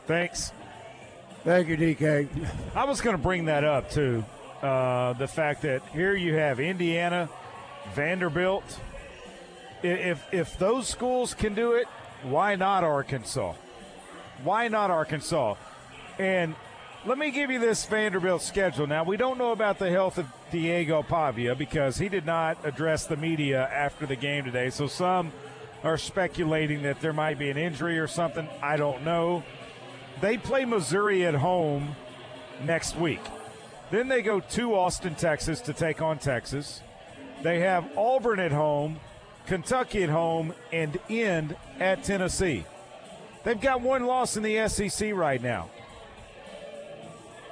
[SPEAKER 7] Thanks.
[SPEAKER 5] Thank you, DK.
[SPEAKER 7] I was going to bring that up, too. The fact that here you have Indiana, Vanderbilt. If those schools can do it, why not Arkansas? And let me give you this Vanderbilt schedule. Now, we don't know about the health of Diego Pavia because he did not address the media after the game today. So some are speculating that there might be an injury or something. I don't know. They play Missouri at home next week. Then they go to Austin, Texas to take on Texas. They have Auburn at home, Kentucky at home, and end at Tennessee. They've got one loss in the SEC right now.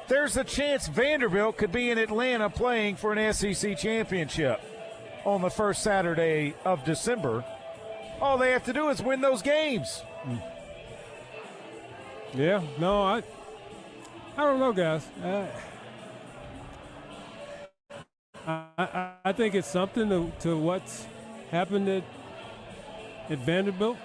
[SPEAKER 7] There's a chance Vanderbilt could be in Atlanta playing for an SEC championship on the first Saturday of December. All they have to do is win those games.
[SPEAKER 6] Yeah, no, I don't know, guys. I think it's something to what's happened at Vanderbilt.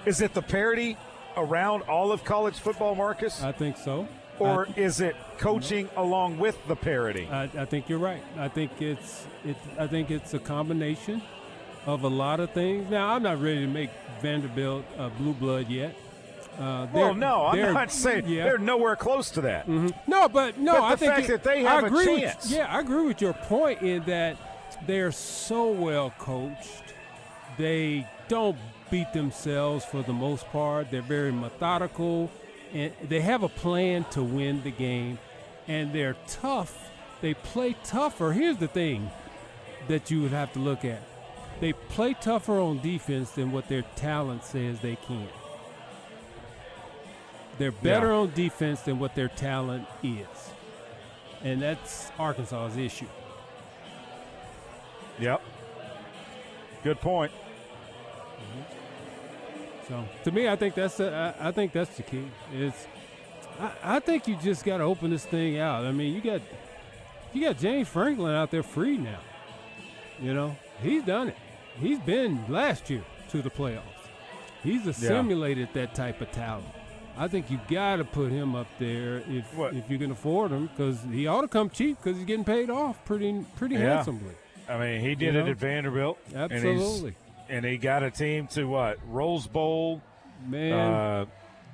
[SPEAKER 7] Is it the parity around all of college football, Marcus?
[SPEAKER 6] I think so.
[SPEAKER 7] Or is it coaching along with the parity?
[SPEAKER 6] I think you're right. I think it's a combination of a lot of things. Now, I'm not ready to make Vanderbilt a blue blood yet.
[SPEAKER 7] I'm not saying they're nowhere close to that.
[SPEAKER 6] Mm-hmm. I think
[SPEAKER 7] fact that they have a chance.
[SPEAKER 6] I agree with your point in that they're so well coached. They don't beat themselves for the most part. They're very methodical, and they have a plan to win the game, and they're tough. They play tougher. Here's the thing that you would have to look at. They play tougher on defense than what their talent says they can. They're better on defense than what their talent is. And that's Arkansas's issue.
[SPEAKER 7] Yep. Good point.
[SPEAKER 6] So, to me, I think that's the key. I think you just got to open this thing out. I mean, you got James Franklin out there free now. You know, he's done it. He's been last year to the playoffs. He's assimilated that type of talent. I think you got to put him up there if you can afford him, because he ought to come cheap because he's getting paid off pretty handsomely.
[SPEAKER 7] I mean, he did it at Vanderbilt.
[SPEAKER 6] Absolutely.
[SPEAKER 7] And he got a team to what? Rose Bowl.
[SPEAKER 6] Man.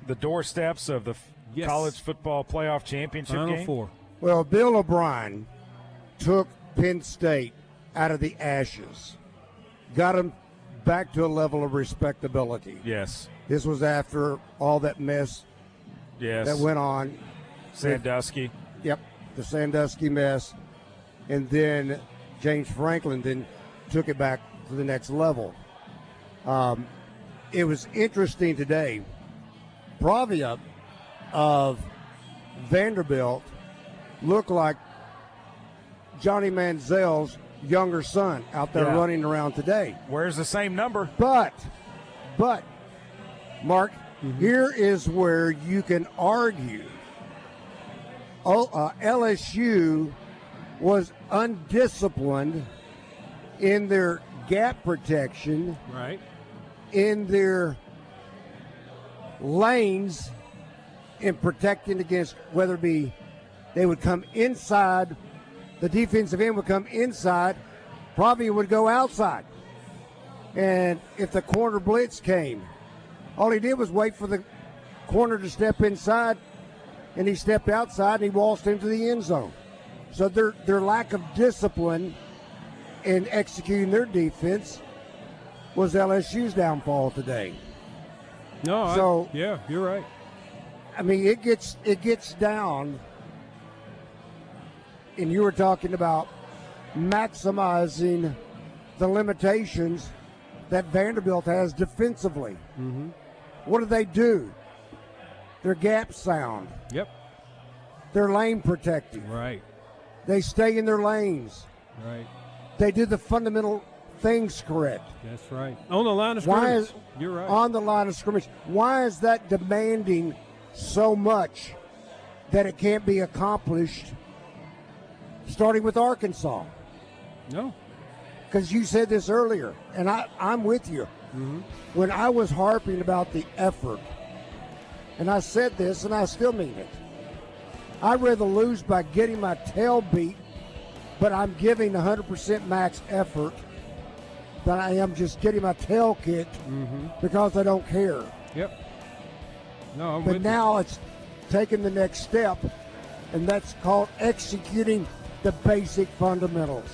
[SPEAKER 7] The doorsteps of the college football playoff championship
[SPEAKER 6] Final
[SPEAKER 7] game.
[SPEAKER 6] Four.
[SPEAKER 5] Well, Bill O'Brien took Penn State out of the ashes, got them back to a level of respectability.
[SPEAKER 7] Yes.
[SPEAKER 5] This was after all that mess that went on.
[SPEAKER 7] Sandusky.
[SPEAKER 5] Yep, the Sandusky mess. And then James Franklin then took it back to the next level. It was interesting today. Bravia of Vanderbilt looked like Johnny Manziel's younger son out there running around today.
[SPEAKER 7] Wears the same number.
[SPEAKER 5] But, Mark, here is where you can argue. LSU was undisciplined in their gap protection,
[SPEAKER 6] right?
[SPEAKER 5] In their lanes, in protecting against whether it be they would come inside, the defensive end would come inside, probably would go outside. And if the corner blitz came, all he did was wait for the corner to step inside, and he stepped outside and he waltzed into the end zone. So their lack of discipline in executing their defense was LSU's downfall today.
[SPEAKER 6] You're right.
[SPEAKER 5] I mean, it gets down, and you were talking about maximizing the limitations that Vanderbilt has defensively.
[SPEAKER 6] Mm-hmm.
[SPEAKER 5] What do? They're gap sound.
[SPEAKER 6] Yep.
[SPEAKER 5] They're lane protecting.
[SPEAKER 6] Right.
[SPEAKER 5] They stay in their lanes.
[SPEAKER 6] Right.
[SPEAKER 5] They do the fundamental things correct.
[SPEAKER 6] That's right. On the line of scrimmage. You're right.
[SPEAKER 5] On the line of scrimmage. Why is that demanding so much that it can't be accomplished starting with Arkansas?
[SPEAKER 6] No.
[SPEAKER 5] Because you said this earlier, and I'm with you.
[SPEAKER 6] Mm-hmm.
[SPEAKER 5] When I was harping about the effort, and I said this, and I still mean it, I'd rather lose by getting my tail beat, but I'm giving 100% max effort, than I am just getting my tail kicked because I don't care.
[SPEAKER 6] Yep. No,
[SPEAKER 5] but now it's taking the next step, and that's called executing the basic fundamentals.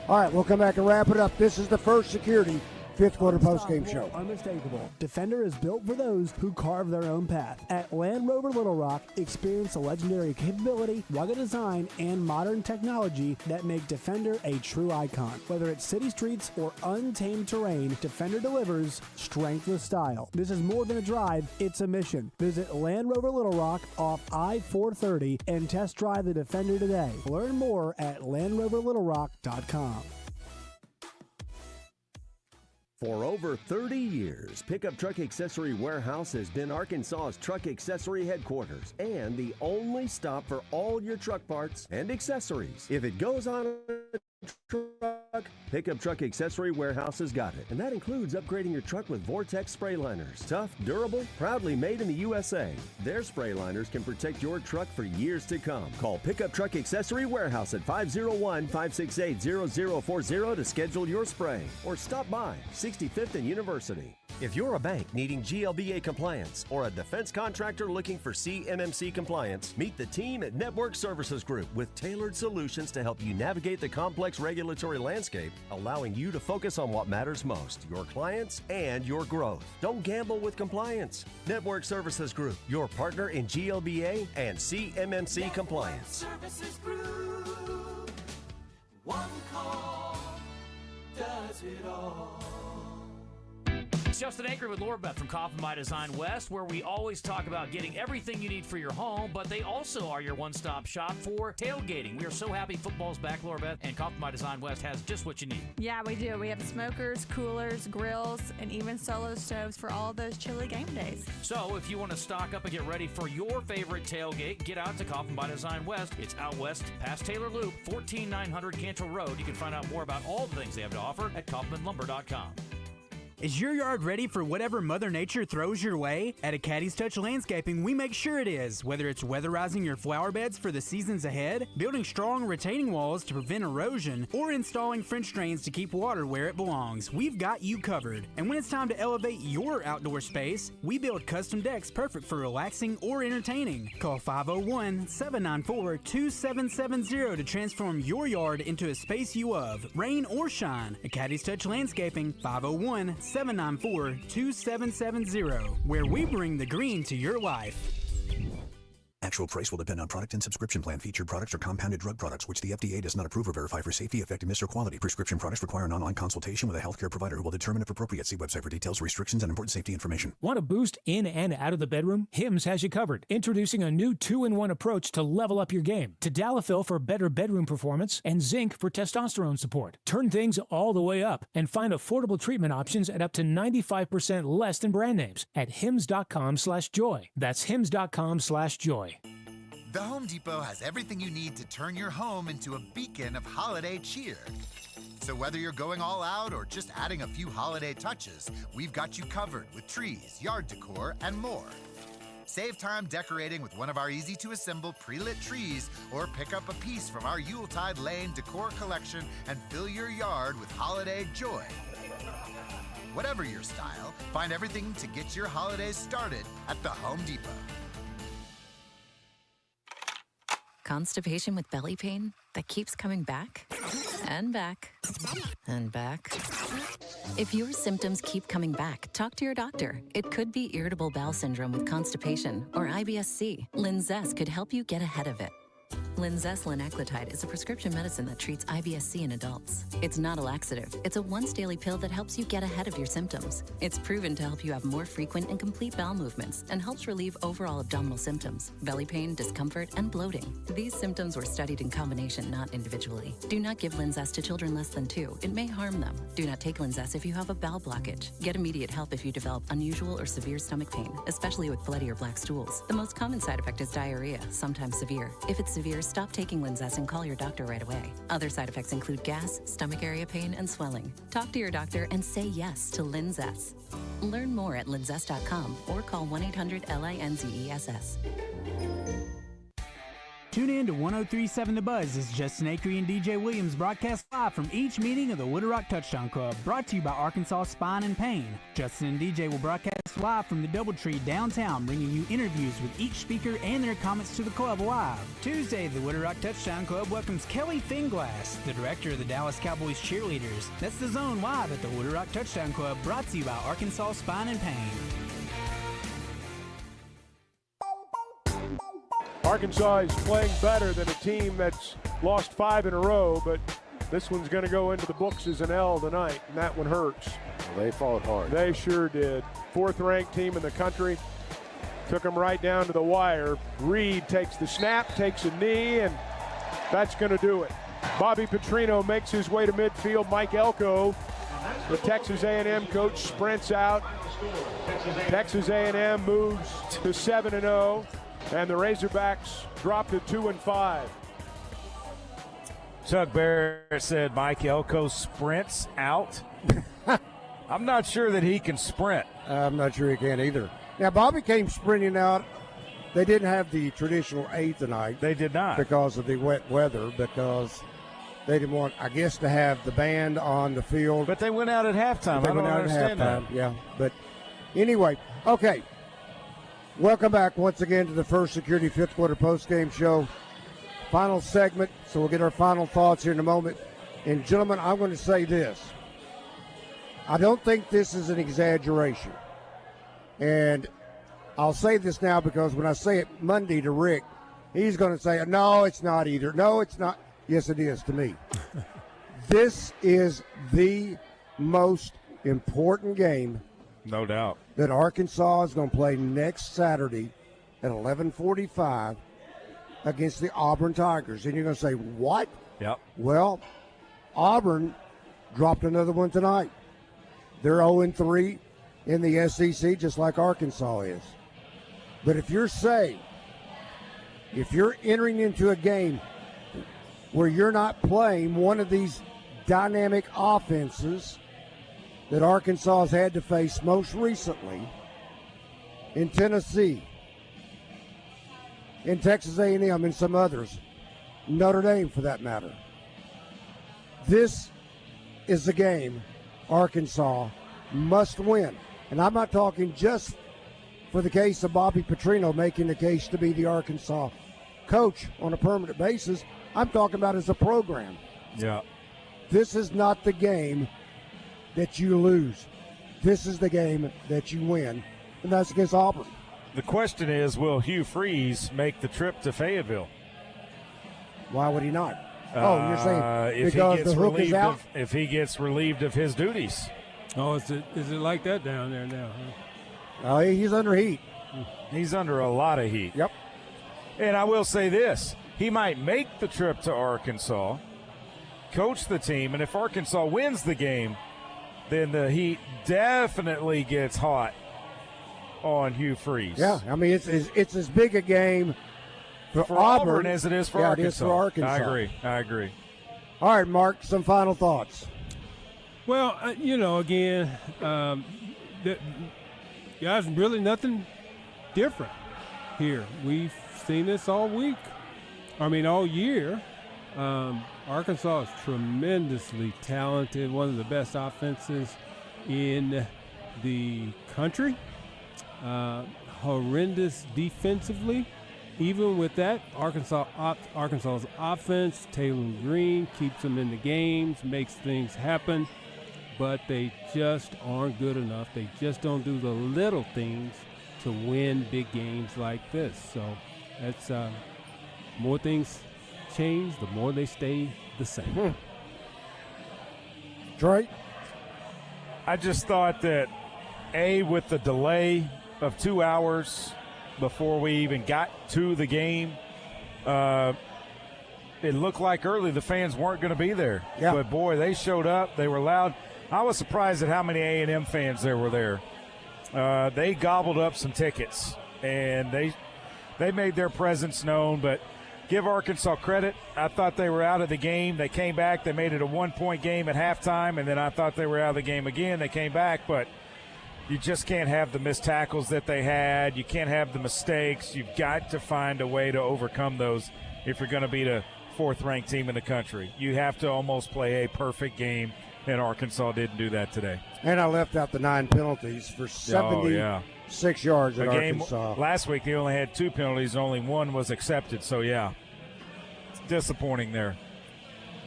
[SPEAKER 5] All right, we'll come back and wrap it up. This is the First Security fifth quarter postgame show.
[SPEAKER 8] Unmistakable. Defender is built for those who carve their own path. At Land Rover Little Rock, experience the legendary capability, rugged design, and modern technology that make Defender a true icon. Whether it's city streets or untamed terrain, Defender delivers strength with style. This is more than a drive, it's a mission. Visit Land Rover Little Rock off I-430 and test drive the Defender today. Learn more at LandRoverLittleRock.com.
[SPEAKER 11] For over 30 years, Pickup Truck Accessory Warehouse has been Arkansas's truck accessory headquarters and the only stop for all your truck parts and accessories. If it goes on a truck, Pickup Truck Accessory Warehouse has got it, and that includes upgrading your truck with Vortex spray liners. Tough, durable, proudly made in the USA. Their spray liners can protect your truck for years to come. Call Pickup Truck Accessory Warehouse at 501-568-0040 to schedule your spray, or stop by 65th and University. If you're a bank needing GLBA compliance or a defense contractor looking for CMMC compliance, meet the team at Network Services Group with tailored solutions to help you navigate the complex regulatory landscape, allowing you to focus on what matters most, your clients and your growth. Don't gamble with compliance. Network Services Group, your partner in GLBA and CMMC compliance.
[SPEAKER 12] Services Group. One call does it all.
[SPEAKER 17] It's Justin Acre with Laura Beth from Kaufman by Design West, where we always talk about getting everything you need for your home, but they also are your one-stop shop for tailgating. We are so happy football's back, Laura Beth, and Kaufman by Design West has just what you need.
[SPEAKER 18] Yeah, we do. We have smokers, coolers, grills, and even solo stoves for all those chilly game days.
[SPEAKER 17] So if you want to stock up and get ready for your favorite tailgate, get out to Kaufman by Design West. It's out west past Taylor Loop, 14900 Cantrell Road. You can find out more about all the things they have to offer at kaufmanlumber.com.
[SPEAKER 20] Is your yard ready for whatever Mother Nature throws your way? At Acadi's Touch Landscaping, we make sure it is. Whether it's weatherizing your flower beds for the seasons ahead, building strong retaining walls to prevent erosion, or installing French drains to keep water where it belongs, we've got you covered. And when it's time to elevate your outdoor space, we build custom decks perfect for relaxing or entertaining. Call 501-794-2770 to transform your yard into a space you love, rain or shine. Acadi's Touch Landscaping, 501-794-2770, where we bring the green to your life.
[SPEAKER 21] Actual price will depend on product and subscription plan. Featured products are compounded drug products, which the FDA does not approve or verify for safety, effectiveness, or quality. Prescription products require an online consultation with a healthcare provider who will determine if appropriate. See website for details, restrictions, and important safety information.
[SPEAKER 22] Want a boost in and out of the bedroom? Hims has you covered. Introducing a new 2-in-1 approach to level up your game. Tadalafil for better bedroom performance and zinc for testosterone support. Turn things all the way up and find affordable treatment options at up to 95% less than brand names at hims.com/joy. That's hims.com/joy.
[SPEAKER 23] The Home Depot has everything you need to turn your home into a beacon of holiday cheer. So whether you're going all out or just adding a few holiday touches, we've got you covered with trees, yard decor, and more. Save time decorating with one of our easy-to-assemble pre-lit trees, or pick up a piece from our Yuletide Lane decor collection and fill your yard with holiday joy. Whatever your style, find everything to get your holidays started at the Home Depot.
[SPEAKER 29] Constipation with belly pain that keeps coming back and back and back. If your symptoms keep coming back, talk to your doctor. It could be irritable bowel syndrome with constipation or IBS-C. Linzess could help you get ahead of it. Linzess linaclotide is a prescription medicine that treats IBS-C in adults. It's not a laxative. It's a once-daily pill that helps you get ahead of your symptoms. It's proven to help you have more frequent and complete bowel movements and helps relieve overall abdominal symptoms, belly pain, discomfort, and bloating. These symptoms were studied in combination, not individually. Do not give Linzess to children less than 2. It may harm them. Do not take Linzess if you have a bowel blockage. Get immediate help if you develop unusual or severe stomach pain, especially with bloody or black stools. The most common side effect is diarrhea, sometimes severe. If it's severe, stop taking Linzess and call your doctor right away. Other side effects include gas, stomach area pain, and swelling. Talk to your doctor and say yes to Linzess. Learn more at linzess.com or call 1-800-LINZESS.
[SPEAKER 20] Tune in to 103.7 The Buzz as Justin Acree and DJ Williams broadcast live from each meeting of the Little Rock Touchdown Club, brought to you by Arkansas Spine and Pain. Justin and DJ will broadcast live from the Doubletree downtown, bringing you interviews with each speaker and their comments to the club live. Tuesday, the Little Rock Touchdown Club welcomes Kelly Finglass, the director of the Dallas Cowboys cheerleaders. That's The Zone live at the Little Rock Touchdown Club, brought to you by Arkansas Spine and Pain.
[SPEAKER 3] Arkansas is playing better than a team that's lost 5 in a row, but this one's going to go into the books as an L tonight, and that one hurts.
[SPEAKER 5] Well, they fought hard.
[SPEAKER 3] They sure did. 4th-ranked team in the country. Took them right down to the wire. Reed takes the snap, takes a knee, and that's going to do it. Bobby Petrino makes his way to midfield. Mike Elko, the Texas A&M coach, sprints out. Texas A&M moves to 7-0. And the Razorbacks drop to 2-5.
[SPEAKER 7] Chuck Barrett said Mike Elko sprints out. I'm not sure that he can sprint.
[SPEAKER 5] I'm not sure he can either. Now, Bobby came sprinting out. They didn't have the traditional 8 tonight.
[SPEAKER 7] They did not.
[SPEAKER 5] Because of the wet weather, because they didn't want, I guess, to have the band on the field.
[SPEAKER 7] But they went out at halftime. I don't understand that.
[SPEAKER 5] Yeah, but anyway, okay. Welcome back once again to the First Security fifth quarter postgame show. Final segment, so we'll get our final thoughts here in a moment. And gentlemen, I'm going to say this. I don't think this is an exaggeration. And I'll say this now because when I say it Monday to Rick, he's going to say, no, it's not either. No, it's not. Yes, it is to me. This is the most important game.
[SPEAKER 7] No doubt.
[SPEAKER 5] That Arkansas is going to play next Saturday at 11:45 against the Auburn Tigers. And you're going to say, what?
[SPEAKER 7] Yep.
[SPEAKER 5] Well, Auburn dropped another one tonight. They're 0-3 in the SEC, just like Arkansas is. But if you're entering into a game where you're not playing one of these dynamic offenses that Arkansas has had to face most recently in Tennessee, in Texas A&M, and some others, Notre Dame for that matter. This is the game Arkansas must win. And I'm not talking just for the case of Bobby Petrino making the case to be the Arkansas coach on a permanent basis. I'm talking about as a program.
[SPEAKER 7] Yeah.
[SPEAKER 5] This is not the game that you lose. This is the game that you win, and that's against Auburn.
[SPEAKER 7] The question is, will Hugh Freeze make the trip to Fayetteville?
[SPEAKER 5] Why would he not? You're saying because the hook is out?
[SPEAKER 7] If he gets relieved of his duties.
[SPEAKER 6] Oh, is it like that down there now? Huh?
[SPEAKER 5] Oh, he's under heat.
[SPEAKER 7] He's under a lot of heat.
[SPEAKER 5] Yep.
[SPEAKER 7] And I will say this. He might make the trip to Arkansas, coach the team, and if Arkansas wins the game, then the heat definitely gets hot on Hugh Freeze.
[SPEAKER 5] Yeah, I mean, it's as big a game for Auburn
[SPEAKER 7] as it is for Arkansas.
[SPEAKER 5] It is for Arkansas.
[SPEAKER 7] I agree.
[SPEAKER 5] All right, Mark, some final thoughts.
[SPEAKER 6] Well, again, guys, really nothing different here. We've seen this all week. All year. Arkansas is tremendously talented, one of the best offenses in the country. Horrendous defensively. Even with that, Arkansas's offense, Taylor Green keeps them in the games, makes things happen, but they just aren't good enough. They just don't do the little things to win big games like this. So that's more things change, the more they stay the same.
[SPEAKER 5] Trey?
[SPEAKER 7] I just thought that, with the delay of 2 hours before we even got to the game, it looked like early the fans weren't going to be there.
[SPEAKER 5] Yeah.
[SPEAKER 7] But, boy, they showed up. They were loud. I was surprised at how many A&M fans there were there. They gobbled up some tickets, and they made their presence known, but give Arkansas credit. I thought they were out of the game. They came back. They made it a 1-point game at halftime, and then I thought they were out of the game again. They came back, but you just can't have the missed tackles that they had. You can't have the mistakes. You've got to find a way to overcome those if you're going to beat a fourth-ranked team in the country. You have to almost play a perfect game, and Arkansas didn't do that today.
[SPEAKER 5] And I left out the 9 penalties for 76 yards at Arkansas.
[SPEAKER 7] Last week they only had 2 penalties, and only 1 was accepted. So, yeah, it's disappointing there.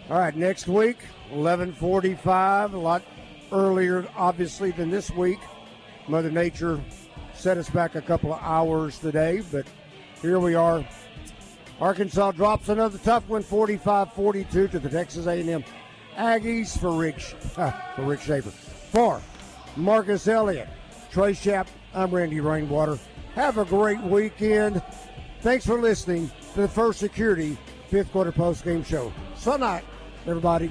[SPEAKER 5] All right, next week, 11:45, a lot earlier, obviously, than this week. Mother Nature set us back a couple of hours today, but here we are. Arkansas drops another tough one, 45-42 to the Texas A&M Aggies for Rick Schaefer. For Marcus Elliott, Trey Schapp, I'm Randy Rainwater. Have a great weekend. Thanks for listening to the First Security fifth quarter postgame show. So night, everybody.